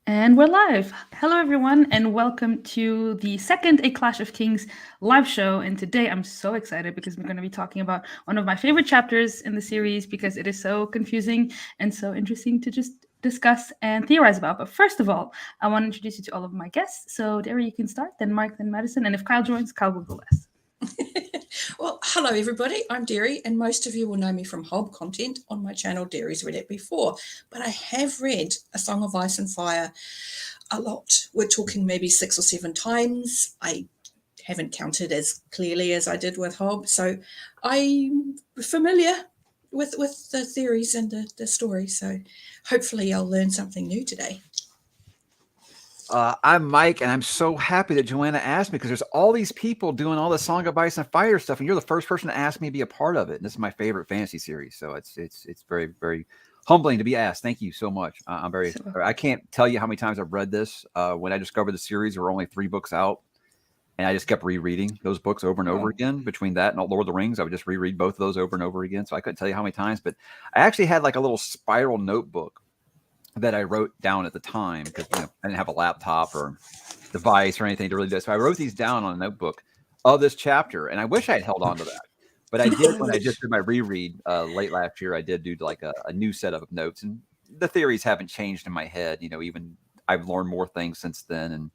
And we're live. Hello, everyone, and welcome to the second A Clash of Kings live show. And today I'm so excited because we're going to be talking about one of my favorite chapters in the series because it is so confusing and so interesting to just discuss and theorize about. But first of all, I want to introduce you to all of my guests. So, Derry, you can start, then Mark, then Madison. And if Kyle joins, Kyle will go last. Well, hello everybody, I'm Derry, and most of you will know me from Hob content on my channel, Derry's Read It Before, but I have read A Song of Ice and Fire a lot. We're talking maybe 6 or 7 times. I haven't counted as clearly as I did with Hob, so I'm familiar with the theories and the story, so hopefully I'll learn something new today. I'm Mike, and I'm so happy that Joanna asked me because there's all these people doing all the Song of Ice and Fire stuff, and you're the first person to ask me to be a part of it. And this is my favorite fantasy series, so it's very, very humbling to be asked. Thank you so much. I'm very. I can't tell you how many times I've read this. When I discovered the series, there were only 3 books out, and I just kept rereading those books over and over again. Between that and Lord of the Rings, I would just reread both of those over and over again. So I couldn't tell you how many times, but I actually had like a little spiral notebook that I wrote down at the time because I didn't have a laptop or device or anything to really do. So I wrote these down on a notebook of this chapter, and I wish I had held on to that. But I did when I just did my reread late last year. I did do like a new set of notes, and the theories haven't changed in my head. Even I've learned more things since then, and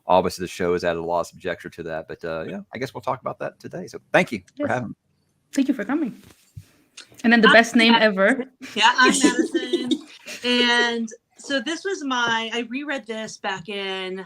obviously the show has added a lot of subjecture to that. But yeah, I guess we'll talk about that today. So thank you for having me. Thank you for coming. And then the best name ever. Yeah, I'm Madison. And so this was I reread this back in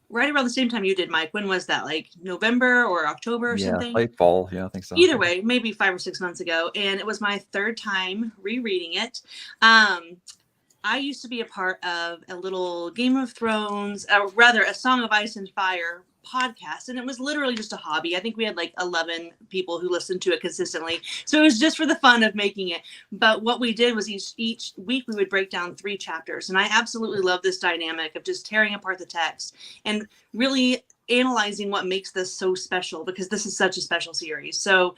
right around the same time you did, Mike. When was that? Like November or October or something? Yeah, late fall. Yeah, I think so. Either way, maybe 5 or 6 months ago. And it was my 3rd time rereading it. I used to be a part of a little Game of Thrones, or rather a Song of Ice and Fire podcast, and it was literally just a hobby. I think we had like 11 people who listened to it consistently, so it was just for the fun of making it. But what we did was each week we would break down 3 chapters, and I absolutely love this dynamic of just tearing apart the text and really analyzing what makes this so special, because this is such a special series. So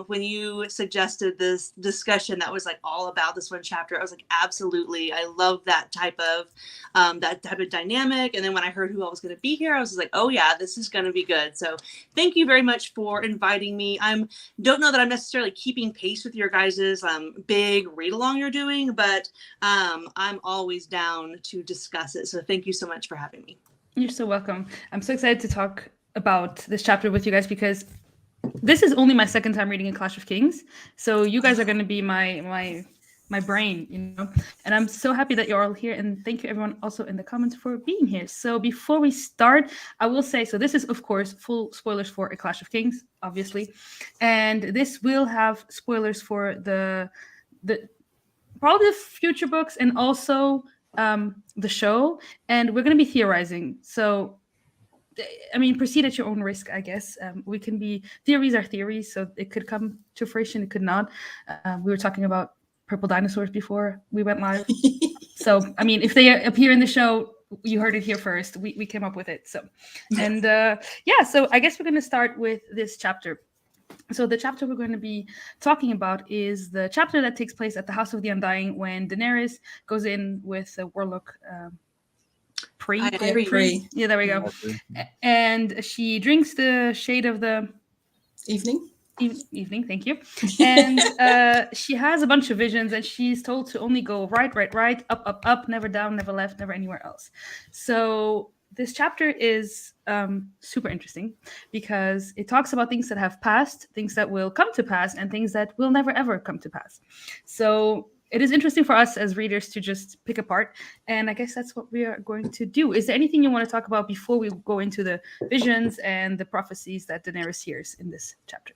when you suggested this discussion that was like all about this one chapter, I was like, absolutely, I love that type of dynamic. And then when I heard who all was going to be here, I was like, oh yeah, this is going to be good. So thank you very much for inviting me. Don't know that I'm necessarily keeping pace with your guys's big read along you're doing, but I'm always down to discuss it. So thank you so much for having me. You're so welcome. I'm so excited to talk about this chapter with you guys because this is only my 2nd time reading A Clash of Kings. So you guys are going to be my brain, And I'm so happy that you're all here. And thank you, everyone, also in the comments for being here. So before we start, I will say, so this is, of course, full spoilers for A Clash of Kings, obviously. And this will have spoilers for the probably the future books and also the show, and we're going to be theorizing. So proceed at your own risk, I guess. We can be, theories are theories, so it could come to fruition, it could not. We were talking about purple dinosaurs before we went live. So if they appear in the show, you heard it here first. We came up with it. So and so I guess we're going to start with this chapter. So the chapter we're going to be talking about is the chapter that takes place at the House of the Undying when Daenerys goes in with the warlock Pre. Yeah, there we go. And she drinks the shade of the evening. Thank you. And she has a bunch of visions, and she's told to only go right, up, never down, never left, never anywhere else. So this chapter is super interesting because it talks about things that have passed, things that will come to pass, and things that will never, ever come to pass. So it is interesting for us as readers to just pick apart. And I guess that's what we are going to do. Is there anything you want to talk about before we go into the visions and the prophecies that Daenerys hears in this chapter?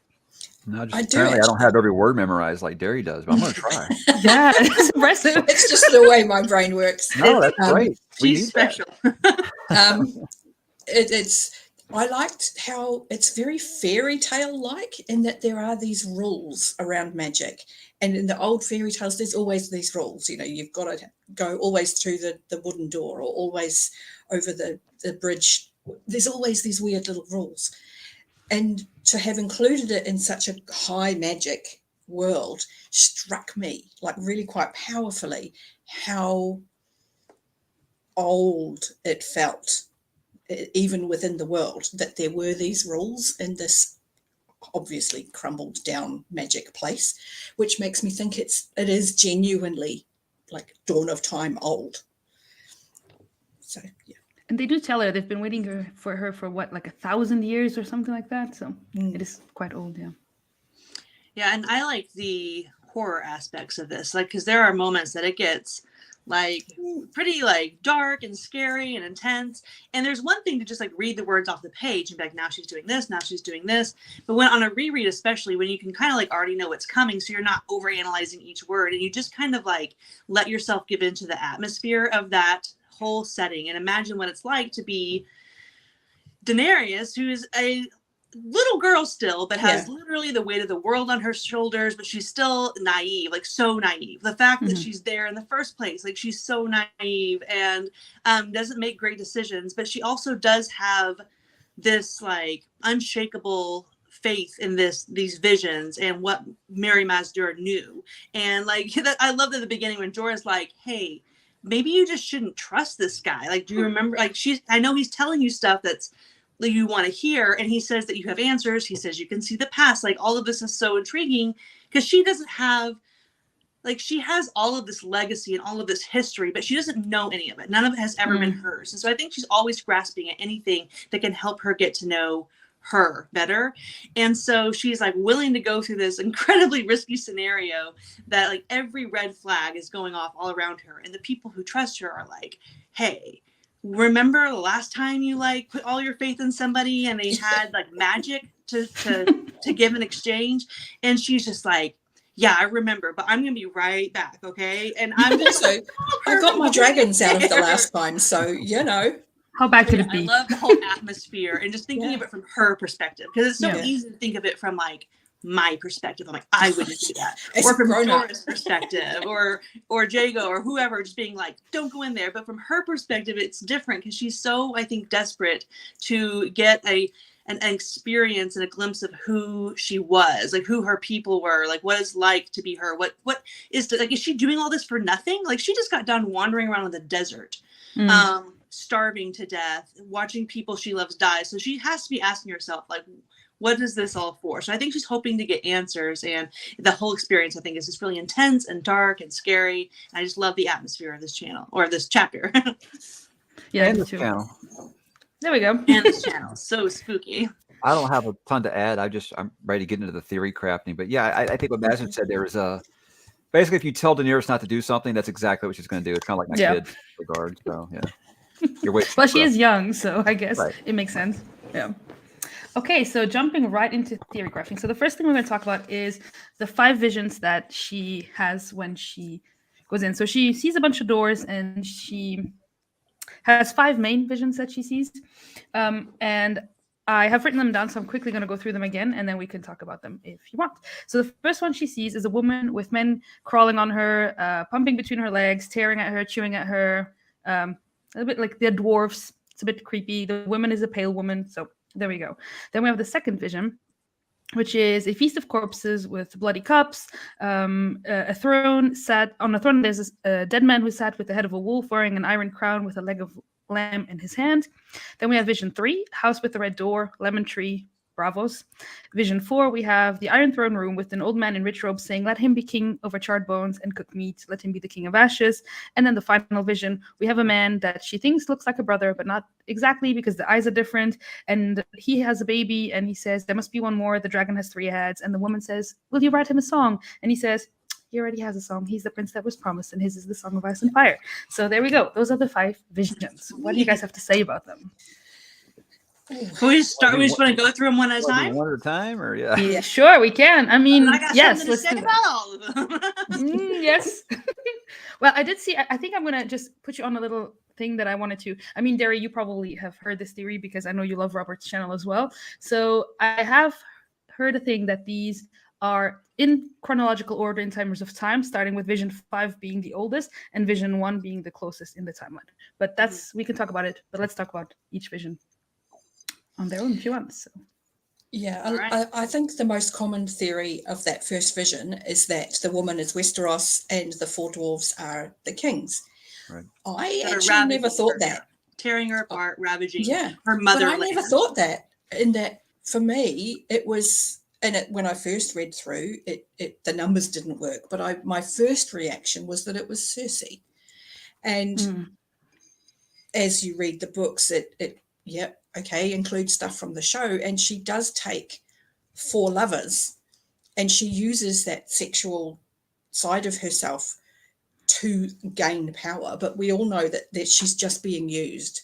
No, apparently I don't have every word memorized like Derry does, but I'm going to try. Yeah, it's impressive. It's just the way my brain works. No, that's great. She's special. I liked how it's very fairy tale like in that there are these rules around magic, and in the old fairy tales there's always these rules. You've got to go always through the wooden door or always over the bridge. There's always these weird little rules, and to have included it in such a high magic world struck me like really quite powerfully how old it felt, even within the world, that there were these rules in this obviously crumbled down magic place, which makes me think it is genuinely like dawn of time old. So yeah. And they do tell her they've been waiting for her for what, like 1,000 years or something like that. So it is quite old, yeah. Yeah, and I like the horror aspects of this, like, because there are moments that it gets like pretty like dark and scary and intense. And there's one thing to just like read the words off the page and be like, now she's doing this, now she's doing this. But when on a reread, especially when you can kind of like already know what's coming, so you're not overanalyzing each word, and you just kind of like let yourself give into the atmosphere of that whole setting and imagine what it's like to be Daenerys, who's a little girl still, but has literally the weight of the world on her shoulders, but she's still naive, like so naive. The fact that she's there in the first place, like she's so naive and doesn't make great decisions, but she also does have this like unshakable faith in these visions and what Mary Mazdur knew. And like I love that at the beginning when Jorah's like, hey, maybe you just shouldn't trust this guy. Like, do you remember, like I know he's telling you stuff that's you want to hear, and he says that you have answers, he says you can see the past, like all of this is so intriguing because she doesn't have, like, she has all of this legacy and all of this history, but she doesn't know any of it. None of it has ever been hers. And so I think she's always grasping at anything that can help her get to know her better. And so she's like willing to go through this incredibly risky scenario that like every red flag is going off all around her, and the people who trust her are like, hey, remember the last time you like put all your faith in somebody and they had like magic to give an exchange? And she's just like, yeah, I remember, but I'm gonna be right back, okay? And I'm just so I got my dragons out of the last time, so you know. How bad could it be? I love the whole atmosphere and just thinking of it from her perspective, because it's so easy to think of it from like my perspective. I'm like, I wouldn't do that. Or from Jorah's perspective, or Jago, or whoever, just being like, don't go in there. But from her perspective, it's different because she's so, I think, desperate to get an experience and a glimpse of who she was, like who her people were, like what it's like to be her. What is like, is she doing all this for nothing? Like she just got done wandering around in the desert, starving to death, watching people she loves die. So she has to be asking herself, like, what is this all for? So I think she's hoping to get answers, and the whole experience, I think, is just really intense and dark and scary. And I just love the atmosphere of this channel, or this chapter. Yeah, and me this too. channel. There we go. And this channel, so spooky. I don't have a ton to add. I'm ready to get into the theory crafting. But yeah, I think what Madison said there is basically if you tell Daenerys not to do something, that's exactly what she's going to do. It's kind of like my kid in regard. So yeah, you're waiting. Well, she is young, so I guess it makes sense. Yeah. Okay, so jumping right into theory crafting. So the first thing we're going to talk about is the 5 visions that she has when she goes in. So she sees a bunch of doors, and she has 5 main visions that she sees. And I have written them down, so I'm quickly going to go through them again, and then we can talk about them if you want. So the first one she sees is a woman with men crawling on her, pumping between her legs, tearing at her, chewing at her, a bit like they're dwarfs. It's a bit creepy. The woman is a pale woman, so there we go. Then we have the second vision, which is a feast of corpses with bloody cups, a throne sat on a throne. There's a dead man who sat with the head of a wolf, wearing an iron crown with a leg of lamb in his hand. Then we have vision 3, house with the red door, lemon tree, bravos. Vision 4, we have the iron throne room with an old man in rich robes saying, let him be king over charred bones and cooked meat, let him be the king of ashes. And then the final vision, we have a man that she thinks looks like a brother, but not exactly because the eyes are different. And he has a baby, and he says, there must be one more. The dragon has 3 heads. And the woman says, will you write him a song? And he says, he already has a song. He's the prince that was promised, and his is the Song of Ice and Fire. So there we go. Those are the 5 visions. What do you guys have to say about them? Can we just start? We just want to go through them one at a time. One at a time, or Yeah, sure, we can. I mean, I got yes. something to say about all of them. Yes. Well, I did see. I think I'm gonna just put you on a little thing that I wanted to. I mean, Derry, you probably have heard this theory because I know you love Robert's channel as well. So I have heard a thing that these are in chronological order in terms of time, starting with vision 5 being the oldest and vision 1 being the closest in the timeline. But that's we can talk about it. But let's talk about each vision on their own if you want. So. Yeah, Right. I think the most common theory of that first vision is that the woman is Westeros and the 4 dwarves are the kings. Right. I That are actually never ravaging thought her, that. tearing her apart, ravaging Yeah, her but motherland. I never thought that. In that, for me, it was, and when I first read through it, the numbers didn't work. But my first reaction was that it was Cersei, and as you read the books, it includes stuff from the show, and she does take 4 lovers, and she uses that sexual side of herself to gain power. But we all know that she's just being used.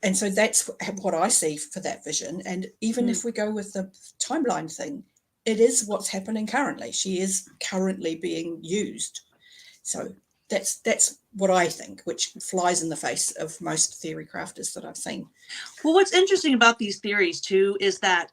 And so that's what I see for that vision. And even if we go with the timeline thing, it is what's happening currently. She is currently being used. So that's what I think, which flies in the face of most theory crafters that I've seen. Well, what's interesting about these theories too is that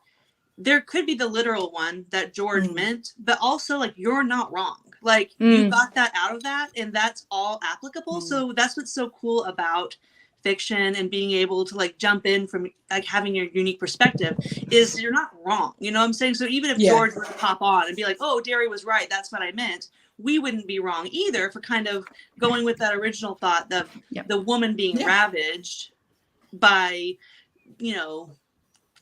there could be the literal one that George meant, but also like you're not wrong. Like you got that out of that, and that's all applicable. So that's what's so cool about fiction and being able to like jump in from like having your unique perspective is you're not wrong. You know what I'm saying? So even if George were to pop on and be like, "Oh, Derry was right. That's what I meant," we wouldn't be wrong either for kind of going with that original thought of the woman being ravaged by,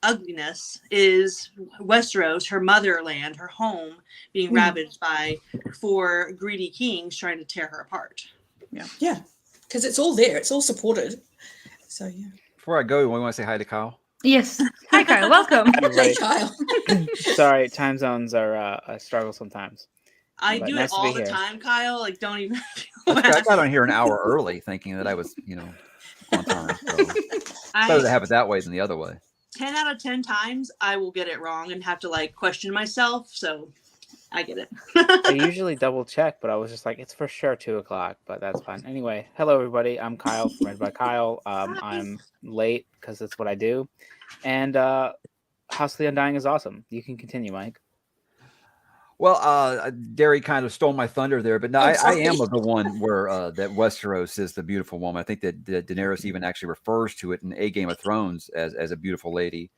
ugliness is Westeros, her motherland, her home, being ravaged by 4 greedy kings trying to tear her apart. Yeah, because it's all there. It's all supported. So, yeah. Before I go, we want to say hi to Kyle. Yes. Hi, Kyle. Welcome. Hey, Kyle. Sorry, time zones are a struggle sometimes. I But do nice it to be all the here. time, Kyle. Like, don't even I got on here an hour early thinking that I was, on time. So better to have it that way than the other way. 10 out of 10 times, I will get it wrong and have to, like, question myself. So I get it. I usually double check, but I was just like, it's for sure 2 o'clock, but that's fine. Anyway, hello, everybody. I'm Kyle from Read by Kyle. I'm late because that's what I do. And House of the Undying is awesome. You can continue, Mike. Well, Derry kind of stole my thunder there, but no, I am of the one where that Westeros is the beautiful woman. I think that Daenerys even actually refers to it in A Game of Thrones as a beautiful lady.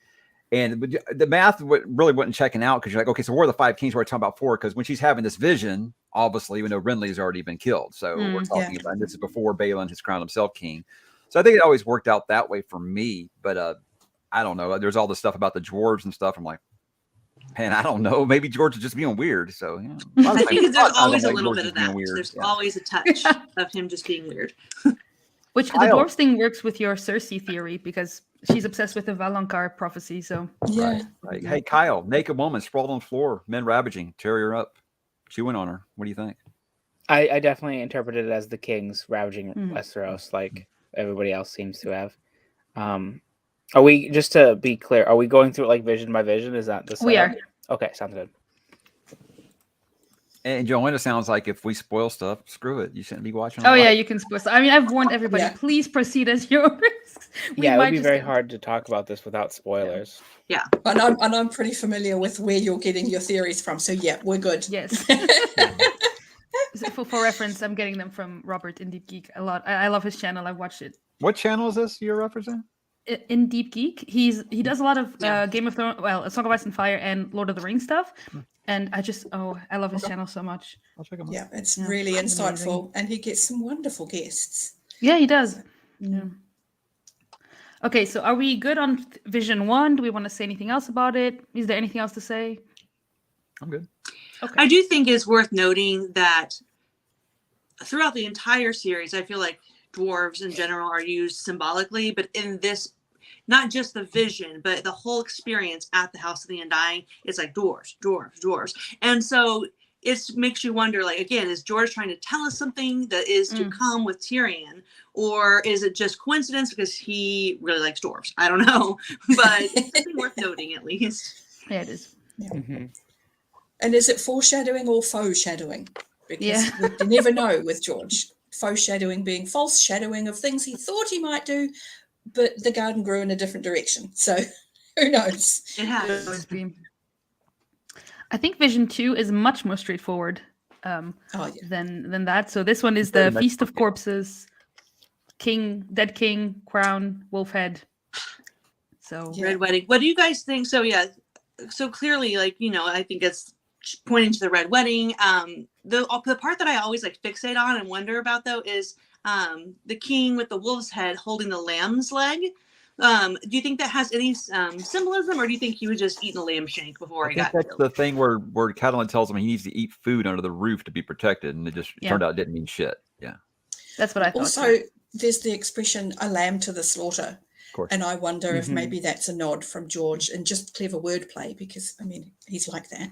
And the math really wasn't checking out because you're like, okay, so where are the 5 kings? We're talking about 4 because when she's having this vision, obviously, even though Renly's already been killed. So we're talking about, and this is before Balon has crowned himself king. So I think it always worked out that way for me. But I don't know. There's all this stuff about the dwarves and stuff. I'm like, man, I don't know. Maybe George is just being weird. So I think there's always a little bit of that. There's always a touch of him just being weird. Which the dwarves thing works with your Cersei theory because she's obsessed with the Valonqar prophecy. So right. Hey, Kyle, naked woman sprawled on the floor, men ravaging, tear her up, chewing on her. What do you think? I definitely interpreted it as the kings ravaging Westeros, like everybody else seems to have. Are we, just to be clear, are we going through it like vision by vision? Is that the setup? We are. Okay, sounds good. And Joanna, sounds like if we spoil stuff, screw it. You shouldn't be watching. Oh yeah, you can spoil stuff. I mean, I've warned everybody. Yeah. Please proceed as your risks. It would be very hard to talk about this without spoilers. Yeah. And I'm pretty familiar with where you're getting your theories from. So, yeah, we're good. Yes. For reference, I'm getting them from Robert in Deep Geek a lot. I love his channel. I've watched it. What channel is this you're referencing? In Deep Geek, he does a lot of Game of Thrones, A Song of Ice and Fire, and Lord of the Rings stuff. And I love his channel so much. I'll check him out. Yeah, it's really insightful, and he gets some wonderful guests. Yeah, he does. Yeah. Okay, so are we good on Vision 1? Do we want to say anything else about it? Is there anything else to say? I'm good. Okay. I do think it's worth noting that throughout the entire series, I feel like dwarves in general are used symbolically, but in this, not just the vision, but the whole experience at the House of the Undying, it's like dwarves. And so it makes you wonder, like, again, is George trying to tell us something that is to come with Tyrion? Or is it just coincidence because he really likes dwarves? I don't know, but it's something worth noting at least. Yeah, it is. Yeah. Mm-hmm. And is it foreshadowing or faux shadowing? Because you never know with George. Faux shadowing being false shadowing of things he thought he might do, but the garden grew in a different direction. So who knows? It has. I think Vision 2 is much more straightforward than that. So this one is the Feast of Corpses, dead king, crown, wolf head. So Red Wedding. What do you guys think? So clearly, like, I think it's pointing to the red wedding. The part that I always like fixate on and wonder about though is the king with the wolf's head holding the lamb's leg. Do you think that has any symbolism, or do you think he was just eating a lamb shank before I he think got that's killed? the thing where Catalan tells him he needs to eat food under the roof to be protected, and it just turned out it didn't mean shit. Yeah. That's what I thought. Also, there's the expression "a lamb to the slaughter," Of course. and I wonder if Mhm. maybe that's a nod from George and just clever wordplay, because I mean he's like that.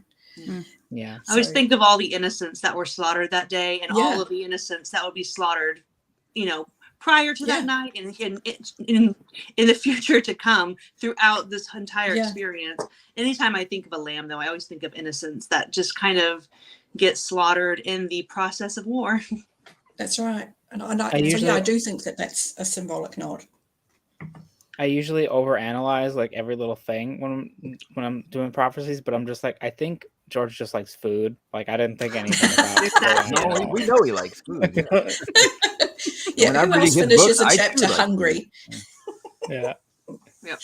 Yeah. I always So- think of all the innocents that were slaughtered that day, and Yeah. all of the innocents that would be slaughtered, you know, prior to that Yeah. night and in the future to come throughout this entire Yeah. experience. Anytime I think of a lamb, though, I always think of innocents that just kind of get slaughtered in the process of war. That's right, and I so usually- yeah, I do think that that's a symbolic nod. I usually overanalyze like every little thing when I'm doing prophecies, but I'm just like, I think George just likes food. Like I didn't think anything about Exactly. No, it. we know he likes food. Yeah. Yeah, When I'm who else reading his finishes book, a I chapter too like hungry? Yeah. Yep.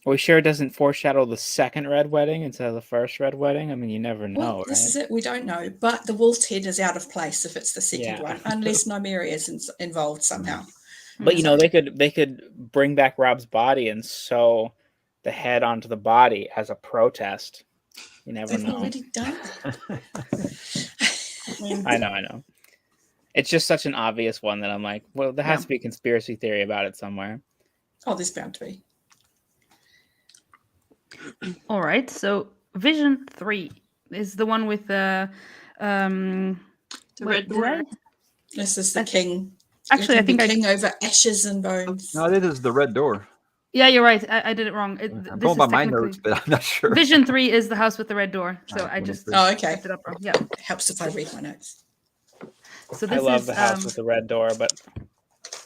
Are we sure it doesn't foreshadow the second red wedding instead of the first red wedding? I mean, you never know, Well, right? this is it. We don't know, but the wolf's head is out of place if it's the second Yeah. one, unless Nymeria is involved somehow. But you know, they could bring back Rob's body and sew the head onto the body as a protest. You never They've know. already done that. I know. It's just such an obvious one that I'm like, well, there has to be a conspiracy theory about it somewhere. Oh, there's bound to be. All right. So Vision 3 is the one with the The red did I- door. This is the king. Actually, I Looking think the king over ashes and bones. No, this is the red door. Yeah, you're right. I did it wrong. I'm This going is by my technically- notes, but I'm not sure. Vision 3 is the house with the red door. So Alright, I just 23. Oh, okay. looked it up wrong. Yeah. Helps if I read my notes. So I this love is the house with the red door, but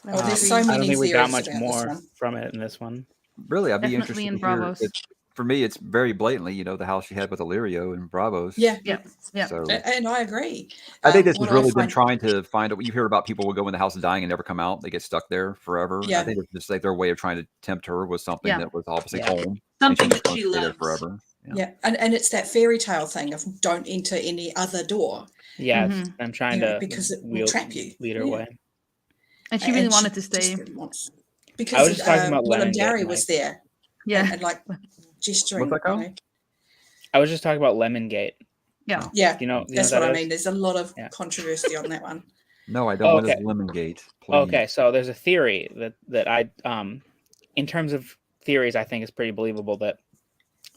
level Oh, there's three. so I many don't think we got theories much about this more one. from it in this one. Really, I'd be Definitely interested in to hear. Bravos. For me, it's very blatantly, the house she had with Illyrio and Bravos. Yeah, Yeah. Yeah. So and I agree. I think this What has really been find- trying to find. You hear about people will go in the house of dying and never come out. They get stuck there forever. Yeah. I think it's just like their way of trying to tempt her was something Yeah. that was obviously Yeah. home. Something and that just she wants to stay there loves. forever. Yeah, and it's that fairy tale thing of don't enter any other door. Yeah, Mhm. I'm trying You know, to because it will trap you. lead her Yeah. away. And she really And wanted to just stay. really wants. I Because was just talking about Willem Lemon Darry Gate, was Mike. there Yeah. and like gesturing. What's that called? you know. I was just talking about Lemon Gate. Yeah. Yeah, You know that's that what I is? mean. There's a lot of Yeah. controversy on that one. No, I don't. What Okay. is Lemon Gate? Please. Okay, so there's a theory that I in terms of theories, I think is pretty believable that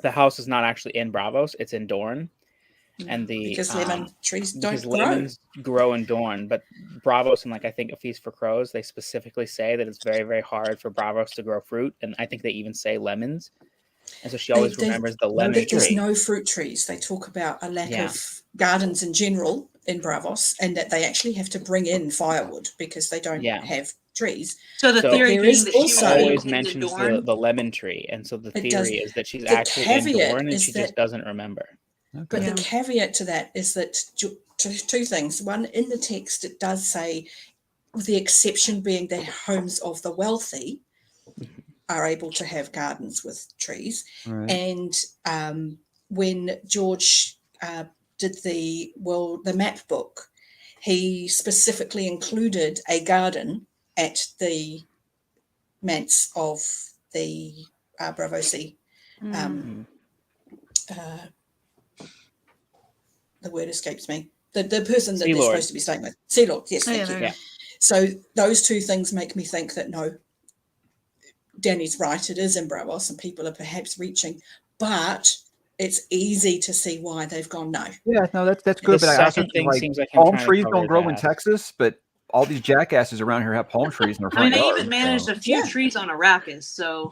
the house is not actually in Bravos, it's in Dorne. And the Because lemon trees don't because grow. lemons grow in Dorne, but Bravos and I think A Feast for Crows, they specifically say that it's very, very hard for Bravos to grow fruit, and I think they even say lemons. And so she always They- remembers the lemon There's tree. no fruit trees. They talk about a lack Yeah. of gardens in general in Bravos, and that they actually have to bring in firewood because they don't Yeah. have trees. So the So- theory There being is that she also- was Always in the mentions Dorne. the lemon tree, and so the It theory does. is that she's The actually in caveat Dorne and is she just that- doesn't remember. But Yeah. the caveat to that is that two things. One, in the text, it does say, with the exception being the homes of the wealthy are able to have gardens with trees. Right. And when George did the map book, he specifically included a garden at the manse of the Bravosi. Mm. The word escapes me. The person that Sea they're Lord. supposed to be staying with. Sea Lord, yes, Oh, thank yeah, you. there you Yeah. go. So those two things make me think that no, Danny's right, it is in Bravos and people are perhaps reaching, but it's easy to see why they've gone no. Yeah, no, that's The good. But I also second think thing like seems like him palm trying to trees cover don't grow in that. Texas, but all these jackasses around here have palm trees in their I mean, front they yard. even managed so- a few Yeah. trees on Arrakis, so.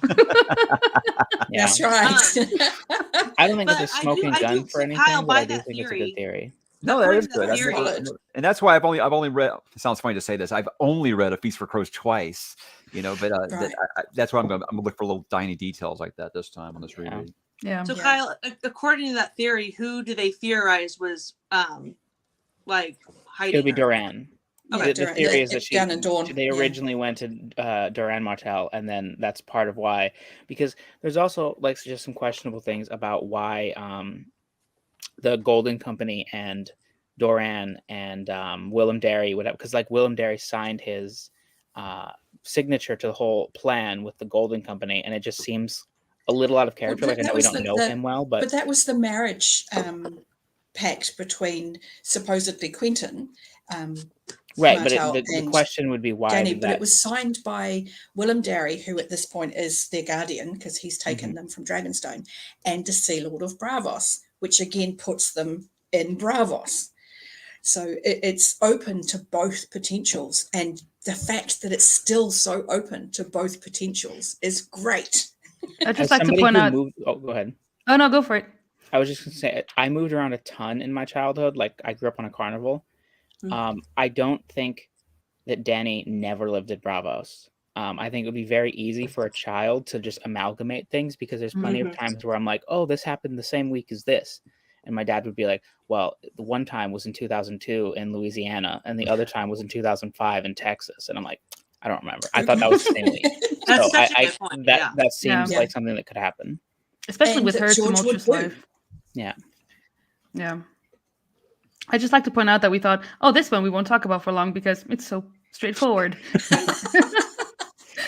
Yeah. That's right. I don't think But it's a I do- smoking I do gun for see anything, Kyle but by I do that think it's a theory. good theory. No, that According is to the good. theory- And that's why I've only read. It sounds funny to say this. I've only read A Feast for Crows twice. But Right. that's why I'm gonna look for little tiny details like that this time on this Yeah. reread. Yeah. So Yeah. Kyle, according to that theory, who do they theorize was like hiding? It would be her? Duran. Okay. The theory is that down in Dawn. they yeah. originally went to Duran Martell, and then that's part of why. Because there's also like just some questionable things about why the Golden Company and Doran and Willem Derry would have, because like Willem Derry signed his signature to the whole plan with the Golden Company, and it just seems a little out of character. Well, like I know we don't know him well, but that was the marriage pact between supposedly Quentin. Right, but Martel the and question would be why Danny, did but that... it was signed by Willem Derry, who at this point is their guardian because he's taken them from Dragonstone, and the Sea Lord of Bravos, which again puts them in Bravos. So it's open to both potentials, and the fact that it's still so open to both potentials is great. I'd just As like to somebody point who out. moved... Oh, go ahead. Oh no, go for it. I was just going to say, I moved around a ton in my childhood. Like, I grew up on a carnival. I don't think that Danny never lived at Bravos. I think it would be very easy for a child to just amalgamate things, because there's plenty of times where I'm like, oh, this happened the same week as this. And my dad would be like, well, the one time was in 2002 in Louisiana, and the other time was in 2005 in Texas. And I'm like, I don't remember. I thought that was the same week. That's So such a good point. that seems Yeah. like something that could happen. Especially And with that her George would tumultuous do. life. Yeah. Yeah. I just like to point out that we thought, oh, this one we won't talk about for long because it's so straightforward.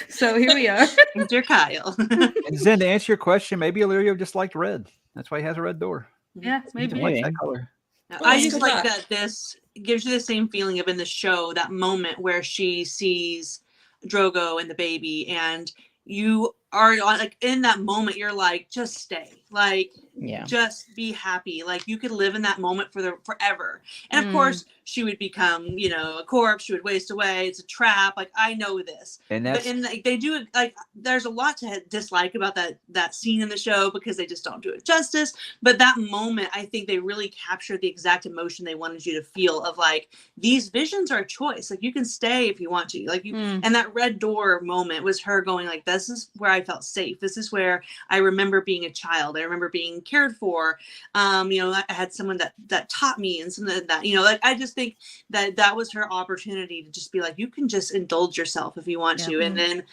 So here we are. Enter Kyle. And Zen, to answer your question, maybe Illyrio just liked red. That's why he has a red door. Yeah, He maybe. just likes Maybe. that color. I that's just good like luck. that this gives you the same feeling of in the show, that moment where she sees Drogo and the baby, and you are like in that moment, you're like, just stay. Like, Yeah. just be happy. Like, you could live in that moment for forever. And of course, she would become, you know, a corpse. She would waste away. It's a trap. Like, I know this. And But that's like, they do, like, there's a lot to dislike about that scene in the show because they just don't do it justice. But that moment, I think they really captured the exact emotion they wanted you to feel of like, these visions are a choice. Like, you can stay if you want to. Like, you and that red door moment was her going like, this is where I felt safe. This is where I remember being a child. I remember being cared for. You know, I had someone that taught me and something that, you know, like, I just think that was her opportunity to just be like, you can just indulge yourself if you want to. And then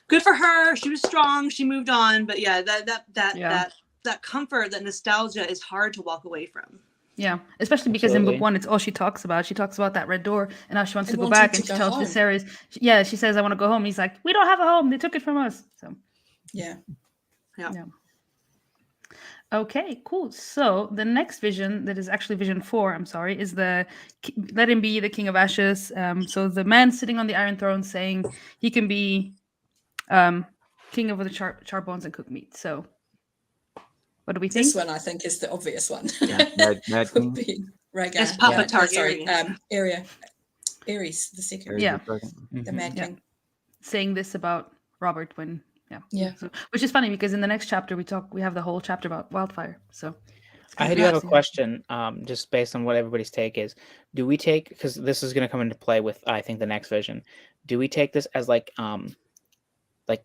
good for her. She was strong. She moved on. But yeah, that comfort, that nostalgia is hard to walk away from. Yeah, especially because in book one, it's all she talks about. She talks about that red door and how she wants to go back, and she tells Viserys, yeah, she says, I want to go home. He's like, we don't have a home. They took it from us. So Yeah. Okay, cool. So the next vision, that is actually vision 4, I'm sorry, is the let him be the King of Ashes. So the man sitting on the Iron Throne saying he can be king over the char bones and cooked meat. So what do we think? This one I think is the obvious one. Mad Would King. be Rhaegar. It's Papa Sorry, Targaryen. Aerys the second. There's Yeah. the second. The Mad King. Saying this about Robert when Yeah. So, which is funny because in the next chapter we have the whole chapter about wildfire. So I do have a question, just based on what everybody's take is. Do we take, because this is going to come into play with, I think, the next vision. Do we take this as like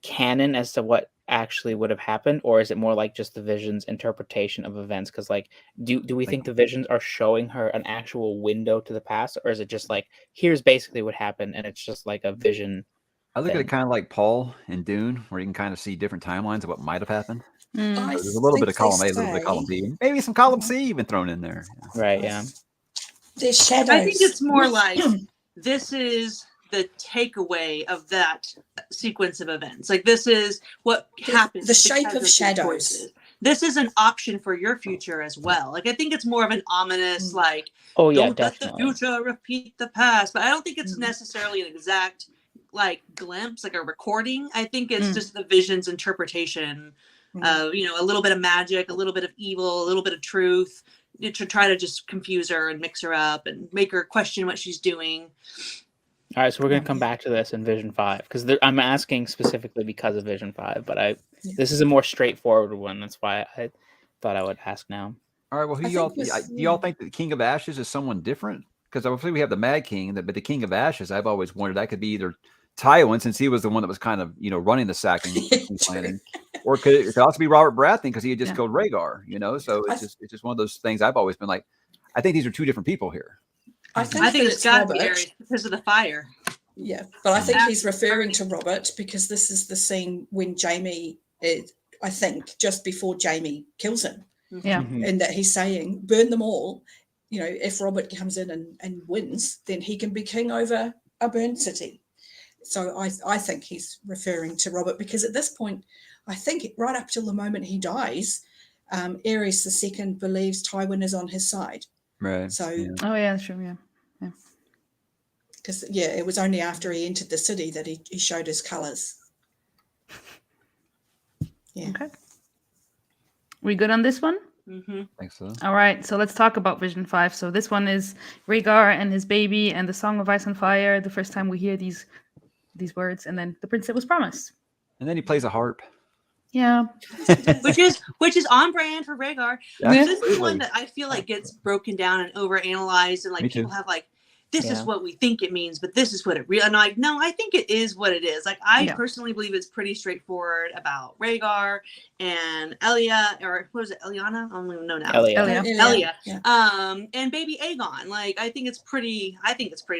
canon as to what actually would have happened, or is it more like just the vision's interpretation of events? Because like, do we think the visions are showing her an actual window to the past, or is it just like, here's basically what happened, and it's just like a vision? I look at it kind of like Paul and Dune, where you can kind of see different timelines of what might have happened. So there's a little bit of column A, a little bit of column B, maybe some column C even thrown in there. Right, yeah. There's shadows. I think it's more like this is the takeaway of that sequence of events. Like, this is what happens. The shape because of these shadows. choices. This is an option for your future as well. Like, I think it's more of an ominous, like, Oh yeah, don't let the definitely. future repeat the past. But I don't think it's necessarily an exact like glimpse, like a recording. I think it's just the vision's interpretation of, you know, a little bit of magic, a little bit of evil, a little bit of truth, to try to just confuse her and mix her up and make her question what she's doing. All right, so we're going to come back to this in Vision 5, because I'm asking specifically because of Vision 5, but this is a more straightforward one. That's why I thought I would ask now. All right, well, do y'all think that the King of Ashes is someone different? Because obviously we have the Mad King, but the King of Ashes, I've always wondered that could be either Tywin, since he was the one that was kind of, you know, running the sacking planning, or it could also be Robert Baratheon because he had just killed Rhaegar, you know. So it's just one of those things I've always been like, I think these are two different people here. I think it's got to be Robert. Aerys because of the fire. Yeah, but I think he's referring to Robert because this is the scene when Jaime, I think, just before Jaime kills him. Yeah. and that he's saying, burn them all. You know, if Robert comes in and wins, then he can be king over a burned city. So I think he's referring to Robert, because at this point, I think right up till the moment he dies, Ares II believes Tywin is on his side. Right. Oh yeah, that's true. Yeah. Because it was only after he entered the city that he showed his colours. Yeah. Okay. We good on this one? Mm-hmm. I think so. All right, so let's talk about Vision 5. So this one is Rhaegar and his baby and the Song of Ice and Fire. The first time we hear these words, and then the prince that was promised. And then he plays a harp. Yeah. which is on brand for Rhaegar. Yeah, This is absolutely. one that I feel like gets broken down and overanalyzed, and like Me too. people have like, this is Yeah. what we think it means, but this is what it really. And I'm like, no, I think it is what it is. Like, I Yeah. personally believe it's pretty straightforward about Rhaegar and Elia, or what is it, Eliana? I don't even know now. Elia. Elia. Yeah. And baby Aegon. Like, I think it's pretty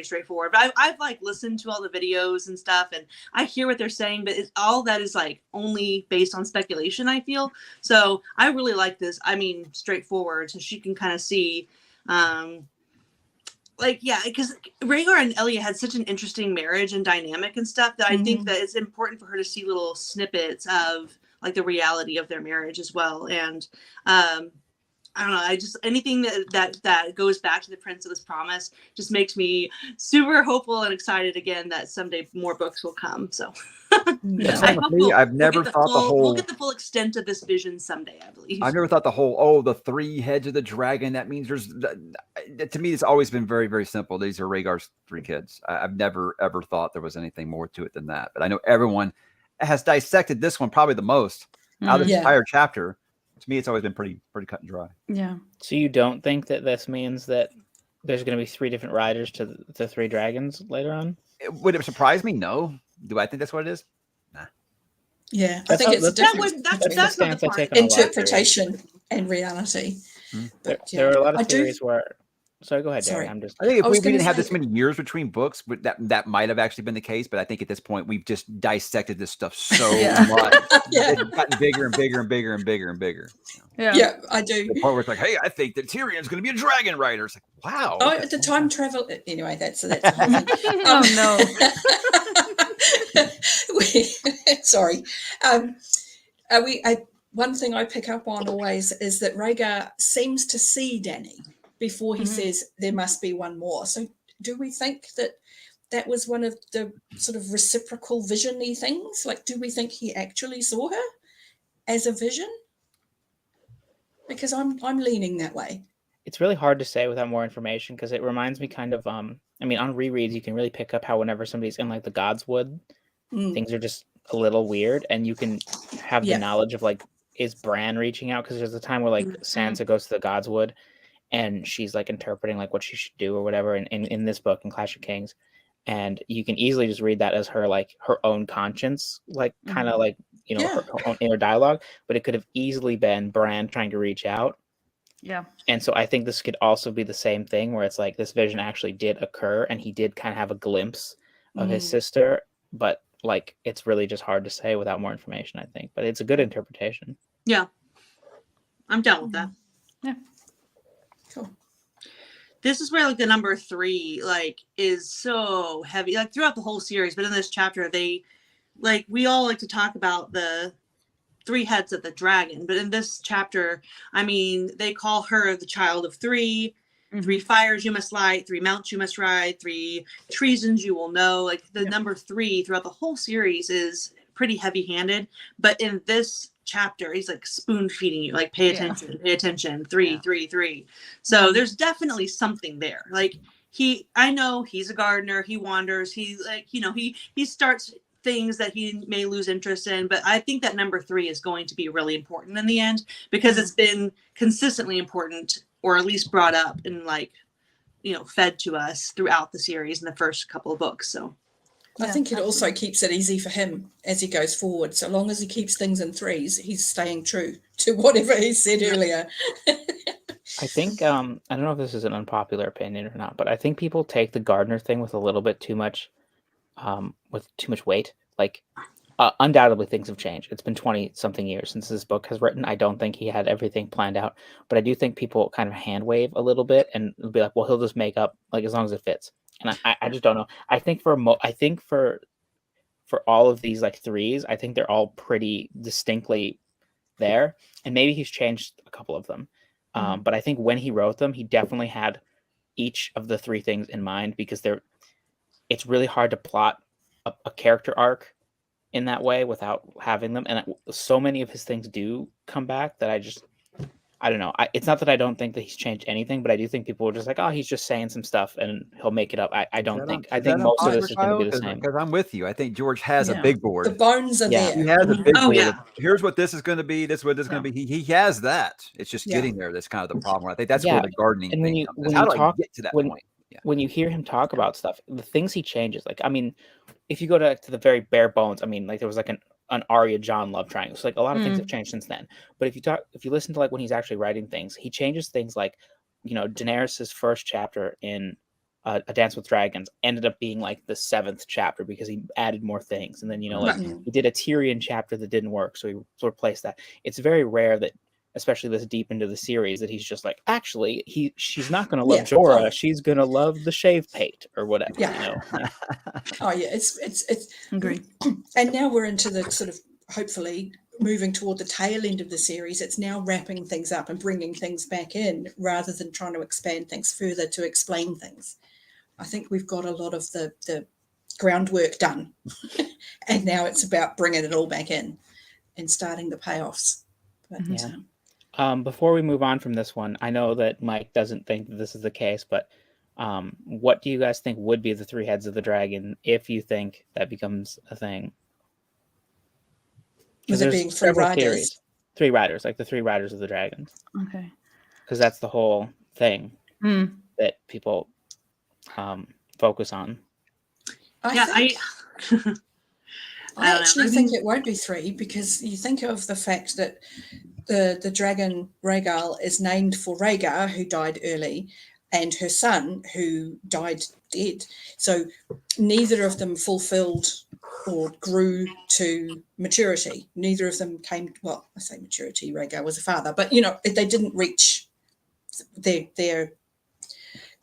straightforward. But I've like listened to all the videos and stuff, and I hear what they're saying, but it's all that is like only based on speculation, I feel. So I really like this. I mean, straightforward, so she can kind of see, like, yeah, because Rhaegar and Elia had such an interesting marriage and dynamic and stuff that I think that it's important for her to see little snippets of like the reality of their marriage as well. And I don't know, I just, anything that goes back to the prince that was promised just makes me super hopeful and excited again that someday more books will come. So Yeah, I same with hope me. I've never get thought the whole. we'll get the full extent of this vision someday, I believe. I've never thought the whole, the 3 heads of the dragon. That means there's, to me, it's always been very, very simple. These are Rhaegar's 3 kids. I've never, ever thought there was anything more to it than that. But I know everyone has dissected this one probably the most out of this Yeah. entire chapter. To me, it's always been pretty cut and dry. Yeah. So you don't think that this means that there's going to be 3 different riders to the 3 dragons later on? Would it surprise me? No. Do I think that's what it is? Yeah, I That's think how- it's a that's- different that's the what stance the I part take on a lot of interpretation and reality. But, There are a lot I of do- theories where. Sorry, go ahead, Derry. Sorry. I'm just. I think if I we was gonna didn't have say- this many years between books, that might have actually been the case. But I think at this point, we've just dissected this stuff so Yeah. much. Yeah. It's gotten bigger and bigger and bigger and bigger and bigger. Yeah. Yeah, I do. The point where it's like, hey, I think that Tyrion's going to be a dragon rider. It's like, wow. Oh, the time travel. Anyway, that's a whole thing. Oh no. Sorry. One thing I pick up on always is that Rhaegar seems to see Dany before he says there must be one more. So do we think that was one of the sort of reciprocal vision-y things? Like, do we think he actually saw her as a vision? Because I'm leaning that way. It's really hard to say without more information because it reminds me kind of. I mean, on rereads, you can really pick up how whenever somebody's in like the Godswood, things are just a little weird, and you can have the knowledge of like, is Bran reaching out? Because there's a time where like Sansa goes to the Godswood and she's like interpreting like what she should do or whatever in this book in Clash of Kings, and you can easily just read that as her like her own conscience, like kind of like, you know, her own inner dialogue, but it could have easily been Bran trying to reach out. Yeah. And so I think this could also be the same thing where it's like this vision actually did occur and he did kind of have a glimpse of his sister, but like it's really just hard to say without more information, I think. But it's a good interpretation. Yeah, I'm down with that. Yeah. Cool. This is where like the number 3 like is so heavy, like throughout the whole series, but in this chapter they like, we all like to talk about the 3 heads of the dragon, but in this chapter, I mean, they call her the child of 3. 3 fires you must light, 3 mounts you must ride, 3 treasons you will know. Like the number 3 throughout the whole series is pretty heavy-handed, but in this chapter he's like spoon feeding you, like pay attention, 3 3 3. So there's definitely something there. Like I know he's a gardener, he wanders, he like, you know, he starts things that he may lose interest in, but I think that number 3 is going to be really important in the end because it's been consistently important, or at least brought up and like, you know, fed to us throughout the series in the first couple of books. So I think it also keeps it easy for him as he goes forward. So long as he keeps things in 3s, he's staying true to whatever he said earlier. I think I don't know if this is an unpopular opinion or not, but I think people take the gardener thing with a little bit too much weight. Like undoubtedly things have changed. It's been 20-something years since this book has written. I don't think he had everything planned out, but I do think people kind of hand wave a little bit and be like, well, he'll just make up, like, as long as it fits. And I just don't know. I think for all of these like threes, I think they're all pretty distinctly there, and maybe he's changed a couple of them. But I think when he wrote them, he definitely had each of the three things in mind, because it's really hard to plot a character arc in that way without having them. And so many of his things do come back that I don't know. It's not that I don't think that he's changed anything, but I do think people are just like, oh, he's just saying some stuff and he'll make it up. I don't think. I think most of this is going to be the same. Because I'm with you. I think George has a big board. The bones are there. He has a big board. Yeah. Here's what this is going to be. This is what this is going to be. He has that. It's just getting there. That's kind of the problem. I think that's where the gardening thing comes. How do I get to that point? When you hear him talk about stuff, the things he changes, like, I mean, if you go to the very bare bones, I mean, like, there was like an Arya John love triangle. So like a lot of things have changed since then. But if you listen to like when he's actually writing things, he changes things like, Daenerys's first chapter in A Dance with Dragons ended up being like the 7th chapter because he added more things. And then, he did a Tyrion chapter that didn't work, so he replaced that. It's very rare that, especially this deep into the series, that he's just like, actually, she's not going to love Jorah. She's going to love the shave pate or whatever. Oh yeah, it's Agreed. And now we're into the sort of, hopefully, moving toward the tail end of the series. It's now wrapping things up and bringing things back in rather than trying to expand things further to explain things. I think we've got a lot of the groundwork done, and now it's about bringing it all back in and starting the payoffs. But, before we move on from this one, I know that Mike doesn't think that this is the case, but what do you guys think would be the 3 heads of the dragon if you think that becomes a thing? With it being 3 riders? Theories. 3 riders, like the 3 riders of the dragon. Okay. Because that's the whole thing that people focus on. I actually think it won't be 3, because you think of the fact that the dragon Rhaegal is named for Rhaegar, who died early, and her son, who died dead. So neither of them fulfilled or grew to maturity. Neither of them came, well, I say maturity, Rhaegar was a father, but, they didn't reach their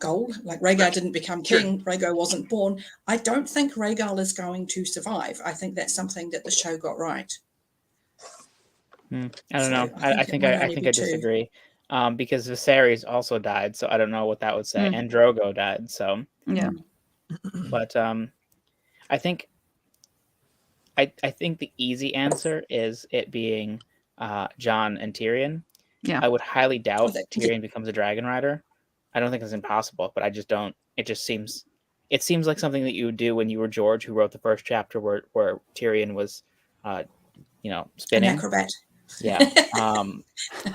goal. Like Rhaegar didn't become king, Rhaegar wasn't born. I don't think Rhaegal is going to survive. I think that's something that the show got right. I don't know. I think I disagree. Because Viserys also died, so I don't know what that would say. And Drogo died, so But I think the easy answer is it being Jon and Tyrion. Yeah, I would highly doubt that Tyrion becomes a dragon rider. I don't think it's impossible, but I just don't. It seems like something that you would do when you were George, who wrote the first chapter where Tyrion was, spinning. An acrobat. Yeah.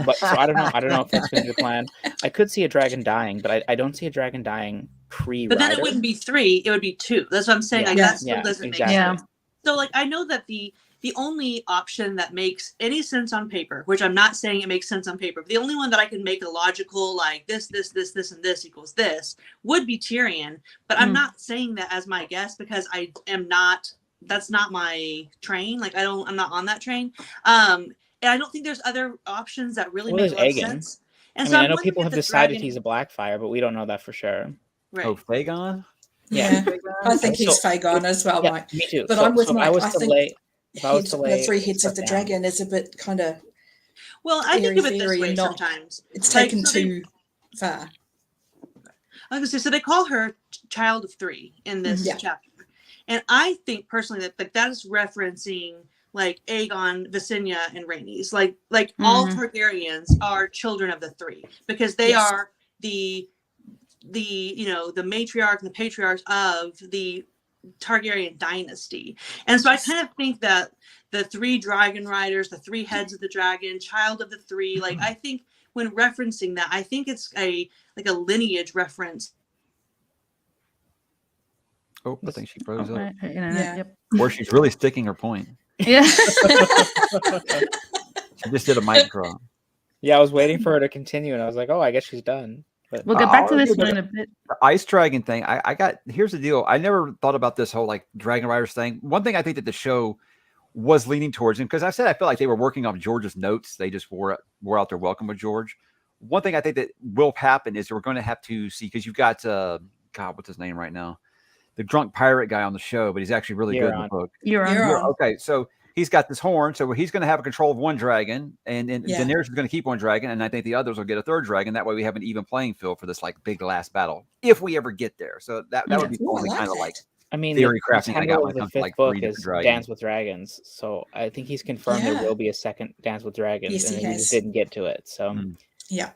But so I don't know if that's been the plan. I could see a dragon dying, but I don't see a dragon dying pre-rider. But then it wouldn't be 3; it would be 2. That's what I'm saying. Like that still doesn't make sense. So like I know that the only option that makes any sense on paper, which I'm not saying it makes sense on paper, but the only one that I can make a logical, like this, and this equals this, would be Tyrion. But I'm not saying that as my guess, because I am not. That's not my train. Like I'm not on that train. And I don't think there's other options that really make a lot of sense. And I know people have decided he's a Blackfire, but we don't know that for sure. Right. Oh, Fagon? Yeah, I think he's Fagon as well, Mike. Me too. But I'm with Mike. I think the 3 heads of the dragon is a bit kind of. Well, I think of it this way sometimes. It's taken too far. I was going to say, so they call her Child of 3 in this chapter. And I think personally that is referencing like Aegon, Visenya, and Rhaenys. Like all Targaryens are children of the 3, because they are the matriarch and the patriarchs of the Targaryen dynasty. And so I kind of think that the 3 dragon riders, the 3 heads of the dragon, child of the 3, like I think when referencing that, I think it's a lineage reference. Oh, I think she froze up. Yep. Or she's really sticking her point. Yeah. She just did a mic drop. Yeah, I was waiting for her to continue, and I was like, oh, I guess she's done. But We'll get back to this one in a bit. The ice dragon thing, here's the deal. I never thought about this whole like dragon riders thing. One thing I think that the show was leaning towards him because I said I feel like they were working off George's notes. They just wore out their welcome with George. One thing I think that will happen is we're going to have to see, because you've got God, what's his name right now? The drunk pirate guy on the show, but he's actually really good in the book. Euron. Okay, so he's got this horn, so he's going to have control of one dragon, and Daenerys is going to keep one dragon, and I think the others will get a third dragon. That way we have an even playing field for this like big last battle, if we ever get there. So that would be only kind of like I mean, theory the crafting I got when it the comes to fifth like book 3 is different dragons. Dance with Dragons, so I think he's confirmed there will be a second Dance with Dragons, Yes, and he he just has. didn't get to it. So, Yeah.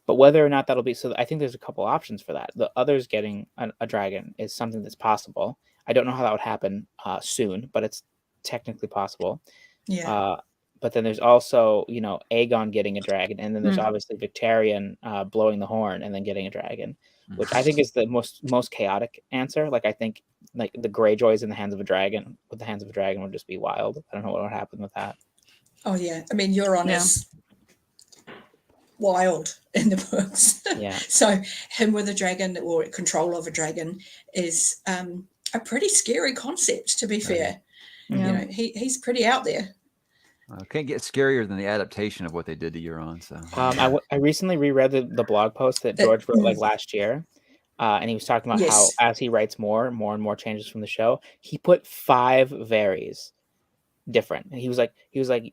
But whether or not that'll be, so I think there's a couple options for that. The others getting a dragon is something that's possible. I don't know how that would happen soon, but it's technically possible. Yeah. But then there's also, Aegon getting a dragon, and then there's obviously Victarion blowing the horn and then getting a dragon, which I think is the most chaotic answer. Like I think like the Greyjoys in the hands of a dragon with the hands of a dragon would just be wild. I don't know what would happen with that. Oh yeah. I mean, Euron is wild in the books. Yeah. So him with a dragon or control of a dragon is a pretty scary concept, to be fair. Yeah. He's pretty out there. Can't get scarier than the adaptation of what they did to Euron. So I recently reread the blog post that George wrote like last year, and he was talking about how as he writes more and more changes from the show, he put 5 varies different, and he was like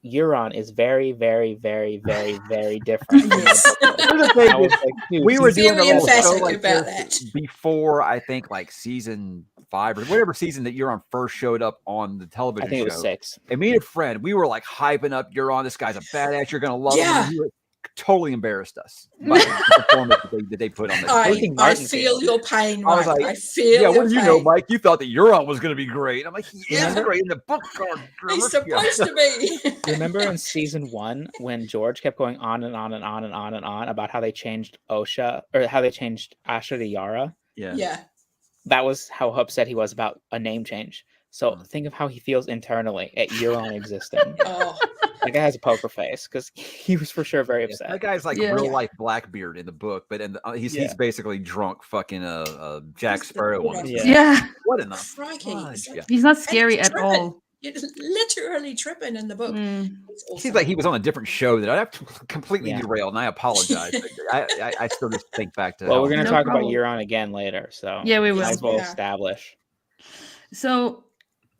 Euron is very, very, very, very, very different. Yes. We were doing a little show like about this that before, I think, like season 5 or whatever season that Euron first showed up on the television show. I think it was 6. And me and a friend, we were like hyping up Euron. This guy's a badass. You're gonna love him. And he totally embarrassed us by the performance that they put on this. I feel your pain, Mike. I was like, I feel your what do you pain. know, Mike? You thought that Euron was going to be great. I'm like, he's great in the book. He's supposed to be. Remember in season 1 when George kept going on and on and on and on and on about how they changed Osha, or how they changed Asha to Yara? Yeah. That was how upset he was about a name change. So think of how he feels internally at Euron existing. That guy has a poker face because he was for sure very upset. That guy's like real life Blackbeard in the book, but he's basically drunk fucking Jack Sparrow one. Yeah. What in the crikey? He's not scary at all. You're literally tripping in the book. Awesome. Seems like he was on a different show that I have to completely derailed, and I apologize. I still just think back to. Well, we're going to talk about Euron again later, so yeah, we will. Might as well establish. So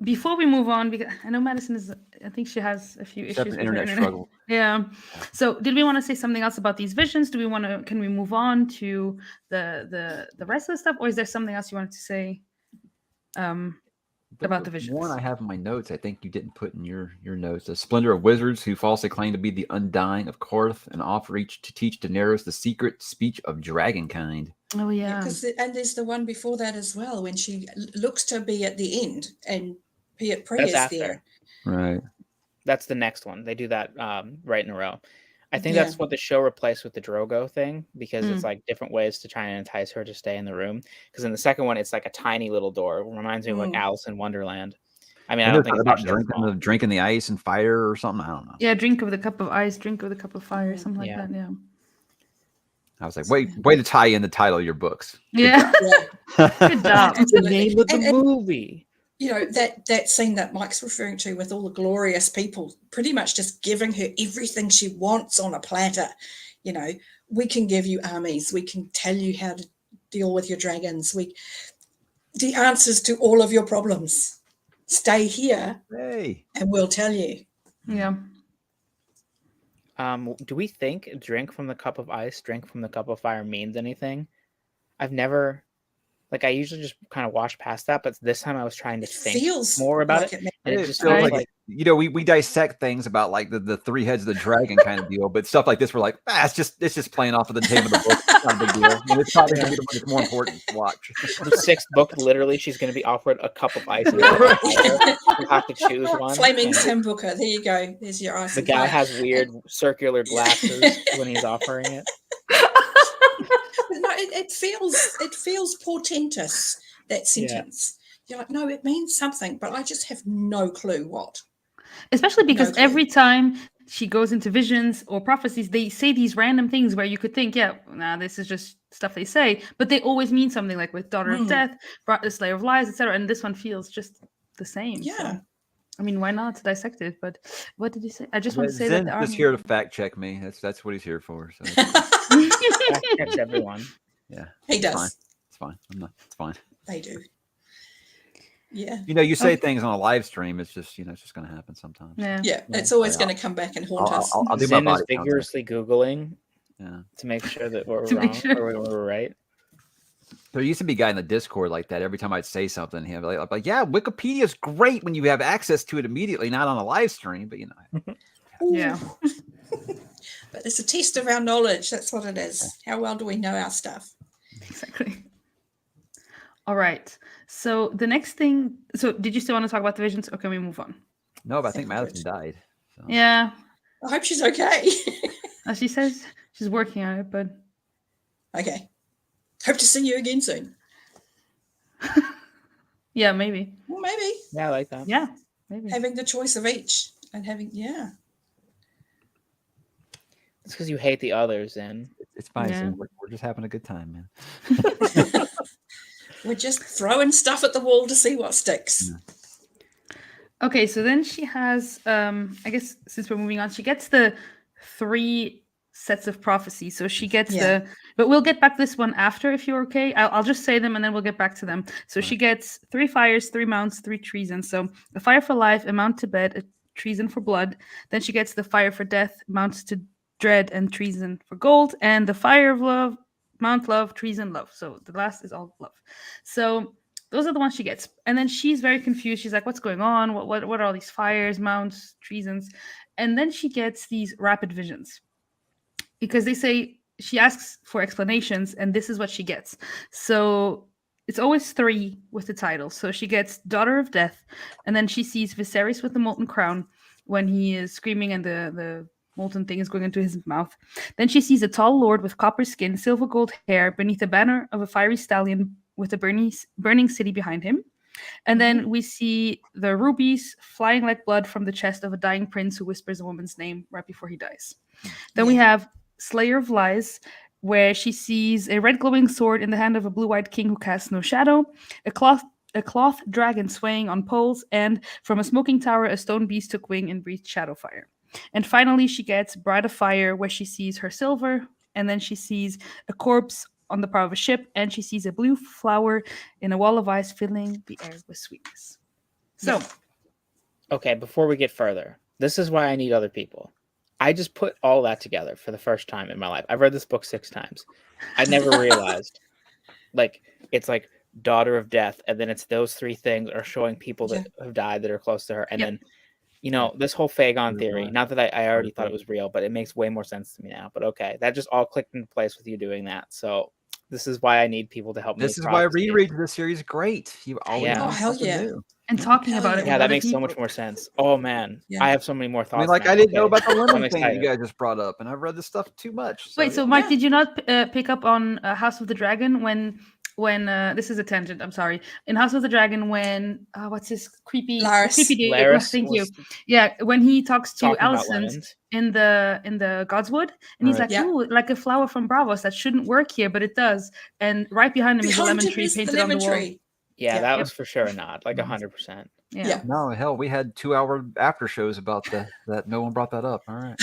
before we move on, because I know Madison I think she has a few issues with internet struggle. Yeah. So did we want to say something else about these visions? Can we move on to the rest of the stuff, or is there something else you wanted to say about the visions? One I have in my notes, I think you didn't put in your notes. The splendor of wizards who falsely claim to be the Undying of Korth and offer each to teach Daenerys the secret speech of dragonkind. Oh yeah. And there's the one before that as well, when she looks to be at the end and Priya's there. Right. That's the next one. They do that right in a row. I think that's what the show replaced with the Drogo thing, because it's like different ways to try and entice her to stay in the room. Because in the second one, it's like a tiny little door. It reminds me of like Alice in Wonderland. I mean, I don't think it's about drinking the ice and fire or something. I don't know. Yeah, drink with a cup of ice, drink with a cup of fire, something like that. Yeah. I was like, way to tie in the title of your books. Yeah. Good job. The name of the movie. That scene that Mike's referring to with all the glorious people pretty much just giving her everything she wants on a platter. We can give you armies. We can tell you how to deal with your dragons. The answers to all of your problems. Stay here and we'll tell you. Yeah. Do we think drink from the cup of ice, drink from the cup of fire means anything? I've never... I usually just kind of wash past that, but this time I was trying to think more about it. And it just feels like we dissect things about like the 3 heads of the dragon kind of deal, but stuff like this, we're like, it's just playing off of the name of the book. It's not a big deal. And it's probably going to be the one that's more important to watch. The 6th book, literally, she's going to be offered a cup of ice. And you have to choose one. Flaming Sambuca. There you go. There's your ice. The guy has weird circular glasses when he's offering it. No, it feels portentous, that sentence. You're like, no, it means something, but I just have no clue what. Especially because every time she goes into visions or prophecies, they say these random things where you could think, this is just stuff they say, but they always mean something, like with Daughter of Death, Slayer of Lies, etc. And this one feels just the same. Yeah. So I mean, why not dissect it? But what did you say? I just want to say Zen's that just here to fact check me. That's what he's here for. So Fact checks everyone. yeah, He it's fine. does. It's fine. It's fine. They do. Yeah. You say things on a live stream. It's just it's just going to happen sometimes. Yeah. Yeah. It's always going to come back and haunt us. I'll do my Zen is body count. vigorously Googling Yeah. to make sure that we're To make wrong sure. or we're right. There used to be a guy in the Discord like that. Every time I'd say something, he'd be like, "Yeah, Wikipedia's great when you have access to it immediately, not on a live stream." But Yeah. But it's a test of our knowledge. That's what it is. How well do we know our stuff? Exactly. All right. So the next thing. So did you still want to talk about the visions, or can we move on? no, but I think Madison died. So. Yeah. I hope she's okay. As she says, she's working on it, but Okay. Hope to see you again soon. yeah, maybe. Well, maybe Yeah, I like that. Yeah, maybe. having the choice of each and It's because you hate the others, Zen. It's fine. Yeah. Zen. We're just having a good time, man. we're just throwing stuff at the wall to see what sticks. Okay, so then she has, I guess since we're moving on, she gets the 3 sets of prophecy. So she gets but we'll get back to this one after if you're okay. I'll just say them and then we'll get back to them. So she gets 3 fires, 3 mounts, 3 treasons. So a fire for life, a mount to bed, a treason for blood. Then she gets the fire for death, mounts to dread, and treason for gold. And the fire of love, mount love, treason, love. So the last is all love. So those are the ones she gets. And then she's very confused. She's like, what's going on? What are all these fires, mounts, treasons? And then she gets these rapid visions. Because they say she asks for explanations, and this is what she gets. So it's always 3 with the title. So she gets Daughter of Death, and then she sees Viserys with the molten crown when he is screaming and the molten thing is going into his mouth. Then she sees a tall lord with copper skin, silver gold hair, beneath a banner of a fiery stallion with a burning city behind him. And then we see the rubies flying like blood from the chest of a dying prince who whispers a woman's name right before he dies. Then we have Slayer of Lies, where she sees a red glowing sword in the hand of a blue-eyed king who casts no shadow, a cloth dragon swaying on poles, and from a smoking tower a stone beast took wing and breathed shadow fire. And finally she gets Bride of Fire, where she sees her silver, and then she sees a corpse on the prow of a ship, and she sees a blue flower in a wall of ice filling the air with sweetness. So Okay, before we get further, this is why I need other people. I just put all that together for the first time in my life. I've read this book 6 times. I never realized, it's like Daughter of Death, and then it's those 3 things are showing people that have died that are close to her, and then this whole Fagon theory. Not that I already thought it was real, but it makes way more sense to me now. But okay, that just all clicked into place with you doing that. So this is why I need people to help me. This is why rereading this series is great. You always Oh, hell yeah. and talking about it. Yeah, with that other makes so much people. more sense. Oh man, Yeah. I have so many more thoughts. I mean, like now. I didn't know Okay. about the I'm lemon thing that excited. you guys just brought up, and I've read this stuff too much. Wait, so Mike, did you not pick up on House of the Dragon when this is a tangent? I'm sorry. In House of the Dragon, when what's his creepy Laris. dude? Laris Thank you. was Yeah, when he talks to talking about Alicent lemons. in the Godswood, and he's Right. like, "Ooh, like a flower from Bravos that shouldn't work here, but it does." And right behind him is a lemon tree painted on the wall. Yeah, Yeah. that Yep. was for sure a nod, like 100%. Yeah. No, hell, we had 2-hour after shows about that. No one brought that up. All right.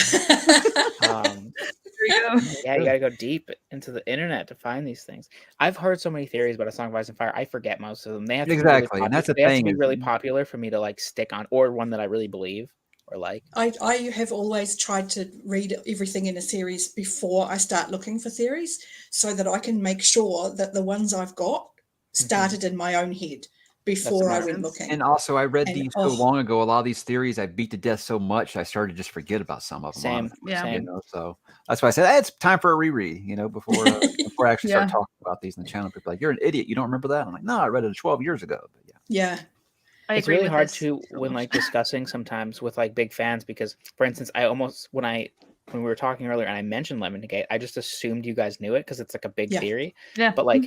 Um, There you go. yeah, you gotta go deep into the internet to find these things. I've heard so many theories about A Song of Ice and Fire. I forget most of them. They have to Exactly, be really and that's the they have to thing be is- really popular for me to like stick on, or one that I really believe or like. I have always tried to read everything in a series before I start looking for theories so that I can make sure that the ones I've got started in my own head before I went looking. And also, I read And- these so long ago. A lot of these theories I beat to death so much, I started to just forget about some of them. Same, honestly, yeah. same. So that's why I said hey, it's time for a reread. Before I actually start Yeah. talking about these in the channel. People are like, you're an idiot. You don't remember that? I'm like, no, I read it 12 years ago. But yeah. Yeah. I It's agree really with hard this to so when much. like discussing sometimes with like big fans because, for instance, I almost when we were talking earlier and I mentioned Lemon Negate, I just assumed you guys knew it because it's like a big Yeah. theory. Yeah. But like,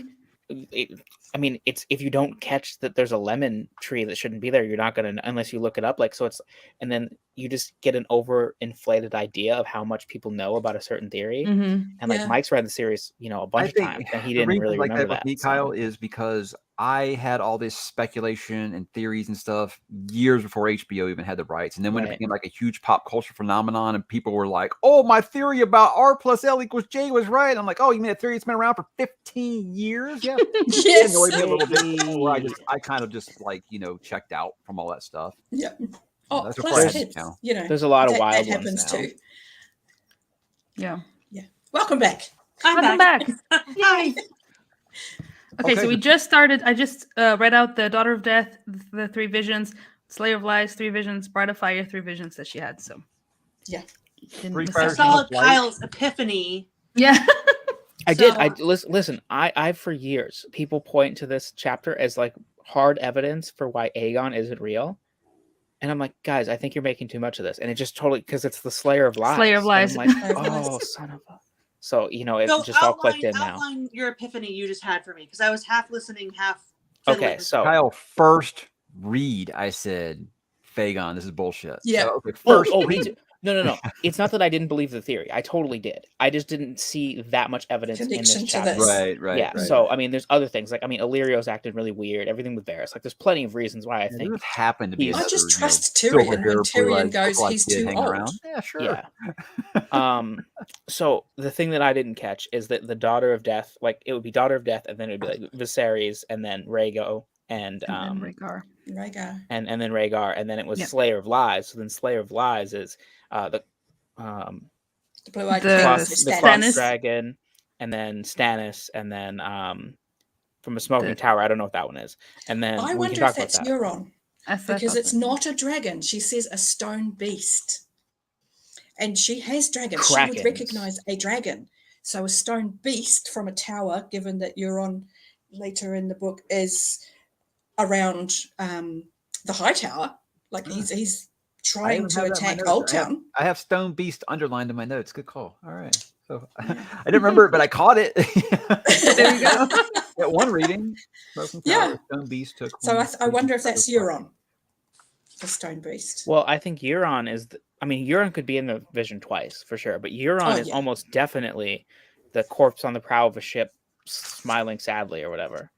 it's if you don't catch that there's a lemon tree that shouldn't be there, you're not gonna unless you look it up. Like so, it's and then you just get an overinflated idea of how much people know about a certain theory. Mhm. And like Yeah. Mike's read the series, you know, a bunch I of think times, and he the didn't reason really like remember that with that. me, so- Kyle, is because I had all this speculation and theories and stuff years before HBO even had the rights. And then when it Right. became like a huge pop culture phenomenon and people were like, oh, my theory about R plus L equals J was right. I'm like, oh, you mean a theory that's been around for 15 years? Yeah. It Yes. annoyed me a little bit where Yay. I kind of just like, you know, checked out from all that stuff. Yeah. Oh, That's before plus I had kids, now. you know, There's a lot of that wild ones happens now. too. Yeah. Yeah. Welcome back. Welcome back. Yay! Okay, Okay, so we so- just started. I just read out the Daughter of Death, the 3 visions, Slayer of Lies, 3 visions, Bride of Fire, 3 visions that she had. So Yeah. didn't Three miss fires I out. and saw Light. Kyle's epiphany. Yeah. I did. So- Listen. I for years people point to this chapter as like hard evidence for why Aegon isn't real, and I'm like, guys, I think you're making too much of this, and it just totally because it's the Slayer of Lies. Slayer of Lies. And I'm Slayer like, of oh, Lies. son of a. So you know, it So just all clicked in now. outline your epiphany you just had for me, because I was half listening, half Okay, fiddling. so Kyle, first read, I said, Fagon, this is bullshit. Yeah. So, okay, first me read. too. No. It's not that I didn't believe the theory. I totally did. I just didn't see that much evidence in Connection this to chapter. this. Right. Yeah. So I mean, there's other things. Like I mean, Illyrio's acted really weird. Everything with Varys. Like there's plenty of reasons why I Yeah, think. there just happened to be he's- I another, just trust you know, Tyrion silver-haired, when Tyrion blue-eyed, goes, purple-eyed he's kid too hanging old. around. Yeah, sure. Yeah. So the thing that I didn't catch is that the Daughter of Death, like it would be Daughter of Death, and then it would be like Viserys, and then Rhaego, and And then Rhaegar. Rhaegar. and then Rhaegar, and then it was Yeah. Slayer of Lies. So then Slayer of Lies is the The blue-eyed The king, Cloth- so the Stannis. Cloth Dragon, and then Stannis, and then from a Smoking The- Tower. I don't know what that one is. And then I we can wonder talk if that's about that. Euron, That's what I because thought it's that. not a dragon. She says a stone beast. And she has dragons. She would Krakens. recognize a dragon. So a stone beast from a tower, given that Euron later in the book is around the high tower. Like he's trying even to have that in my attack notes. Old Town. I have Stone Beast underlined in my notes. Good call. All right. So I didn't remember it, but I caught it. There you go. At one reading. Smoking Yeah. Tower, Stone Beast took. So one I wonder if reading. that's Euron, the stone beast. Well, I think Euron is. I mean, Euron could be in the vision twice for sure, but Euron Oh, is yeah. almost definitely the corpse on the prow of a ship, smiling sadly or whatever.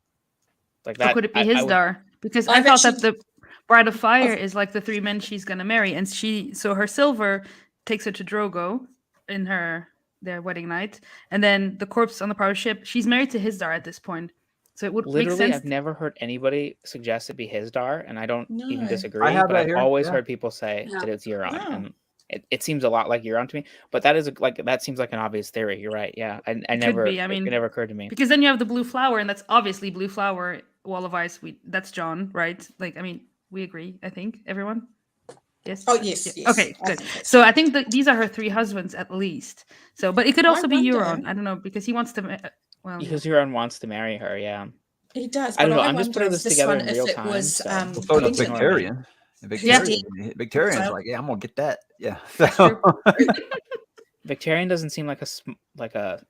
Like that. Or could it be I his would- Dar? Because I I've thought that actually- the Bride of Fire is like the 3 men she's gonna marry, and so her silver takes her to Drogo in their wedding night, and then the corpse on the prow ship, she's married to his Dar at this point. So it would make Literally, sense. I've never heard anybody suggest it be his Dar, and I don't even No. disagree. have But that I've here, always yeah. heard people say Yeah. that it's Euron, Oh. and it seems a lot like Euron to me. But that is that seems like an obvious theory. You're right. Yeah, I never. be, I mean, it never occurred to me. Because then you have the blue flower, and that's obviously blue flower, Wall of Ice. That's John, right? Like, I mean, we agree. I think everyone. Yes. Oh, yes, Yeah. yes. Okay, I good. think that's So I think that these are her 3 husbands at least. So, but it could I also be wonder- Euron. I don't know, because he wants to. Well, yeah. Because Euron wants to marry her. Yeah. He does. I don't But know, I I'm just wonder putting if this this together one, in real if it time, was so- Well, so does Clinton. Victorian. And Victorian's like, yeah, I'm gonna get that. Yeah. So, Victorian doesn't seem like a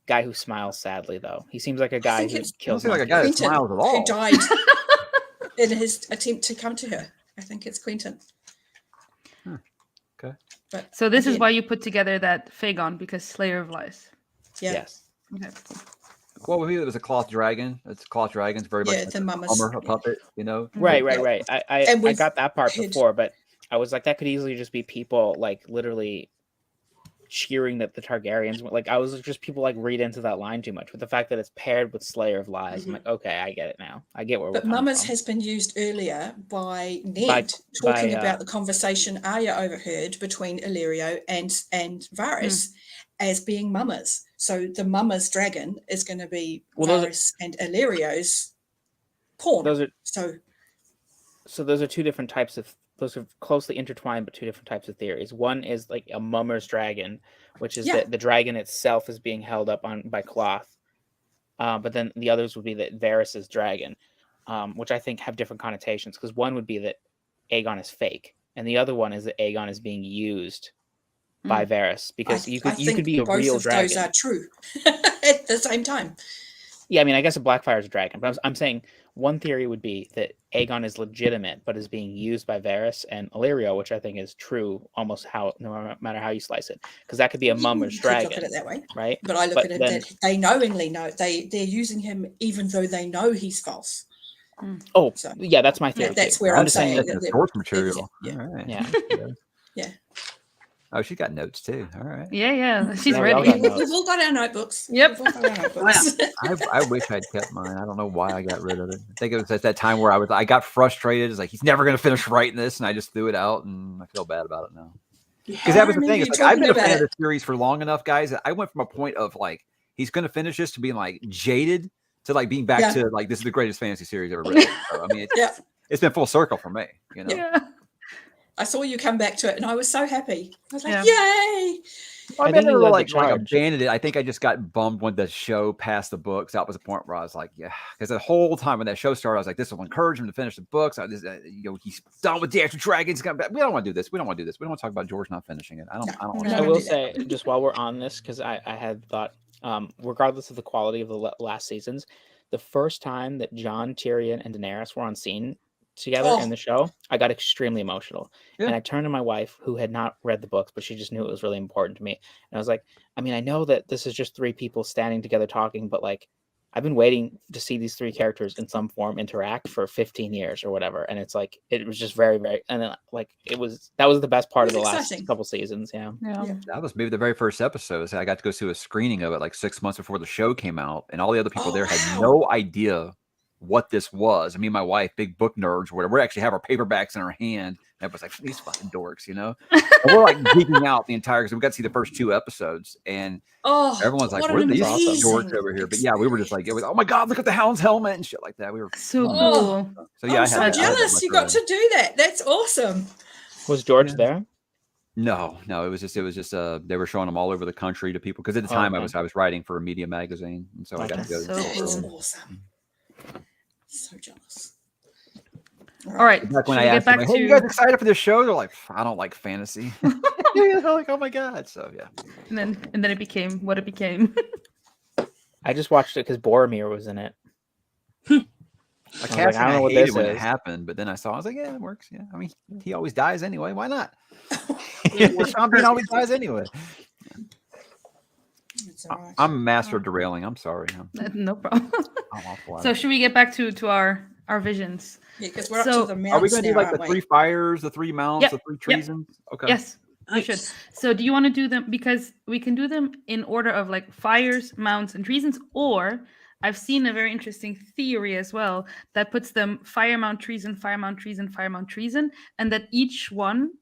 guy who smiles sadly, though. He seems like a guy think who it's- kills. Doesn't seem like a guy that monkeys. Clinton, smiles at all. who died in his attempt to come to her. I think it's Clinton. Okay. But So this is again, why you put together that Fagon, because Slayer of Lies. yeah, Yes. Okay. well, maybe it was a cloth dragon. It's cloth dragons, very Yeah, much it's like a a mama's- plumber, a puppet. You know. Right. Yeah. I And I with got that part his- before, but I was like, that could easily just be people like literally cheering that the Targaryens. Like I was just people like read into that line too much. With the fact that it's paired with Slayer of Lies, I'm like, okay, I get it now. I get where But we're coming Mamas from. has been used earlier by Ned talking by, about the conversation Arya overheard between Illyrio and Varys as being Mamas. So the Mamas dragon is going to be Well, those are- Varys and Illyrio's pawn. Those are So those are two different types of. Those are closely intertwined, but two different types of theories. One is like a mummer's dragon, which is Yeah. that the dragon itself is being held up on by cloth. But then the others would be that Varys's dragon, which I think have different connotations. Because one would be that Aegon is fake, and the other one is that Aegon is being used by Varys. Because you I could think be a both real of dragon. those are true at the same time. Yeah, I mean, I guess a Blackfire is a dragon, but I'm saying one theory would be that Aegon is legitimate, but is being used by Varys and Illyrio, which I think is true almost no matter how you slice it, because that could be a mummer's You could dragon. look at it that way, right? but I look at it that they knowingly know they're using him even though they know he's false. Oh, so, yeah, that's my theory. That's too. where I'm saying that's source material. Yeah. All right. Yeah. Oh, she got notes too. All right. Yeah. She's Yeah, ready. We've all got our notebooks. Yep. We've all got our notebooks. I wish I'd kept mine. I don't know why I got rid of it. I think it was at that time where I got frustrated. It's like he's never going to finish writing this, and I just threw it out, and I feel bad about it now. Because that was the thing. It's like I've been a fan of the series for long enough, guys. I went from a point of like he's going to finish this to being like jaded to like being back to like this is the greatest fantasy series ever written. So, I mean, it's been full circle for me. You know. Yeah. I saw you come back to it, and I was so happy. I was like, "Yay!" Well, I never like abandoned it. I think I just got bummed when the show passed the books. That was the point where I was like, yeah, because the whole time when that show started, I was like, this will encourage him to finish the books. He's done with the extra dragons. We don't want to do this. We don't want to do this. We don't want to talk about George not finishing it. I don't. I will say, just while we're on this, because I had thought, regardless of the quality of the last seasons, the first time that Jon, Tyrion, and Daenerys were on scene together in the show, I got extremely emotional. And I turned to my wife, who had not read the books, but she just knew it was really important to me. And I was like, I mean, I know that this is just three people standing together talking, but like, I've been waiting to see these three characters in some form interact for 15 years or whatever. And it's like, it was just very, very, and then like, that was the best part of the last couple seasons. Yeah. That was maybe the very first episode. So I got to go to a screening of it like 6 months before the show came out. And all the other people there had no idea what this was. I mean, my wife, big book nerds, or whatever, we actually have our paperbacks in our hand. And it was like, these fucking dorks, you know? And we're like geeking out the entire, because we got to see the first 2 episodes. And everyone's like, what are these dorks over here? But yeah, we were just like, it was, oh my God, look at the Hound's helmet and shit like that. We were so cool. So yeah, I'm so jealous you got to do that. That's awesome. Was George there? No, it was just they were showing them all over the country to people, because at the time I was writing for a media magazine, and so I got to go. That's awesome. So jealous. All right. Back when I asked them, hey, you guys excited for this show? They're like, I don't like fantasy. They're like, oh my God. So yeah. And then it became what it became. I just watched it because Boromir was in it. I don't know what this is. When it happened, but then I was like, yeah, it works. Yeah, I mean, he always dies anyway. Why not? Sean Bean always dies anyway. Right. I'm a master of derailing. I'm sorry. No problem. So should we get back to our visions? Yeah, because we're up to the mounts. Are we going to do like the 3 fires, the 3 mounts, the 3 treasons? Okay. Yes, we should. So do you want to do them, because we can do them in order of like fires, mounts, and treasons, or I've seen a very interesting theory as well that puts them fire, mount, treason, fire, mount, treason, fire, mount, treason, and that each one,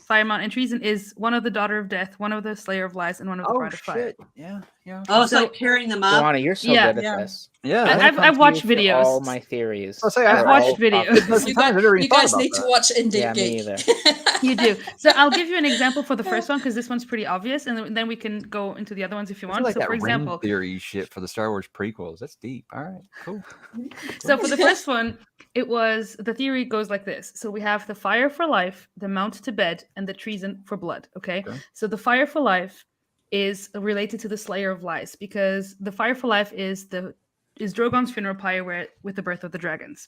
fire, mount, and treason, is one of the daughter of death, one of the slayer of lies, and one of the bride of fire. Yeah. Oh, it's like pairing them up. Joanna, you're so good at this. Yeah, I've watched videos. All my theories. I've watched videos. You guys need to watch Indie Geek. You do. So I'll give you an example for the first one, because this one's pretty obvious, and then we can go into the other ones if you want. Like so, for example, theory shit for the Star Wars prequels. That's deep. All right, cool. So for the first one, the theory goes like this. So we have the fire for life, the mount to bed, and the treason for blood. Okay. So the fire for life is related to the slayer of lies, because the fire for life is Drogon's funeral pyre with the birth of the dragons,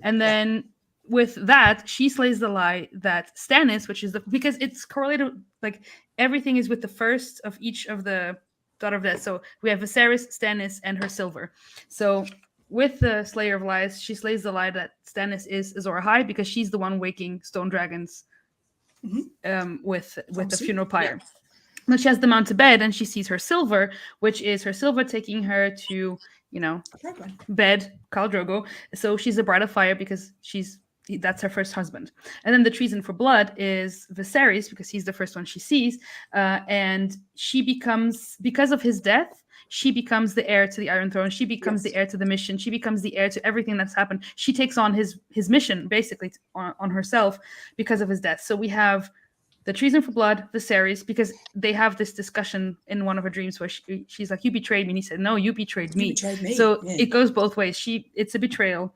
and then with that she slays the lie that Stannis, which is because it's correlated, like everything is with the first of each of the daughter of death. So we have Viserys, Stannis, and her silver. So with the slayer of lies, she slays the lie that Stannis is Azor Ahai, because she's the one waking stone dragons with the funeral pyre. Then she has the mount to bed, and she sees her silver, which is her silver taking her to, bed, Khal Drogo. So she's a bride of fire because that's her first husband. And then the treason for blood is Viserys, because he's the first one she sees. And she becomes, because of his death, she becomes the heir to the Iron Throne. She becomes the heir to the mission. She becomes the heir to everything that's happened. She takes on his mission, basically, on herself because of his death. So we have the treason for blood, Viserys, because they have this discussion in one of her dreams where she's like, you betrayed me. And he said, no, you betrayed me. So it goes both ways. It's a betrayal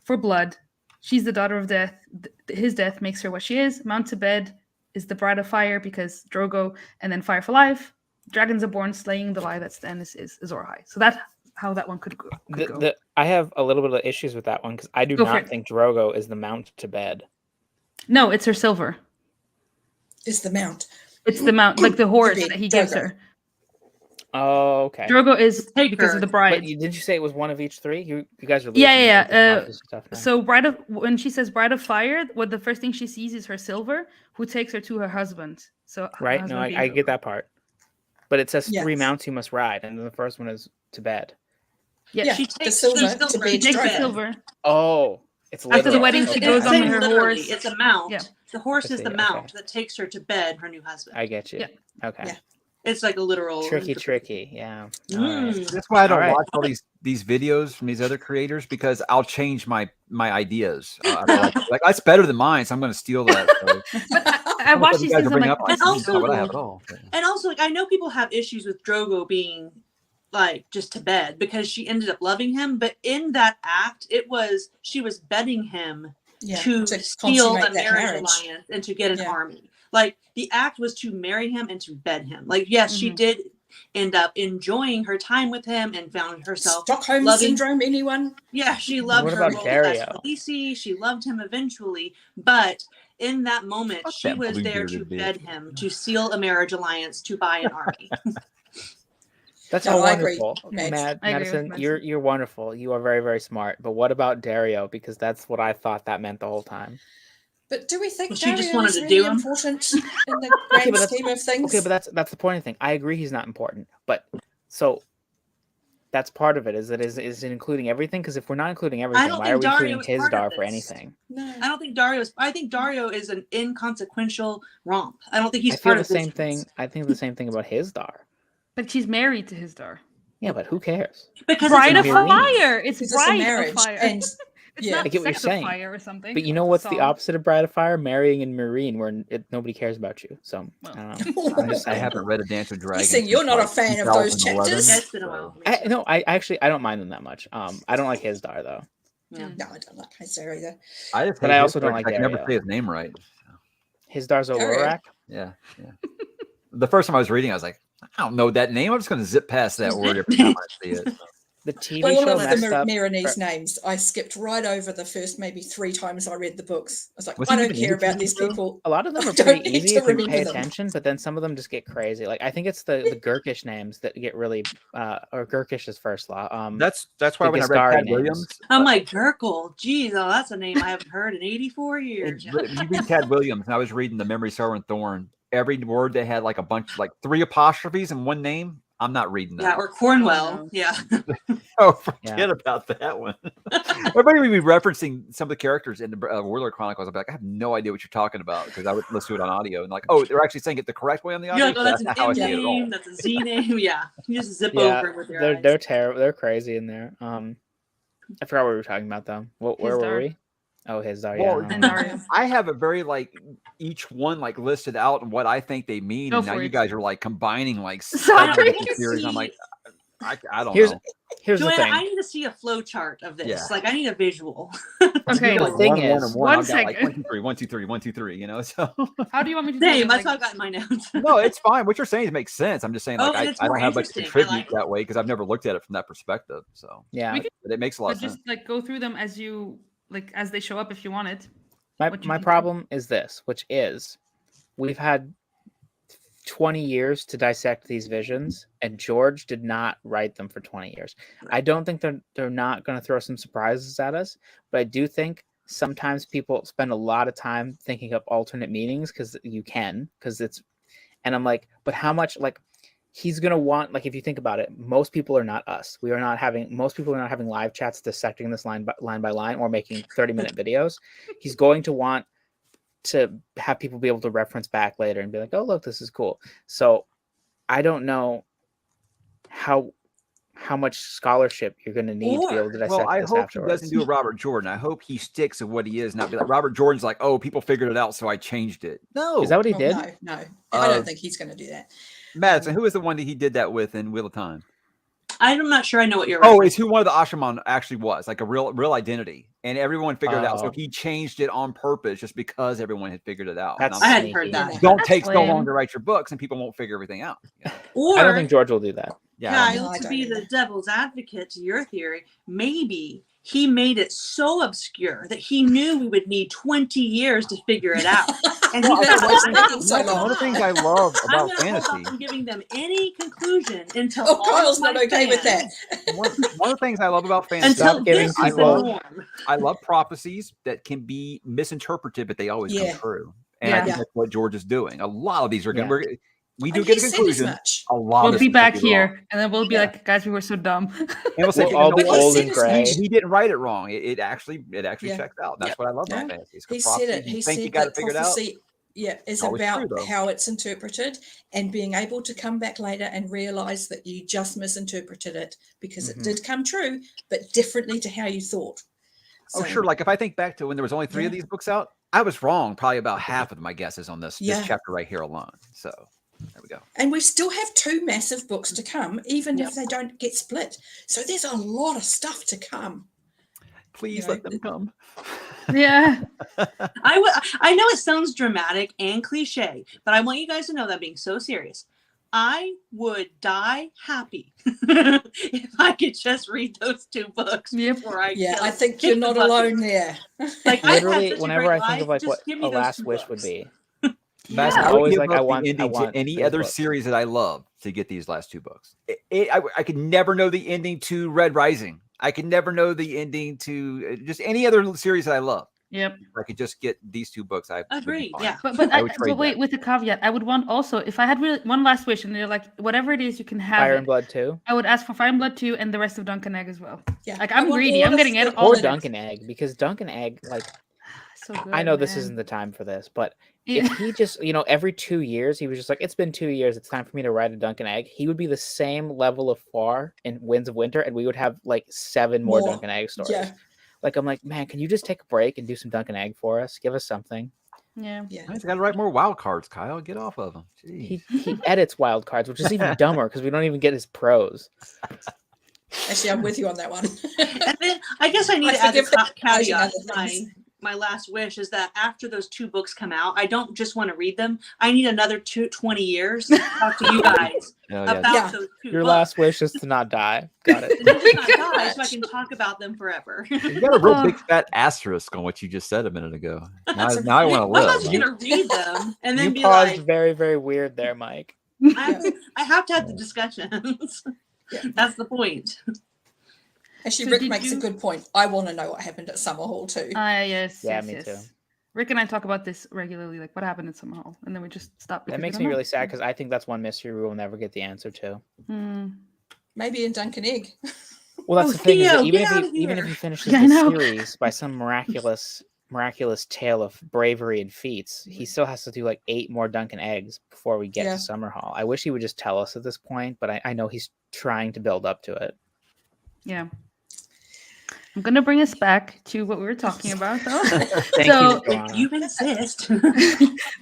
for blood. She's the daughter of death. His death makes her what she is. Mount to bed is the bride of fire, because Drogo, and then fire for life. Dragons are born, slaying the lie that Stannis is Azor Ahai. So how that one could go. I have a little bit of issues with that one because I do Go for not it. think Drogo is the mount to bed. No, it's her silver. Is the mount. It's the mount, like the horse bed, that he gives Drogo. her. Oh, okay. Drogo is Take because her. of the But bride. didn't you say it was one of each three? You guys are losing Yeah. me with this stuff now. So when she says bride of fire, what the first thing she sees is her silver, who takes her to her husband. So her Right? No, husband being I get Drogo. that part. But it says Yeah. 3 mounts you must ride, and then the first one is to bed. Yeah, She the takes silver the to silver. bed She takes the Drogo. silver. Oh, it's After the literal. wedding, It's she the goes on same her literally. horse. It's a mount. Yeah. The horse I is the see, mount okay. that takes her to bed, her new husband. I get you. Yeah. Okay. Yeah. It's like a literal Tricky. Yeah. All right. Mm. That's why I don't All right. watch all these videos from these other creators because I'll change my ideas. Like that's better than mine, so I'm going to steal that. So. I watch these things. I'm like, this And is not what I have also- at all. And also, like, I know people have issues with Drogo being like just to bed because she ended up loving him, but in that act, she was bedding him to steal a consummate that marriage alliance and to get an army. Like the act was to marry him and to bed him. Like, yes, she did end up enjoying her time with him and found herself Stockholm loving- syndrome, anyone? Yeah, she loved What her about role Dario? as Khaleesi. She loved him eventually, but in that moment, Fuck she that was there to blue-bearded bitch. bed him, to seal a marriage alliance, to buy an army. That's No, all I agree, wonderful. Mads. I agree with Madison, Mads. you're wonderful. You are very, very smart. But what about Dario? Because that's what I thought that meant the whole time. But do we think Well, she just Dario wanted is to really do him. important in the grand but scheme of things? Okay, but that's the point of the thing. I agree he's not important. But so that's part of it. Is it including everything? Because if we're not including everything, don't why think are we Dario including is his part of dar for this. anything? No. I think Dario is an inconsequential romp. I don't think he's I feel part the of this. same thing. I think the same thing about his dar. but she's married to his dar. Yeah, but who cares? Because Bride of it's Marine. fire. It's Because it's a bride marriage, of fire. and It's yeah. not I get what you're sex saying. of fire or something. But you know what's the opposite of Bride of Fire? Marrying and Marine, where nobody cares about you. So I don't know. I'm just I saying. haven't read A Dance with Dragons. saying you're since, not a like, fan of those 2011, chapters? Yeah, it's been a while. Me too. No, I don't mind them that much. I don't like his dar though. Yeah. No, I don't like Hazer either. I just But hate I his also don't work. like I can never Dario. say his name right. His dar's Dario. Olorak. Yeah. The first time I was reading, I was like, I don't know that name. I'm just going to zip past that word every time I see it. So. The TV All show of the messed up. Marinese names, I skipped right over the first maybe 3 times I read the books. I was like, Was I he don't even care in the about TV these show? people. A lot of them I are don't pretty need easy to if you remember pay them. attention, but then some of them just get crazy. Like I think it's the Gurkish names that get really, or Gurkish is first law. That's why the when I read Gastari Cat names. Williams, I'm like, Gurkle. Geez, oh, that's a name I haven't heard in 84 years. you read Cat Williams, and I was reading The Memory, Sorrow, and Thorn. Every word they had like a bunch, like 3 apostrophes in one name. I'm not reading that. Yeah, or Cornwell. Oh, no. Yeah. Oh, forget Yeah. about that one. Everybody would be referencing some of the characters in the Warlord Chronicles. I'd be like, I have no idea what you're talking about because I would listen to it on audio and like, oh, they're actually saying it the correct way on the audio. You're like, oh, that's an not how I M say it at all. name. That's a Z name. Yeah. You just zip Yeah, over it with your they're eyes. they're terrible. They're crazy in there. I forgot what we were talking about though. Where were dar. we? Oh, his dar. Well, Yeah. And Dario. I have a very like each one like listed out and what I think they mean, Go and now for you it. guys are like combining like Sorry. seven different theories. I'm like, I don't know. Here's the Joanna, thing. I need to see a flow chart of this. Yeah. Like, I need a visual. Okay. The Like thing one, is- and One I've got like second. 1, 2, 3, 1, 2, 3, 1, 2, 3. You know, so How do you want me to do Same. it? That's Like, how I got in my notes. no, it's fine. What you're saying makes sense. I'm just saying like Oh, and it's I more don't have much to interesting. I contribute like it. that way because I've never looked at it from that perspective. So Yeah. We could- but it makes a lot but of sense. just like go through them as you like as they show up if you want it. My what you my think. problem is this, which is we've had 20 years to dissect these visions, and George did not write them for 20 years. I don't think they're not going to throw some surprises at us, but I do think sometimes people spend a lot of time thinking up alternate meanings because it's, and I'm like, but how much like he's going to want, like if you think about it, most people are not us. Most people are not having live chats dissecting this line by line or making 30-minute videos. He's going to want to have people be able to reference back later and be like, oh, look, this is cool. So I don't know how much scholarship you're going to need to be able to dissect Well, I this hope afterwards. he doesn't do a Robert Jordan. I hope he sticks to what he is, not be like Robert Jordan's like, oh, people figured it out, so I changed it. No, Is that what he Oh, did? No. I don't think he's going to do that. Madison? Who is the one that he did that with in Wheel of Time? I'm not sure I know what you're Oh, referencing. it's who one of the Ashaman actually was, like a real identity, and everyone figured it out. So Oh. he changed it on purpose, just because everyone had figured it out. That's And I I'm hadn't sneaky. heard that. don't That's take so lame. long to write your books, and people won't figure everything out. you know? Or I don't think George will do that. Yeah, I don't Kyle, No, I to don't be the either. devil's advocate to your theory, maybe he made it so obscure that he knew we would need 20 years to figure it out. And Well, he That's thought, why it's I'm taking gonna so one long. of the things I love I'm about going to hold fantasy. off on giving them any conclusion until Oh, all Kyle's of my not okay with fans- that. One of the things I love about fantasy. Until Stop giving this is the people- norm. I love prophecies that can be misinterpreted, but they always Yeah. come true. And I Yeah. think that's what George is doing. A lot of these are going Yeah. to. We do And get he a said as conclusion. much. A lot We'll of be this back could be wrong. here, and then we'll be Yeah. like, guys, we were so dumb. And we'll say, We'll you all know be what? old He and said as gray. much. He didn't write it wrong. It actually Yeah. checks out. That's Yep. what I love about No, fantasy. It's He good said prophecies. it. He You think you said got it that figured out. prophecy is Always about true, though. how it's interpreted and being able to come back later and realize that you just misinterpreted it because Mhm. it did come true, but differently to how you thought. Oh, So, sure. Like if I think back to when there was only 3 of Yeah. these books out, I was wrong probably about half of my guesses on this Yeah. chapter right here alone. So there we go. And we still have 2 massive books to come, even Yep. if they don't get split. So there's a lot of stuff to come. Please know, let them come. Yeah. I know it sounds dramatic and cliche, but I want you guys to know that I'm being so serious. I would die happy if I could just read those 2 books Yep. before I Yeah, kill- I think kick you're the not bucket. alone there. Like, I've had Literally, such a whenever great I think of like life, what just give a me those last 2 wish would books. be, That's Yeah. I always would give like, up I the want ending to any these other books. series that I love to get these last 2 books. I could never know the ending to Red Rising. I could never know the ending to just any other series that I love. Yep. If I could just get these 2 books, I would be Agreed, fine. yeah. But I would trade wait, that. with a caveat, I would want also, if I had really one last wish and they're like, whatever it is, you can have Fire it, and Blood too, I would ask for Fire and Blood 2 and the rest of Duncan Egg as well. Yeah. Like, I I'm want greedy. all I'm of getting the- it all or the books. Duncan Egg, because Duncan Egg, like, So good, I know this man. isn't the time for this, but Yeah. if he just, every 2 years, he was just like, it's been 2 years, it's time for me to write a Duncan Egg, he would be the same level of far in Winds of Winter, and we would have like 7 more More. Duncan Egg stories. Yeah. Like, I'm like, man, can you just take a break and do some Duncan Egg for us? Give us something. Yeah. Yeah. He's got to write more wild cards, Kyle. Get off of him. He edits wild cards, which is even dumber because we don't even get his prose. Actually, I'm with you on that one. And then I guess I need I to add the forgive the caveat. other My things. my last wish is that after those 2 books come out, I don't just want to read them. I need another 20 years to talk to you guys Oh, yeah. about Yeah. those 2 Your books. last wish is to not die. Got it. And then Oh not my die, so I gosh. can talk about them forever. You got a real big fat asterisk on what you just said a minute ago. Now I want to I live. was just gonna read them and then You be paused like, very, very weird there, Mike. I have to have the discussions. Yeah. That's the point. Actually, So Rick did makes a you- good point. I want to know what happened at Summer Hall too. Yes. Yeah, yes, me yes. too. Rick and I talk about this regularly, like what happened in Summer Hall, and then we just stop. That because we makes don't me know. really sad because I think that's one mystery we will never get the answer to. Hmm. Maybe in Duncan Egg. Well, that's Oh, the thing is that Theo, even get if out he of even if here. he finishes Yeah, I the know. series by some miraculous tale of bravery and feats, he still has to do like 8 more Duncan Eggs before we get Yeah. to Summer Hall. I wish he would just tell us at this point, but I know he's trying to build up to it. Yeah. I'm gonna bring us back to what we were talking about, though. Thank So- you, Joanna. You insist.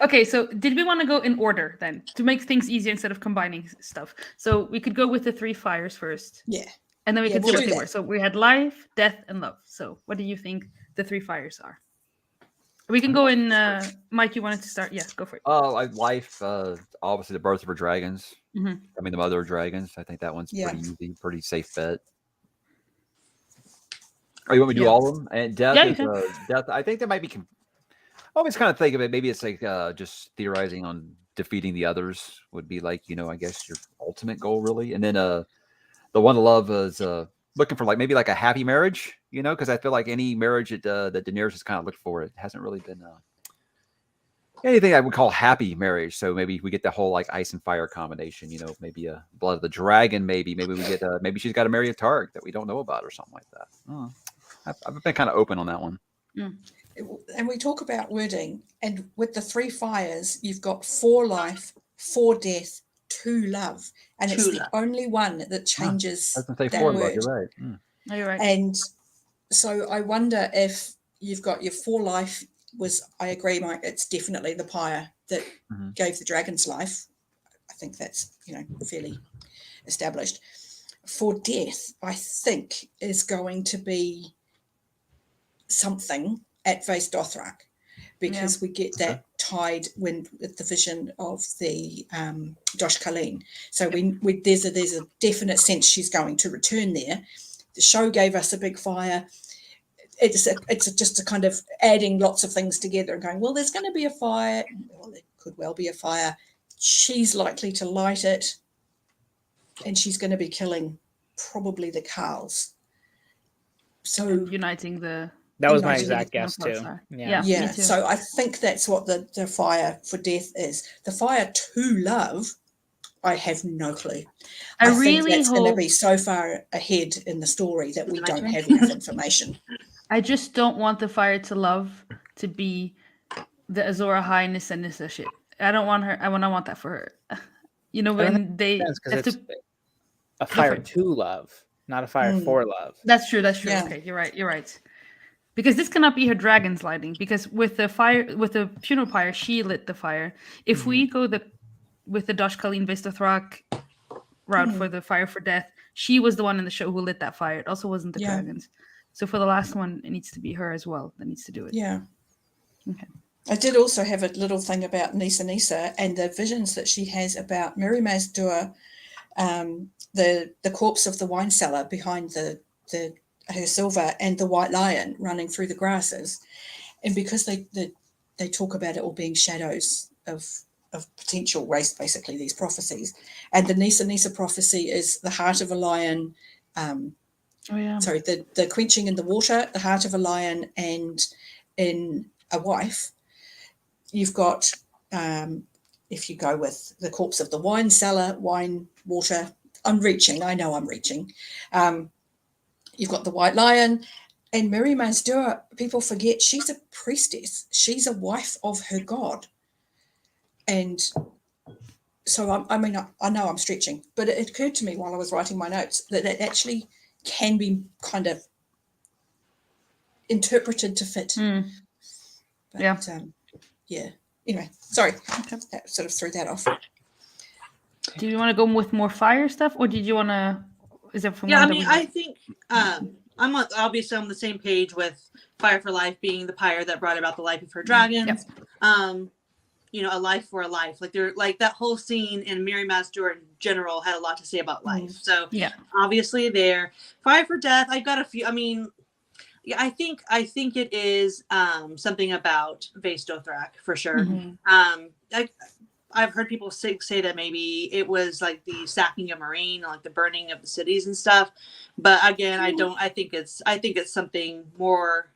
Okay, so did we want to go in order then to make things easier instead of combining stuff? So we could go with the 3 fires first, Yeah. and then we Yeah, could we'll see what do they that. were. So we had life, death, and love. So what do you think the 3 fires are? We can go in. Mike, you wanted to start? Yes, go for it. Life, obviously the birth of her dragons. Mhm. I mean, the mother of dragons. I think that one's Yeah. pretty easy, pretty safe bet. Or you want me to do Yeah. all of them? And death Yeah, you is can. death. I think that might be. I always kind of think of it. Maybe it's like just theorizing on defeating the others would be like, I guess your ultimate goal really. And then the one to love is looking for like maybe like a happy marriage, because I feel like any marriage that Daenerys has kind of looked for, it hasn't really been anything I would call happy marriage. So maybe we get the whole like ice and fire combination, maybe a blood of the dragon, maybe we get maybe she's got to marry a Targ that we don't know about or something like that. I've been kind of open on that one. And we talk about wording, and with the 3 fires, you've got 4 life, 4 death, 2 love, and it's 2 the love. only one that changes I was gonna say that 4, word. but you're right. Oh, you're right. And so I wonder if you've got your 4 life was, I agree, Mike, it's definitely the pyre that Mhm. gave the dragon's life. I think that's, fairly established. For death, I think is going to be something at Vace Dothrak, because we get that tied when with the vision of the Josh Colleen. So there's a definite sense she's going to return there. The show gave us a big fire. It's just a kind of adding lots of things together and going, well, there's going to be a fire. Well, there could well be a fire. She's likely to light it, and she's going to be killing probably the Carls. So uniting the. That was my United exact Kingdom guess too. Star. Yeah. Me yeah, too. so I think that's what the fire for death is. The fire to love, I have no clue. I think really that's going to hope. be so far ahead in the story that we don't have enough information. I just don't want the fire to love to be the Azor Ahai Nissa shit. I don't want her. I want that for her. You know, I don't when they because have it's to, a fire it. to love, not a fire for love. That's true. Yeah. Okay, you're right. Because this cannot be her dragon's lighting. Because with the funeral pyre, she lit the fire. If we go with the Dosh Colleen Vistathrak route for the fire for death, she was the one in the show who lit that fire. It also wasn't the dragons. So for the last one, it needs to be her as well that needs to do it. Yeah. Okay. I did also have a little thing about Nissa and the visions that she has about Mary Mazdur, the corpse of the wine cellar behind her silver, and the white lion running through the grasses. And because they talk about it all being shadows of potential race, basically, these prophecies. And the Nissa prophecy is the heart of a lion, sorry, the quenching in the water, the heart of a lion, and in a wife, you've got, if you go with the corpse of the wine cellar, wine, water, I know I'm reaching. You've got the white lion, and Mary Mazdur, people forget she's a priestess. She's a wife of her god. And so, I mean, I know I'm stretching, but it occurred to me while I was writing my notes that it actually can be kind of interpreted to fit. But, yeah. Anyway, sorry. That sort of threw that off. Do you want to go with more fire stuff, or did you want to? Is it from? Yeah, I mean, I think I'm obviously on the same page with Fire for Life being the pyre that brought about the life of her dragons. Yep. You know, a life for a life. Like that whole scene in Mary Mazdur in general had a lot to say about life. So yeah, obviously there. Fire for Death. I've got a few. I mean, yeah, I think it is something about Vastothrak for sure. I've heard people say that maybe it was like the sacking of Marine, like the burning of the cities and stuff. But again, I think it's something more